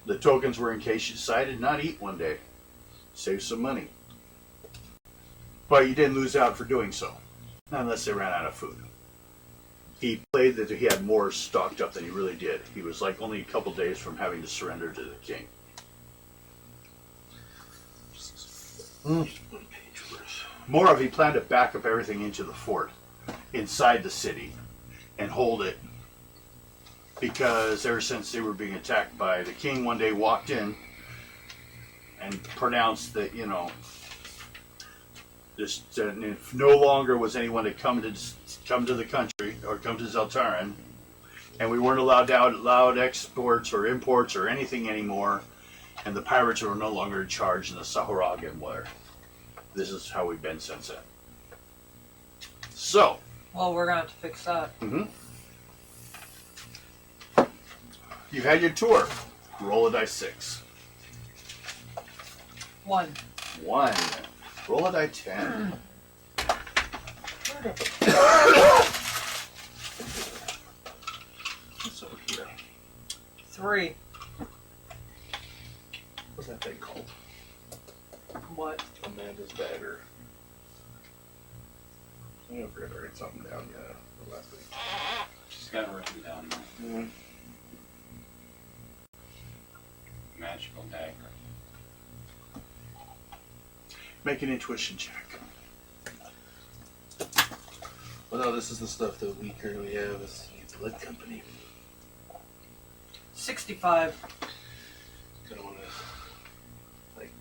The tokens were in case you decided not to eat one day. Save some money. But you didn't lose out for doing so, unless they ran out of food. He played that he had more stocked up than he really did. He was like only a couple days from having to surrender to the king. More of he planned to back up everything into the fort, inside the city, and hold it. Because ever since they were being attacked by the king, one day walked in and pronounced that, you know, if no longer was anyone to come to the country or come to Zaltaran, and we weren't allowed exports or imports or anything anymore, and the pirates were no longer in charge, and the Saharagan were. This is how we've been since then. So. Well, we're gonna have to fix that. Mm-hmm. You've had your tour. Roll a die 6. 1. 1. Roll a die 10. What's over here? 3. What's that thing called? What? Amanda's dagger. I don't forget to write something down the last week. She's got it written down now. Mm-hmm. Magical dagger. Make an intuition check. Well, no, this is the stuff that we currently have as the blood company. 65. Kind of want to, like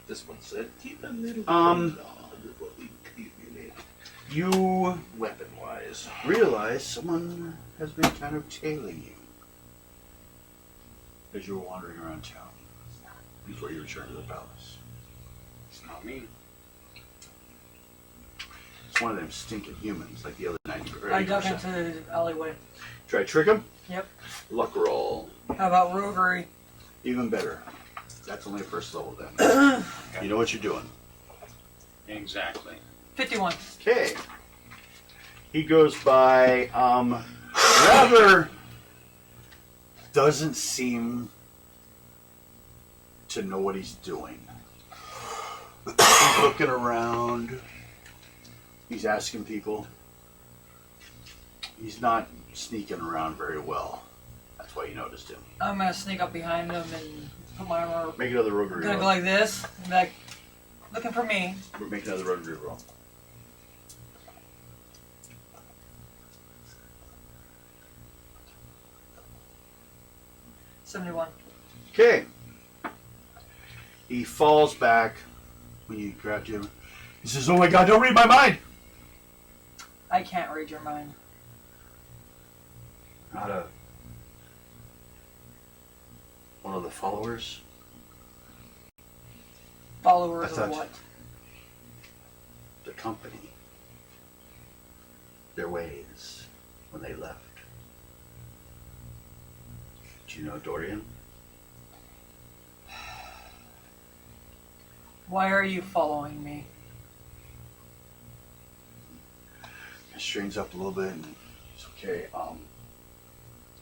this one said, keep a little Um, bit of what we accumulated. You Weapon-wise. realize someone has been kind of tailing you as you were wandering around town before you returned to the palace. It's not me. It's one of them stinking humans, like the other 90%. I dug into the alleyway. Try to trick him? Yep. Luck roll. How about roguery? Even better. That's only a first level then. You know what you're doing. Exactly. 51. Okay. He goes by, rather doesn't seem to know what he's doing. He's looking around. He's asking people. He's not sneaking around very well. That's why you noticed him. I'm gonna sneak up behind him and put my armor. Make another roguery Gonna roll. go like this. And be like, looking for me. Make another roguery roll. '71. Okay. He falls back when you grabbed him. He says, "Oh my God, don't read my mind!" I can't read your mind. Not a one of the followers. Followers I of thought- what? The company. Their ways when they left. Do you know Dorian? Why are you following me? He strains up a little bit and he's okay.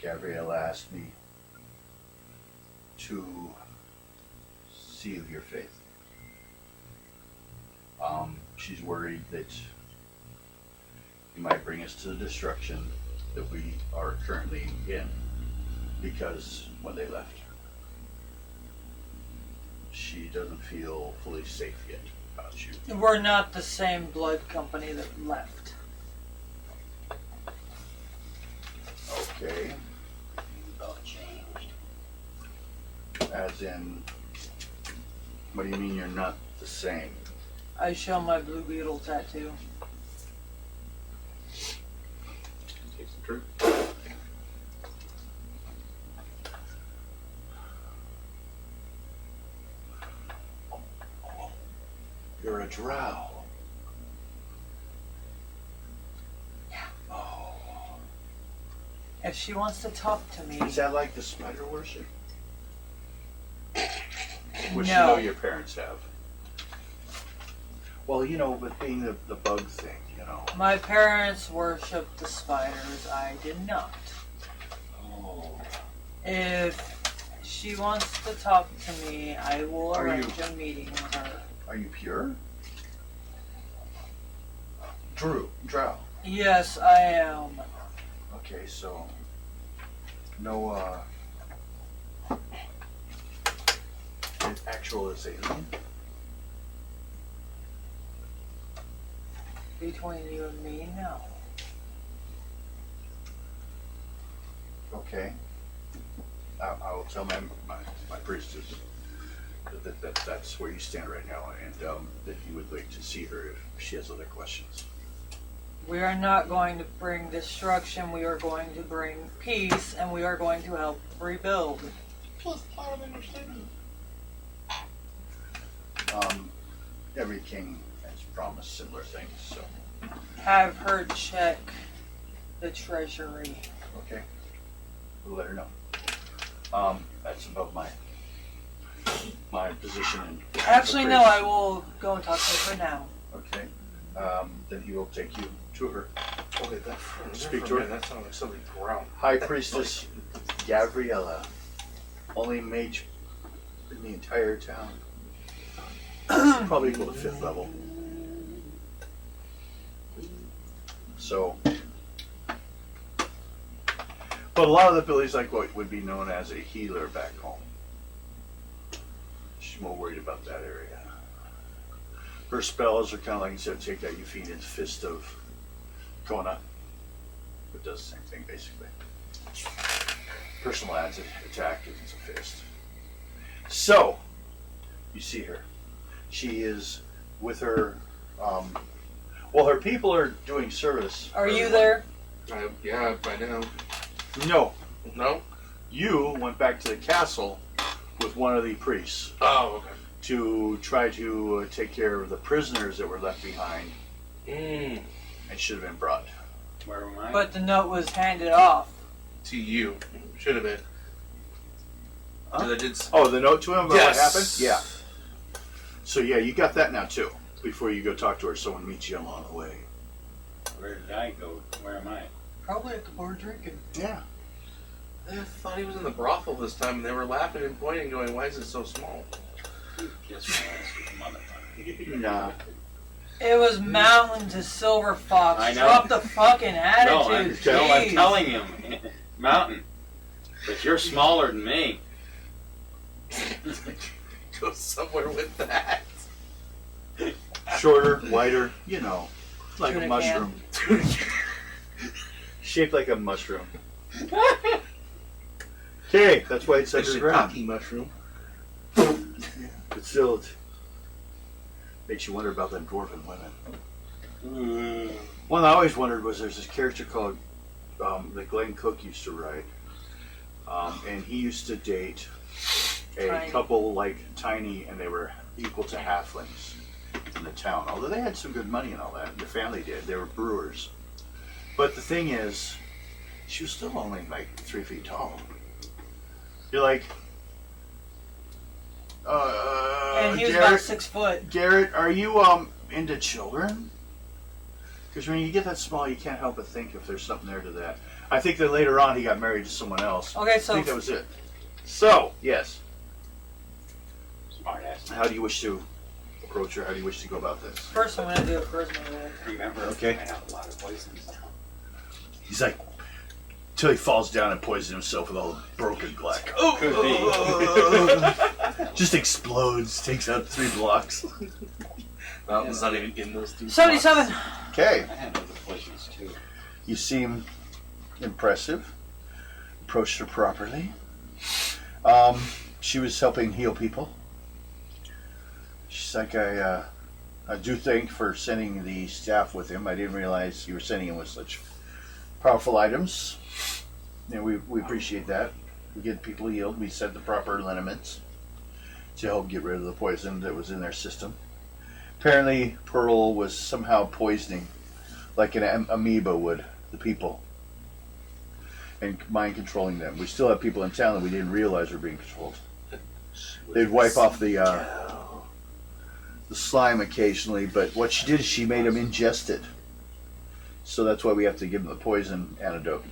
Gabrielle asked me to seal your faith. She's worried that you might bring us to the destruction that we are currently in, because when they left, she doesn't feel fully safe yet about you. We're not the same blood company that left. Okay. All changed. As in, what do you mean you're not the same? I show my blue beetle tattoo. Take some truth. You're a drow. Yeah. Oh. If she wants to talk to me, Is that like the spider worship? Which No. you know your parents have. Well, you know, but being the bug thing, you know. know. My parents worshipped the spiders. I did not. Oh. If she wants to talk to me, I will Are arrange you- a meeting with her. Are you pure? Drow. Yes, I am. Okay, so no actual is alien. Between you and me, no. Okay. I will tell my priestess that's where you stand right now, and that you would like to see her if she has other questions. We are not going to bring destruction. We are going to bring peace, and we are going to help rebuild. Every king has promised similar things, so Have her check the treasury. okay. We'll let her know. That's above my position. Actually, no, I will go and talk to her now. Okay. Then he will take you to her. Okay, that Speak for to a her. minute, that sounded like somebody ground. High Priestess Gabriella, only mage in the entire town. Probably equal to 5th level. So, but a lot of the abilities like what would be known as a healer back home. She's more worried about that area. Her spells are kind of like you said, take that Euphenian Fist of Kona. It does the same thing basically. Personal adds attack because it's a fist. So, you see her. She is with her. Well, her people are doing service. Are you there? Yeah, by now. No, No? you went back to the castle with one of the priests Oh, okay. to try to take care of the prisoners that were left behind Mm. and should have been brought. Where am I? But the note was handed off. To you. Should have been. Huh? 'Cause I did. Oh, the note to him about Yes. what happened? Yeah. So yeah, you got that now too. Before you go talk to her, someone meets you along the way. Where did I go? Where am I? Probably at the bar drinking. Yeah. I thought he was in the brothel this time, and they were laughing and pointing, going, "Why is it so small?" You kiss my ass, you motherfucker. Nah. It was Mountain to Silver Fox. I know. Drop the fucking attitude. I'm jeez. telling him, Mountain. But you're smaller than me. Go somewhere with that. Shorter, wider, you know, like Tuna a mushroom. Shaped like a mushroom. Okay, that's why it's It's a underground. cocky mushroom. But still, it makes you wonder about them dwarven women. One I always wondered was there's this character called that Glenn Cook used to write, and he used to date a Tiny. couple like tiny, and they were equal to halflings in the town. Although they had some good money and all that, the family did. They were brewers. But the thing is, she was still only like 3 feet tall. You're like, And he was Garrett, about 6 foot. Garrett, are you into children? Because when you get that small, you can't help but think if there's something there to that. I think that later on he got married to someone else. Okay, I so think that was it. So, yes. Smart ass. How do you wish to approach her? How do you wish to go about this? first I'm going to do a charisma roll. Remember, Okay. I have a lot of poisons. He's like, till he falls down and poisons himself with all the broken glass. Could be. Just explodes, takes out 3 blocks. Mountain's not even in those 2 77. Okay. I had other poisons too. You seem impressive. Approached her properly. She was helping heal people. She's like, I do thank for sending the staff with him. I didn't realize you were sending him with such powerful items. And we appreciate that. We get people healed. We sent the proper liniments to help get rid of the poison that was in their system. Apparently, Pearl was somehow poisoning, like an amoeba would, the people, and mind controlling them. We still have people in town that we didn't realize were being controlled. They'd wipe off the slime occasionally, but what she did is she made them ingest it. So that's why we have to give him the poison antidote.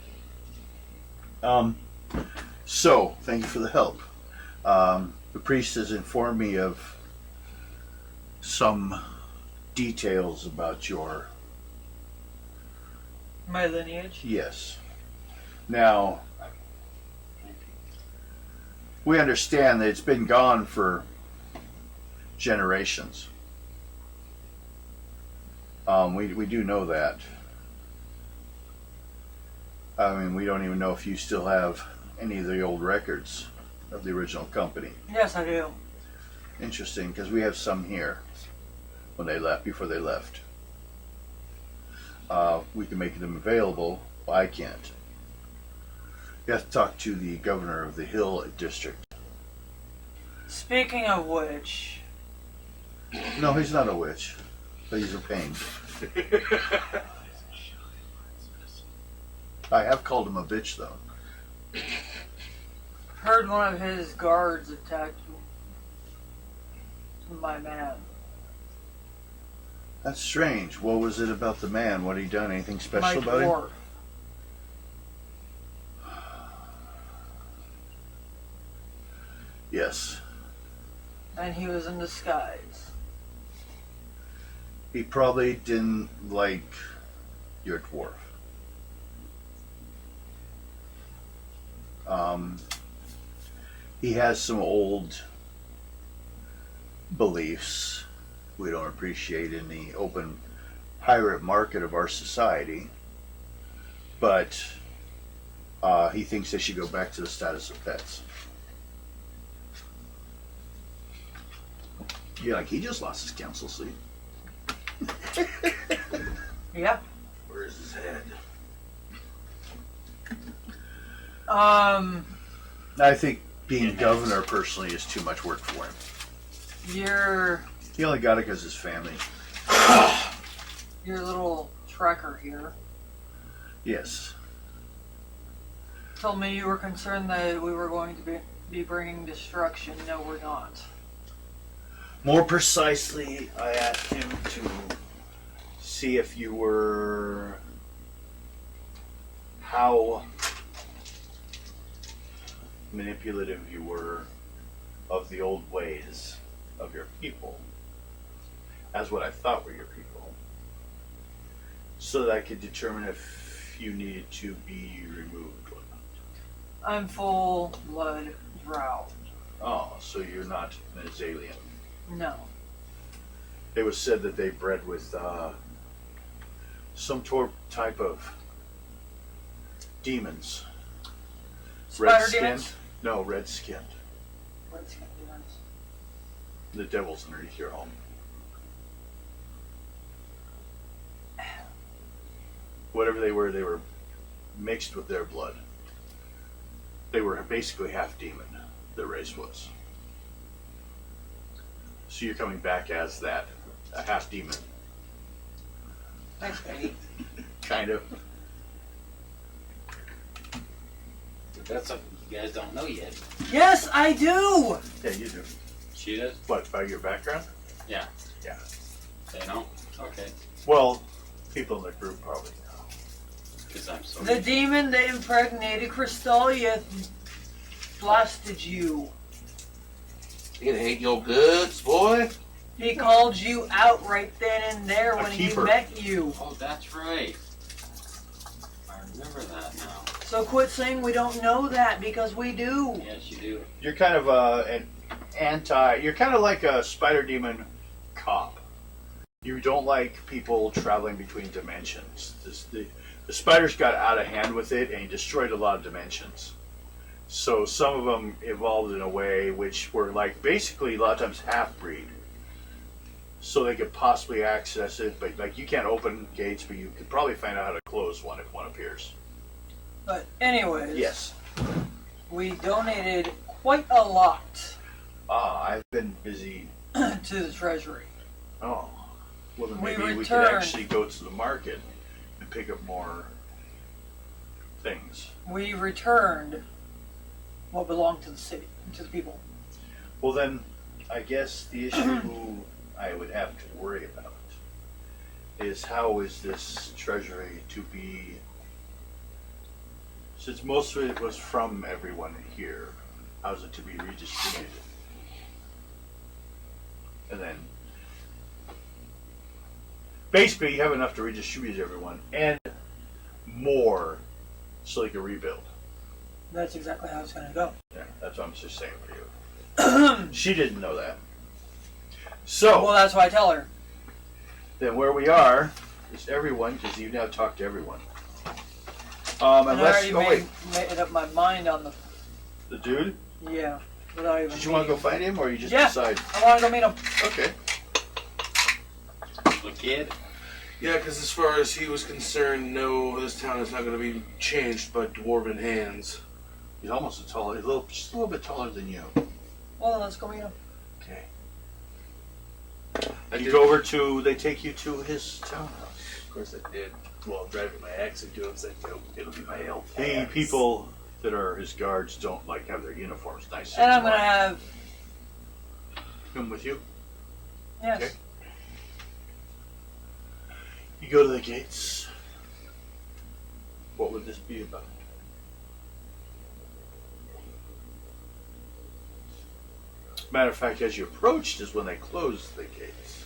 So, thank you for the help. The priest has informed me of some details about your... My lineage? Yes. Now, we understand that it's been gone for generations. We do know that. I mean, we don't even know if you still have any of the old records of the original company. Yes, I do. Interesting, because we have some here when they left, before they left. We can make them available. Well, I can't. You have to talk to the governor of the Hill District. Speaking of which, No, he's not a witch, but he's a pain. I have called him a bitch, though. heard one of his guards attacked my man. That's strange. What was it about the man? What had he done? Anything My special about him? dwarf. Yes. And he was in disguise. He probably didn't like your dwarf. He has some old beliefs we don't appreciate in the open pirate market of our society, but he thinks they should go back to the status of pets. Yeah, like he just lost his council seat. Yeah. Where's his head? I think being governor personally is too much work for him. He only got it because his family. Your little tracker here Yes. told me you were concerned that we were going to be bringing destruction. No, we're not. More precisely, I asked him to see if you were how manipulative you were of the old ways of your people, as what I thought were your people, so that I could determine if you needed to be removed or not. I'm full blood drow. Oh, so you're not an Azalian. No. It was said that they bred with some type of demons. Spider Red-skinned? demons? No, red-skinned. Red skin demons. The devil's underneath your home. Whatever they were mixed with their blood. They were basically half demon, the race was. So you're coming back as that, a half demon. Thanks, baby. Kind of. That's something you guys don't know yet. Yes, I do! Yeah, you do. She does? What, by your background? Yeah. Yeah. They know? Okay. Well, people in the group probably know. Because I'm so... The demon that impregnated Crystalia blasted you. It ain't your goods, boy. He called you out right then and there A when he keeper. met you. Oh, that's right. I remember that now. So quit saying we don't know that, because we do. Yes, you do. You're kind of you're kind of like a spider demon cop. You don't like people traveling between dimensions. The spiders got out of hand with it and he destroyed a lot of dimensions. So some of them evolved in a way which were like basically a lot of times half-breed. So they could possibly access it, but like you can't open gates, but you could probably find out how to close one if one appears. But anyways, Yes. we donated quite a lot I've been busy. to the treasury. Oh. Well, then We maybe we could returned. actually go to the market and pick up more things. We returned what belonged to the city, to the people. Well, then, I guess the issue I would have to worry about is how is this treasury to be, since most of it was from everyone here, how's it to be redistributed? And then, basically, you have enough to redistribute to everyone, and more, so they can rebuild. That's exactly how it's going to go. Yeah, that's what I'm just saying for you. She didn't know that. So, Well, that's why I tell her. then where we are is everyone, because you now talk to everyone. And I Unless, already made up my mind on the dude? yeah. Without even Did you want to go find him, or you just Yeah. decide? I want to go meet him. Okay. The kid. Yeah, because as far as he was concerned, no, this town is not going to be changed by dwarven hands. He's almost just a little bit taller than you. Well, then let's go meet him. Okay. I You did- go over to, they take you to his townhouse. Of course I did. While driving my axe into him, saying, it'll be my elf. The axe." people that are his guards don't like have their uniforms nice. And I'm smart. going to have. Come with you. Yes. Okay. You go to the gates. What would this be about? Matter of fact, as you approached is when they closed the gates.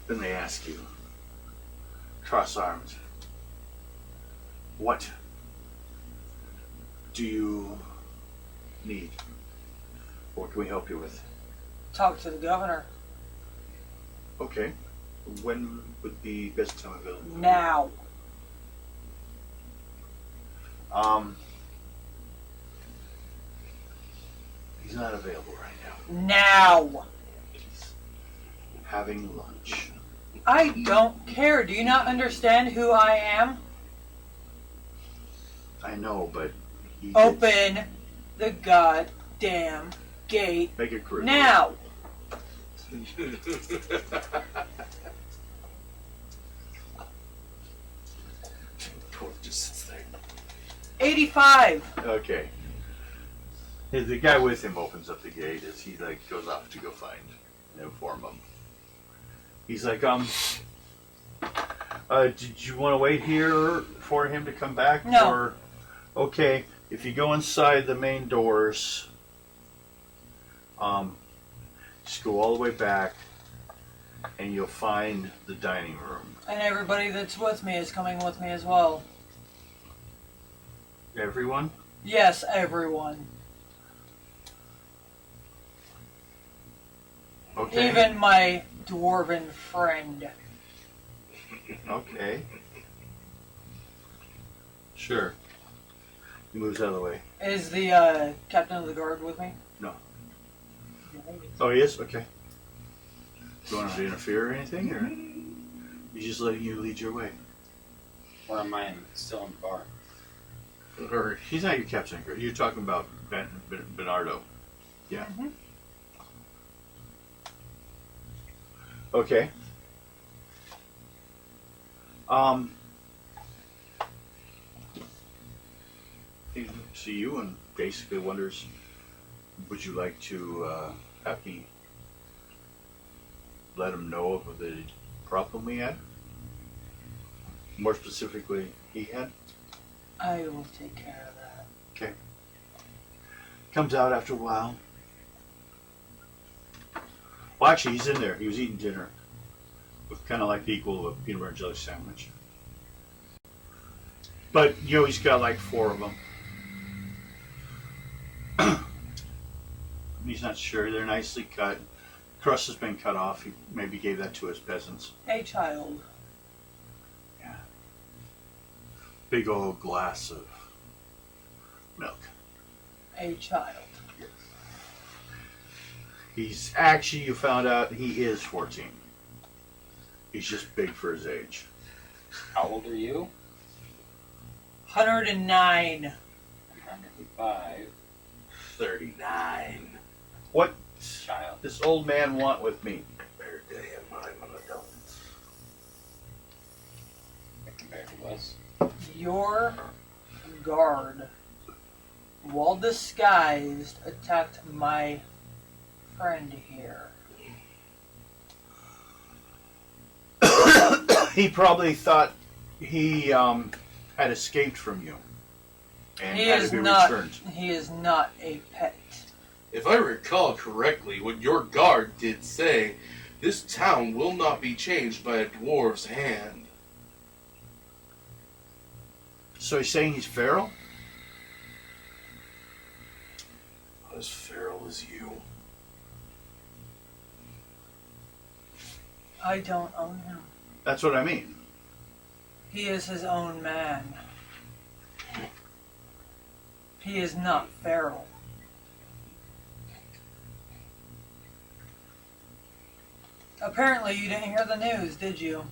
Then they ask you, cross-armed, what do you need? What can we help you with? Talk to the governor. Okay. When would be best time available? Now. He's not available right now. Now. He's having lunch. I don't care. Do you not understand who I am? I know, but he Open the goddamn gate Make it crude. now. Dwarf just sits there. 85. Okay. Hey, the guy with him opens up the gate as he goes off to go find and inform him. He's like, did you want to wait here for him to come back? No. Or, okay, if you go inside the main doors, just go all the way back, and you'll find the dining room. And everybody that's with me is coming with me as well. Everyone? Yes, everyone. Okay. Even my dwarven friend. Okay. Sure. He moves out of the way. Is the captain of the guard with me? No. Oh, he is? Okay. Do you want him to interfere or anything, or he's just letting you lead your way? Or am I still in the bar? Or he's not your captain. You're talking about Bernardo. Yeah. Mhm. Okay. He see you and basically wonders, would you like to have me let him know of the problem we had? More specifically, he had? I will take care of that. Okay. Comes out after a while. Well, actually, he's in there. He was eating dinner with kind of like the equal of a peanut butter and jelly sandwich. But, he's got like 4 of them. He's not sure. They're nicely cut. Crust has been cut off. He maybe gave that to his peasants. A child. Yeah. Big old glass of milk. A child. He's actually, you found out, he is 14. He's just big for his age. How old are you? 109. 105. 39. What Child. does this old man want with me? Better damn, I'm an adult. Compared to us. Your guard, while disguised, attacked my friend here. He probably thought he had escaped from you and He had is to be not. returned. He is not a pet. If I recall correctly, what your guard did say, this town will not be changed by a dwarf's hand. So he's saying he's feral? Not as feral as you. I don't own him. That's what I mean. He is his own man. He is not feral. Apparently you didn't hear the news, did you?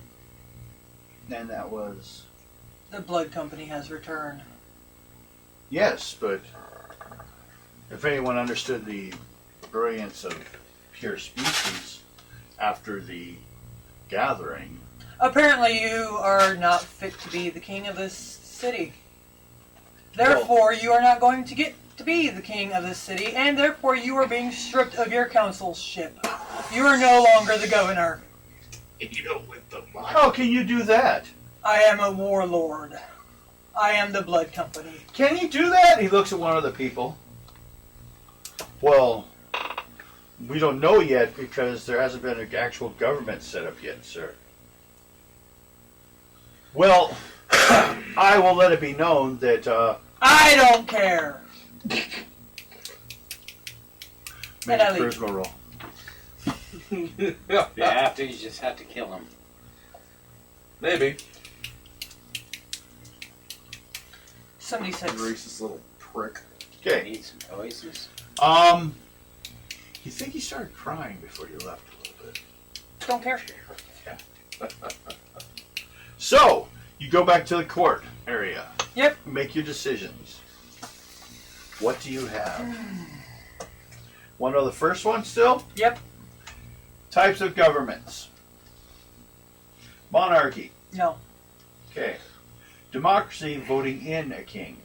And that was... The blood company has returned. Yes, but if anyone understood the brilliance of pure species after the gathering... Apparently you are not fit to be the king of this city. Therefore, you are not going to get to be the king of this city, and therefore you are being stripped of your councilship. You are no longer the governor. You know, with the mind. How can you do that? I am a warlord. I am the blood company. Can he do that? He looks at one of the people. Well, we don't know yet because there hasn't been an actual government set up yet, sir. Well, I will let it be known that I don't care. make And I a leave. charisma roll. If you have to, you just have to kill him. Maybe. 76. Racist little prick. Okay. Need some oasis. You think he started crying before you left a little bit. Don't care. So, you go back to the court area. Yep. Make your decisions. What do you have? Want to know the first one still? Yep. Types of governments. Monarchy. No. Okay. Democracy, voting in a king.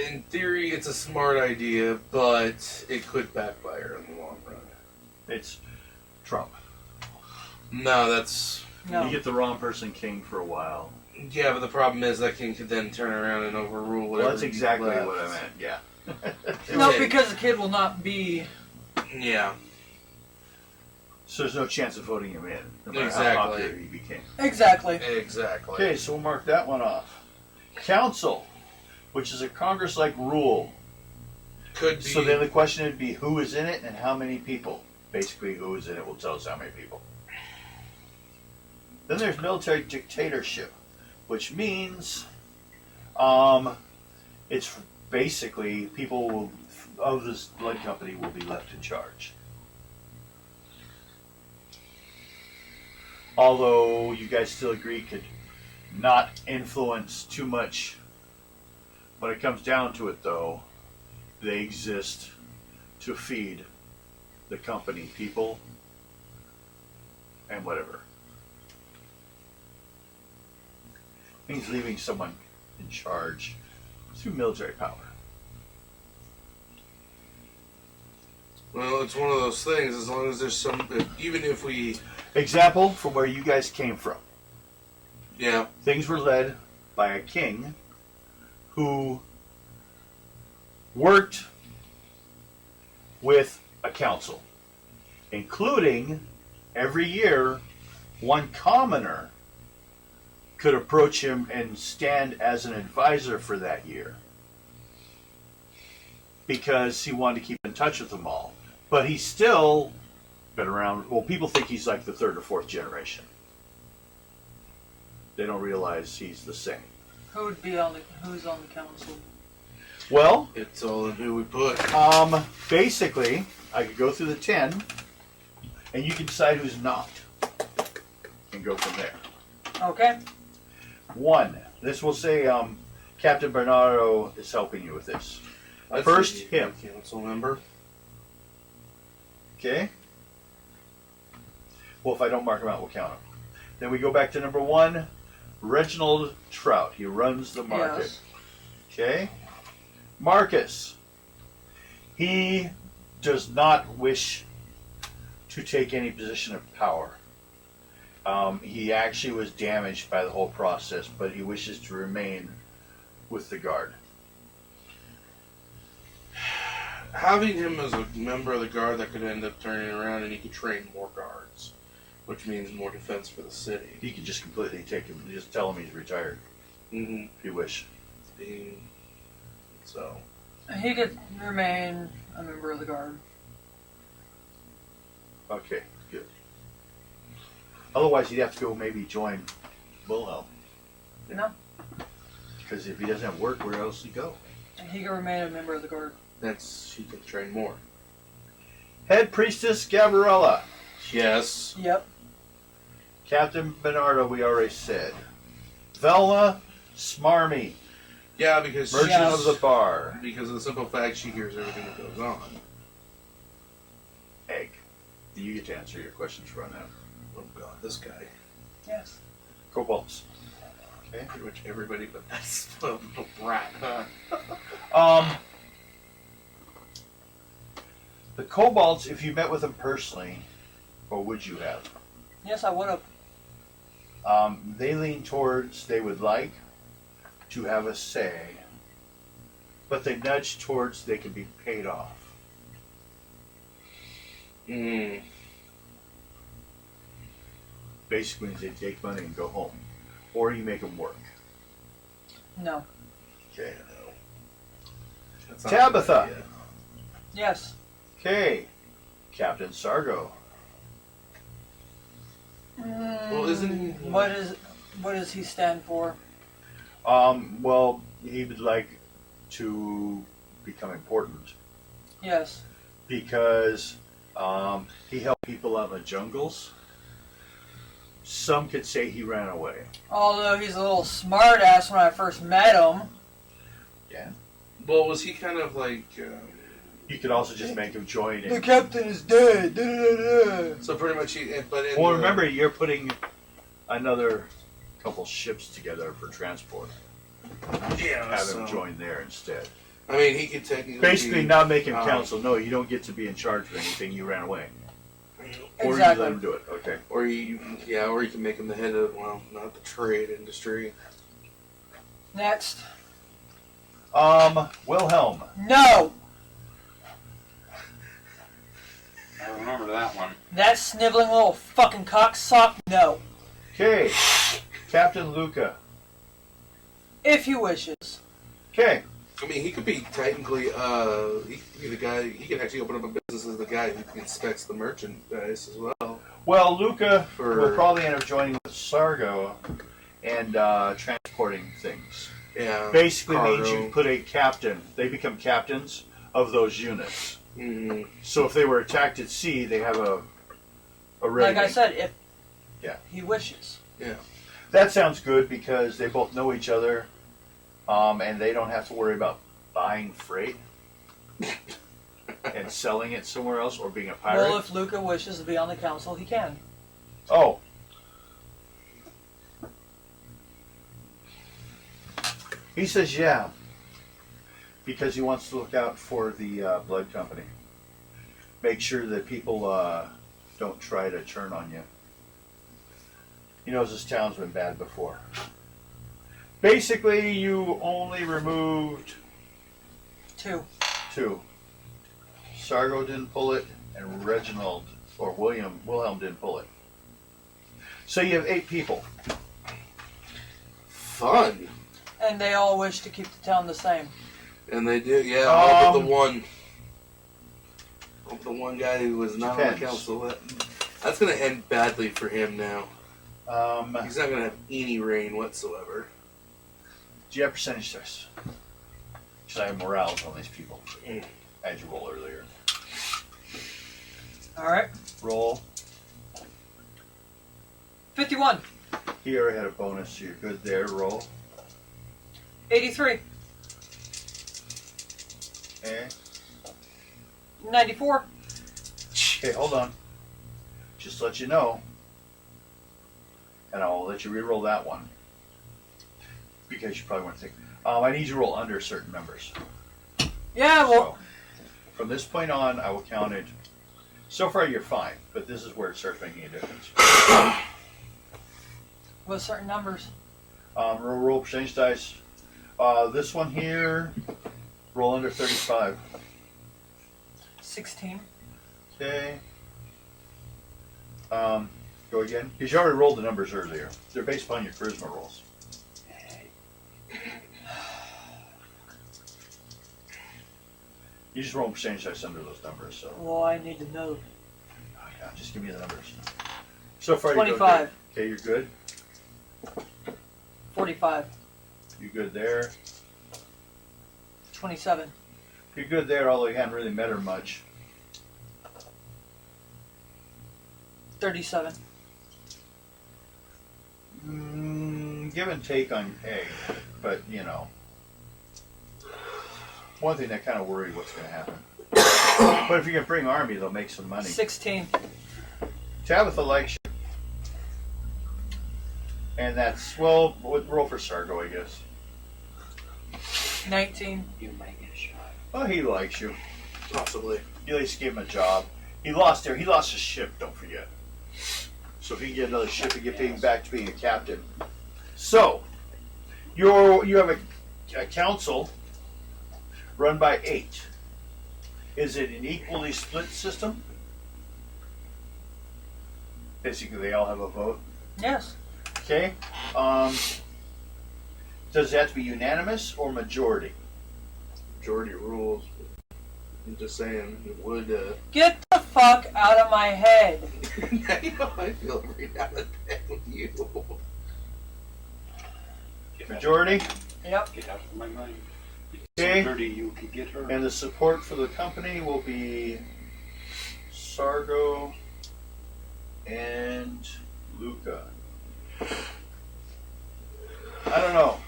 In theory, it's a smart idea, but it could backfire in the long run. It's Trump. No, that's... No. You get the wrong person king for a while. Yeah, but the problem is that king could then turn around and overrule whatever. Well, that's he exactly left. what I meant, yeah. No, Okay. because the kid will not be. Yeah. So there's no chance of voting him in, no matter how Exactly. popular he became. Exactly. Exactly. Okay, so we'll mark that one off. Council, which is a Congress-like rule. Could be. So then the question would be who is in it and how many people. Basically, who is in it will tell us how many people. Then there's military dictatorship, which means it's basically people of this blood company will be left in charge. Although you guys still agree could not influence too much. When it comes down to it, though, they exist to feed the company people and whatever. Means leaving someone in charge through military power. Well, it's one of those things. As long as there's some, even if we, Example from where you guys came from. yeah, Things were led by a king who worked with a council, including every year one commoner could approach him and stand as an advisor for that year because he wanted to keep in touch with them all. But he's still been around. Well, people think he's like the third or fourth generation. They don't realize he's the same. Who's on the council? Well, it's all in who we put. basically, I could go through the 10, and you can decide who's not, and go from there. Okay. 1. This will say Captain Bernardo is helping you with this. I'd First, say him. council member. Okay? Well, if I don't mark him out, we'll count him. Then we go back to number 1, Reginald Trout. He runs the market. Yes. Okay? Marcus. He does not wish to take any position of power. He actually was damaged by the whole process, but he wishes to remain with the guard. Having him as a member of the guard, that could end up turning around and he could train more guards, which means more defense for the city. He could just completely take him, just tell him he's retired, if you wish. So. He could remain a member of the guard. Okay, good. Otherwise, he'd have to go maybe join Wilhelm. No. Because if he doesn't have work, where else does he go? He can remain a member of the guard. He can train more. Head Priestess Gabriella. Yes. Yep. Captain Bernardo, we already said. Velma Smarmy. Yeah, because Merchant of the Bar. Because of the simple fact she hears everything that goes on. Egg. You get to answer your questions right now. Oh God, this guy. Yes. Kobolds. Okay. Pretty much everybody, but that's a brat, huh? The kobolds, if you met with them personally, or would you have? Yes, I would have. They lean towards they would like to have a say, but they nudge towards they can be paid off. Basically, they take money and go home, or you make them work. No. Okay. That's not Tabitha. a good idea. Yes. Okay. Captain Sargo. Well, isn't he? What does he stand for? Well, he would like to become important Yes. because he helped people out in the jungles. Some could say he ran away. Although he's a little smart ass when I first met him. Yeah. Well, was he kind of like? You could also just make him join The in. captain is dead. Da, da, da, da. So pretty much he. But in Well, the- remember, you're putting another couple ships together for transport. Yeah. Have So, him join there instead. I mean, he could technically. Basically, be, not make him um, counsel. No, you don't get to be in charge of anything. You ran away. Or Exactly. you let him do it. Okay. Or you can make him the head of not the trade industry. Next. Wilhelm. No. I remember that one. That sniveling little fucking cocksock. No. Okay. Captain Luca. If he wishes. Okay. I mean, he could be technically, he could be the guy, he could actually open up a business as the guy who inspects the merchandise as well. Well, Luca For- will probably end up joining with Sargo and transporting things. Yeah. Basically cargo. means you put a captain. They become captains of those units. Mhm. So if they were attacked at sea, they have a rating. Like I said, if he wishes. Yeah. That sounds good because they both know each other, and they don't have to worry about buying freight and selling it somewhere else or being a pirate. Well, if Luca wishes to be on the council, he can. Oh. He says yeah, because he wants to look out for the blood company. Make sure that people don't try to turn on you. He knows this town's been bad before. Basically, you only removed 2. 2. Sargo didn't pull it, and Reginald or Wilhelm didn't pull it. So you have 8 people. Fun. And they all wish to keep the town the same. And they do, yeah, all but the one. All but the one guy who was not on the Depends. council. That's going to end badly for him now. Do He's not going to have any reign whatsoever. you have percentage dice? Because I have morales on these people. I had you roll earlier. Alright. Roll. 51. He already had a bonus, so you're good there. Roll. 83. Okay. 94. Okay, hold on. Just to let you know. And I'll let you re-roll that one. Because you probably want to think. I need you to roll under certain numbers. Yeah, well, So, from this point on, I will count it. So far, you're fine, but this is where it starts making a difference. With certain numbers. Roll percentage dice. This one here, roll under 35. 16. Okay. Go again. Because you already rolled the numbers earlier. They're based upon your charisma rolls. You just roll percentage dice under those numbers. So. Well, I need to know. Oh, yeah, just give me the numbers. So far, 25. Okay, you're good. 45. You're good there. 27. You're good there, although you haven't really met her much. 37. Give and take on pay, but you know. One thing that kind of worried what's going to happen. But if you can bring army, they'll make some money. 16. Tabitha likes you. And that's, well, roll for Sargo, I guess. 19. You might get shot. Well, he likes you. Possibly. You at least give him a job. He lost his ship, don't forget. So if he can get another ship and get back to being a captain. So, you have a council run by 8. Is it an equally split system? Basically, they all have a vote. Yes. Okay. Does it have to be unanimous or majority? Majority rules. I'm just saying, it would, Get the fuck out of my head. I feel right out of bed with you. Majority? Yep. Get out of my mind. Okay. So dirty you can get her. And the support for the company will be Sargo and Luca. I don't know.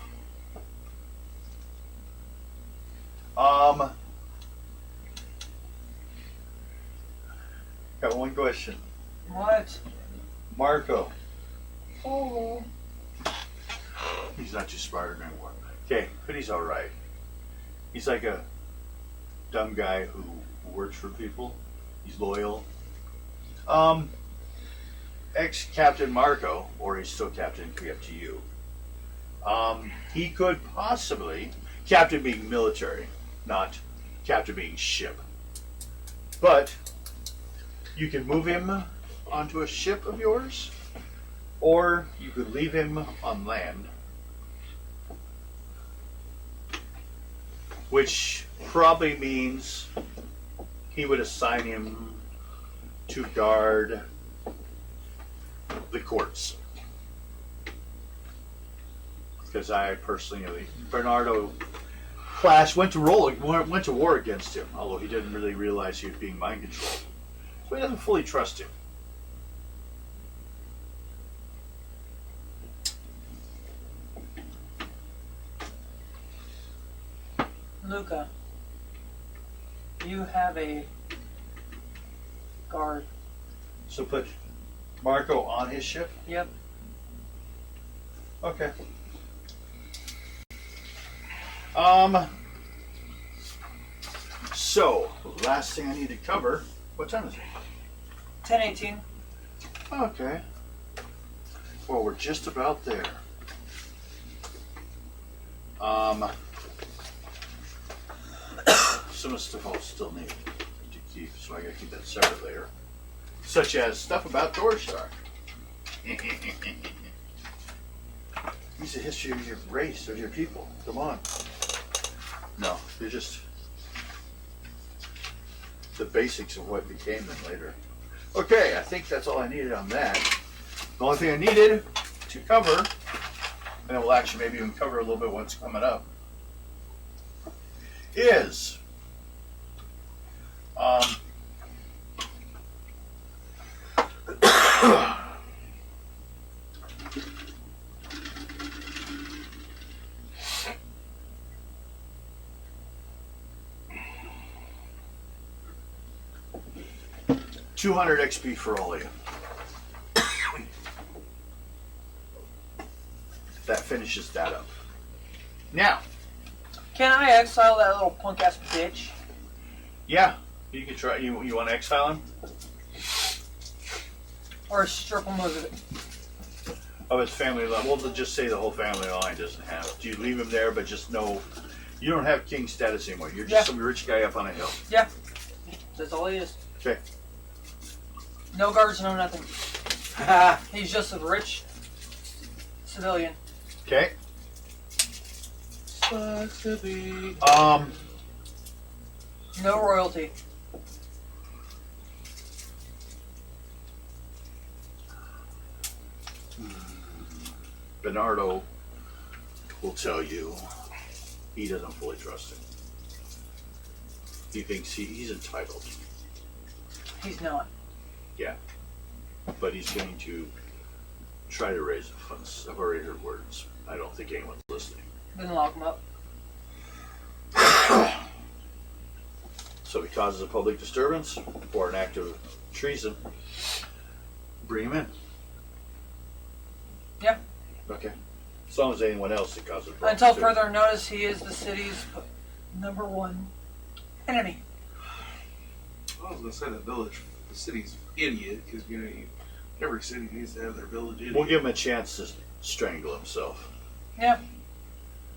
Got one question. What? Marco. Oh. He's not too smart anymore. Okay, but he's alright. He's like a dumb guy who works for people. He's loyal. Ex-Captain Marco, or he's still Captain, it could be up to you. He could possibly, Captain being military, not Captain being ship. But you can move him onto a ship of yours, or you could leave him on land. Which probably means he would assign him to guard the courts. Because I personally, Bernardo Clash went to war against him, although he didn't really realize he was being mind controlled. So he doesn't fully trust him. Luca, you have a guard. So put Marco on his ship? Yep. Okay. So, the last thing I need to cover, what time is it? 10:18. Okay. Well, we're just about there. Some of the stuff I'll still need to keep, so I gotta keep that separate later. Such as stuff about Dorstar. Use the history of your race, of your people. Come on. No, they're just the basics of what became them later. Okay, I think that's all I needed on that. The only thing I needed to cover, and then we'll actually maybe even cover a little bit what's coming up, is $200 XP for all of you. That finishes that up. Now, Can I exile that little punk ass bitch? yeah, you can try. You want to exile him? Or strip him of it? of his family line. Well, just say the whole family line doesn't have. Do you leave him there, but just know you don't have king status anymore? You're just some rich guy up on a hill. Yeah. That's all he is. Okay. No guards, no nothing. He's just a rich civilian. Okay. Sucks to be. No royalty. Bernardo will tell you he doesn't fully trust him. He thinks he's entitled. He's not. Yeah. But he's going to try to raise the funds. I've already heard words. I don't think anyone's listening. Then lock him up. So if he causes a public disturbance or an act of treason, bring him in. Yeah. Okay. As long as anyone else that causes a problem. Until further notice, he is the city's #1 enemy. I was gonna say the city's idiot, because every city needs to have their village idiot. We'll give him a chance to strangle himself. Yeah.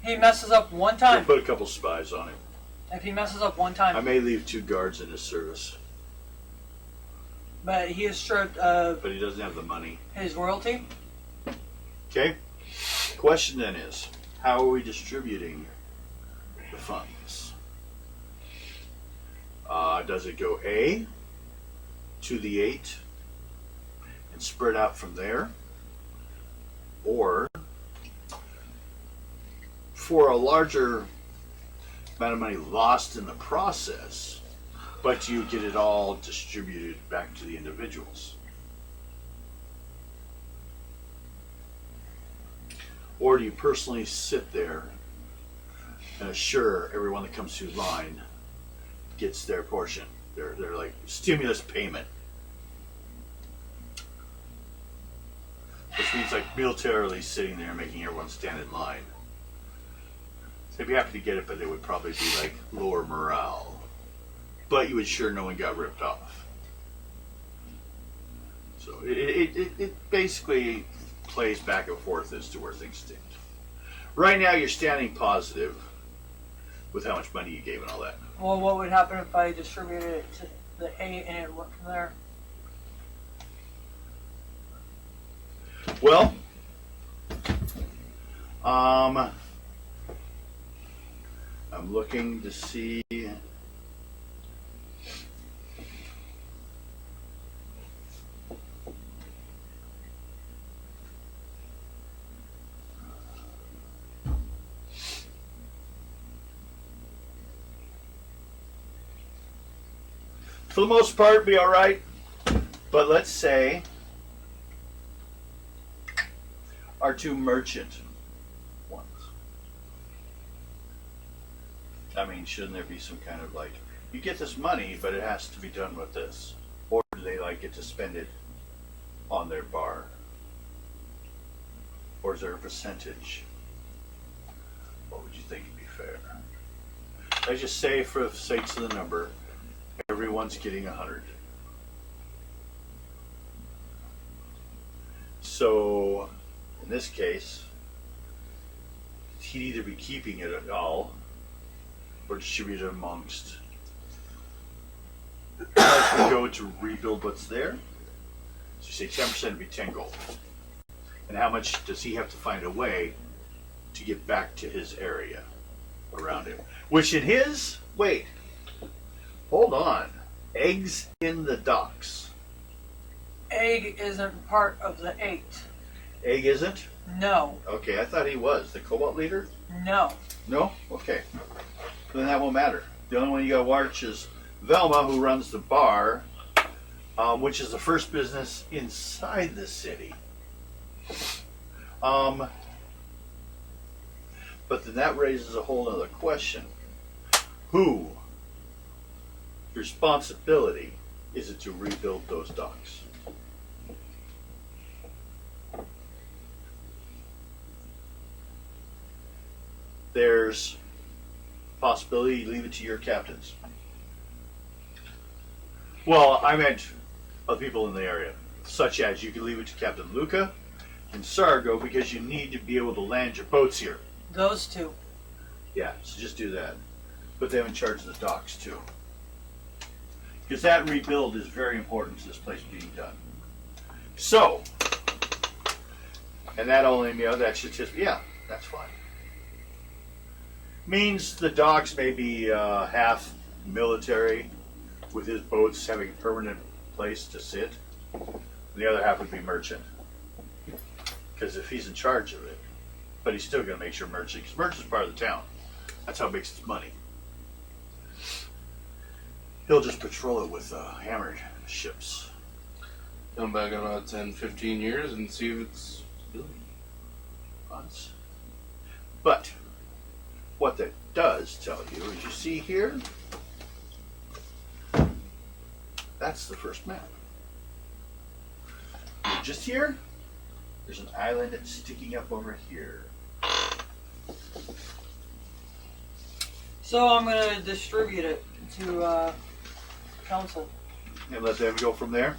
He messes up one We'll time. put a couple spies on him. If he messes up one I time. may leave 2 guards in his service, But he is stripped of but he doesn't have the money. his royalty. Okay? Question then is, how are we distributing the funds? Does it go A to the 8 and spread out from there? Or for a larger amount of money lost in the process, but you get it all distributed back to the individuals? Or do you personally sit there and assure everyone that comes through line gets their portion? They're like stimulus payment. Which means like militarily sitting there making everyone stand in line. They'd be happy to get it, but it would probably be like lower morale. But you would ensure no one got ripped off. So it basically plays back and forth as to where things stand. Right now you're standing positive with how much money you gave and all that. Well, what would happen if I distributed it to the 8 and it went from there? Well, I'm looking to see. For the most part, be all right. But let's say our 2 merchant ones. I mean, shouldn't there be some kind of like, you get this money, but it has to be done with this? Or do they like get to spend it on their bar? Or is there a percentage? What would you think would be fair? Let's just say, for the sakes of the number, everyone's getting 100. So, in this case, he'd either be keeping it all or distribute it amongst. As we go to rebuild what's there, so you say 10% would be 10 gold. And how much does he have to find a way to get back to his area around him? Which in his, wait, hold on. Eggs in the docks. Egg isn't part of the 8. Egg isn't? No. Okay, I thought he was. The Cobalt leader? No. No? Okay. Then that won't matter. The only one you gotta watch is Velma, who runs the bar, which is the first business inside the city. But then that raises a whole other question. Who responsibility is it to rebuild those docks? There's possibility you leave it to your captains. Well, I meant other people in the area, such as you could leave it to Captain Luca, in Sargo because you need to be able to land your boats here. Those two. Yeah, so just do that. Put them in charge of the docks too. Because that rebuild is very important to this place being done. So, and that only, that should just, yeah, that's fine. Means the docks may be half military, with his boats having a permanent place to sit. The other half would be merchant. Because if he's in charge of it, but he's still going to make sure merchant, because merchant's part of the town. That's how it makes its money. He'll just patrol it with hammered ships. Come back in about 10, 15 years and see if it's built. Months. But what that does tell you is, you see here, that's the first map. Just here, there's an island that's sticking up over here. So I'm going to distribute it to council. And let them go from there.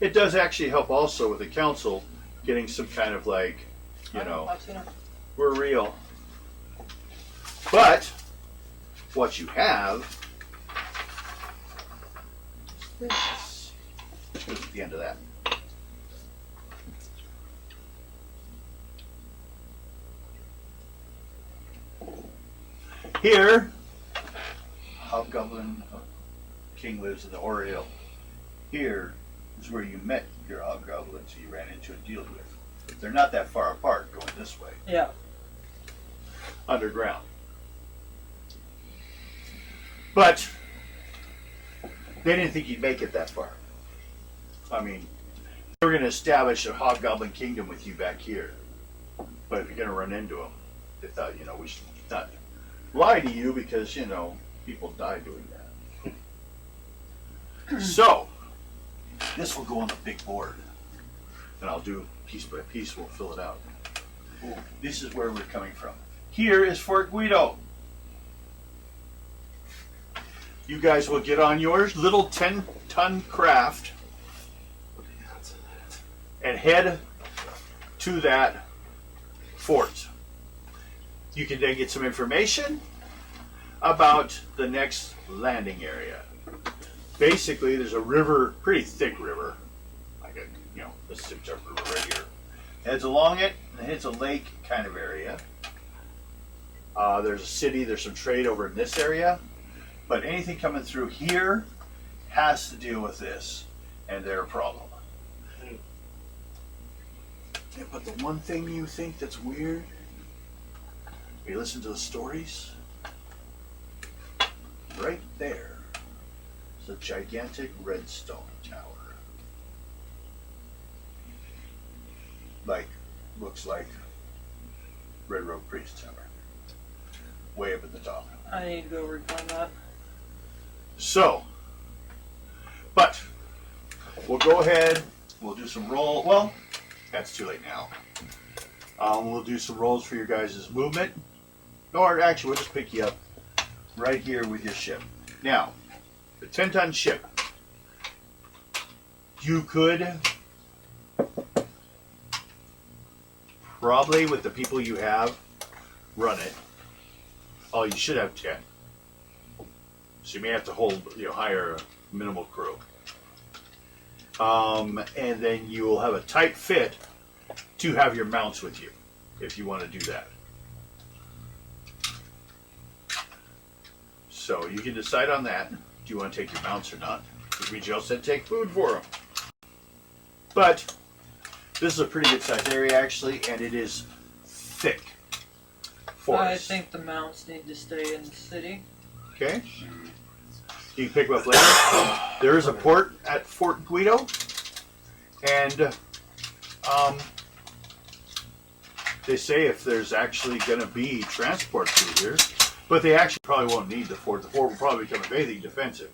It does actually help also with the council getting some kind of like, I've seen it. we're real. But what you have is this, which goes at the end of that. Here, Hobgoblin King lives in the Oriole. Here is where you met your hobgoblins you ran into and dealt with. They're not that far apart going this way. Yeah. Underground. But they didn't think you'd make it that far. I mean, they were going to establish a hobgoblin kingdom with you back here. But if you're going to run into them, they thought, we should not lie to you because, people die doing that. So, this will go on the big board. And I'll do piece by piece, we'll fill it out. This is where we're coming from. Here is Fort Guido. You guys will get on yours, little 10-ton craft, and head to that fort. You can then get some information about the next landing area. Basically, there's a river, pretty thick river, like a, Mississippi River right here. Heads along it, and hits a lake kind of area. There's a city, there's some trade over in this area, but anything coming through here has to deal with this, and they're a problem. Yeah, but the one thing you think that's weird, you listen to the stories, right there is a gigantic redstone tower. Looks like Red Road Priest Tower. Way up at the top. I need to go reclaim that. So, but we'll go ahead, we'll do some roll. Well, that's too late now. We'll do some rolls for your guys' movement. Or actually, we'll just pick you up right here with your ship. Now, the 10-ton ship. You could probably, with the people you have, run it. Oh, you should have 10. So you may have to hire a minimal crew. And then you will have a tight fit to have your mounts with you, if you want to do that. So you can decide on that. Do you want to take your mounts or not? Because we just said take food for them. But this is a pretty good sized area actually, and it is thick forest. I think the mounts need to stay in the city. Okay. You can pick them up later. There is a port at Fort Guido, and they say if there's actually going to be transport through here, but they actually probably won't need the fort. The fort will probably become anything defensive.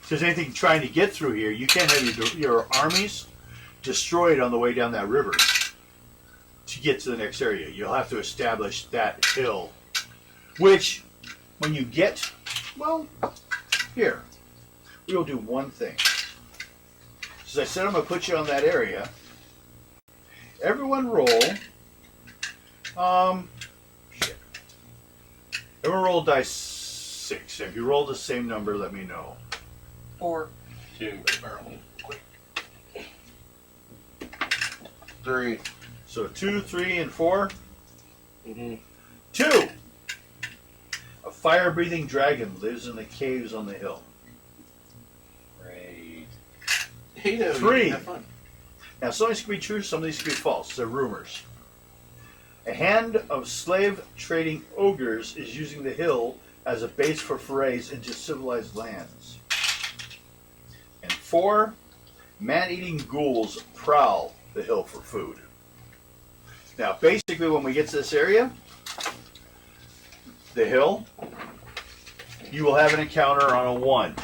Because anything trying to get through here, you can't have your armies destroyed on the way down that river to get to the next area. You'll have to establish that hill, which when you get, here, we will do one thing. As I said, I'm going to put you on that area, everyone roll. Shit. Everyone roll dice 6. If you roll the same number, let me know. 4. 2. Barrel. 3. So 2, 3, and 4. Mm-hmm. 2. A fire-breathing dragon lives in the caves on the hill. Great. Hey, no, 3. have fun. Now, some of these could be true, some of these could be false. They're rumors. A hand of slave trading ogres is using the hill as a base for forays into civilized lands. And 4. Man-eating ghouls prowl the hill for food. Now, basically, when we get to this area, the hill, you will have an encounter on a 1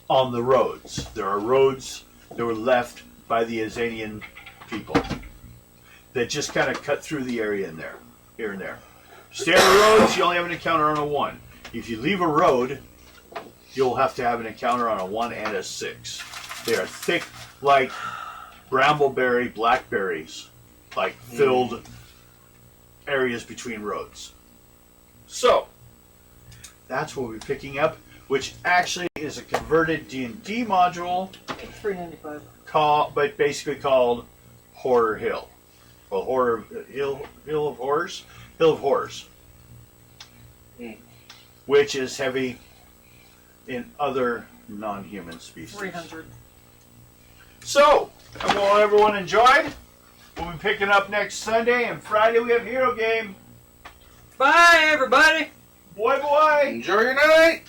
on the roads. There are roads that were left by the Azanian people that just kind of cut through the area in there, here and there. Standard roads, you only have an encounter on a 1. If you leave a road, you'll have to have an encounter on a 1 and a 6. They are thick like brambleberry, blackberries, like filled areas between roads. So, that's what we're picking up, which actually is a converted D&D module, $3.95. but basically called Horror Hill. Well, Hill of Horrors? Hill of Horrors. Which is heavy in other non-human species. 300. So, I hope everyone enjoyed. We'll be picking up next Sunday, and Friday we have Hero Game. Bye, everybody. Boy, boy. Enjoy your night.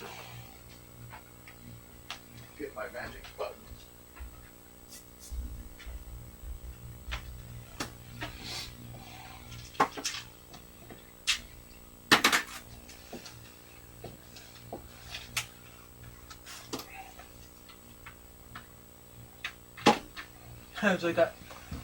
Get my magic button. I was like that.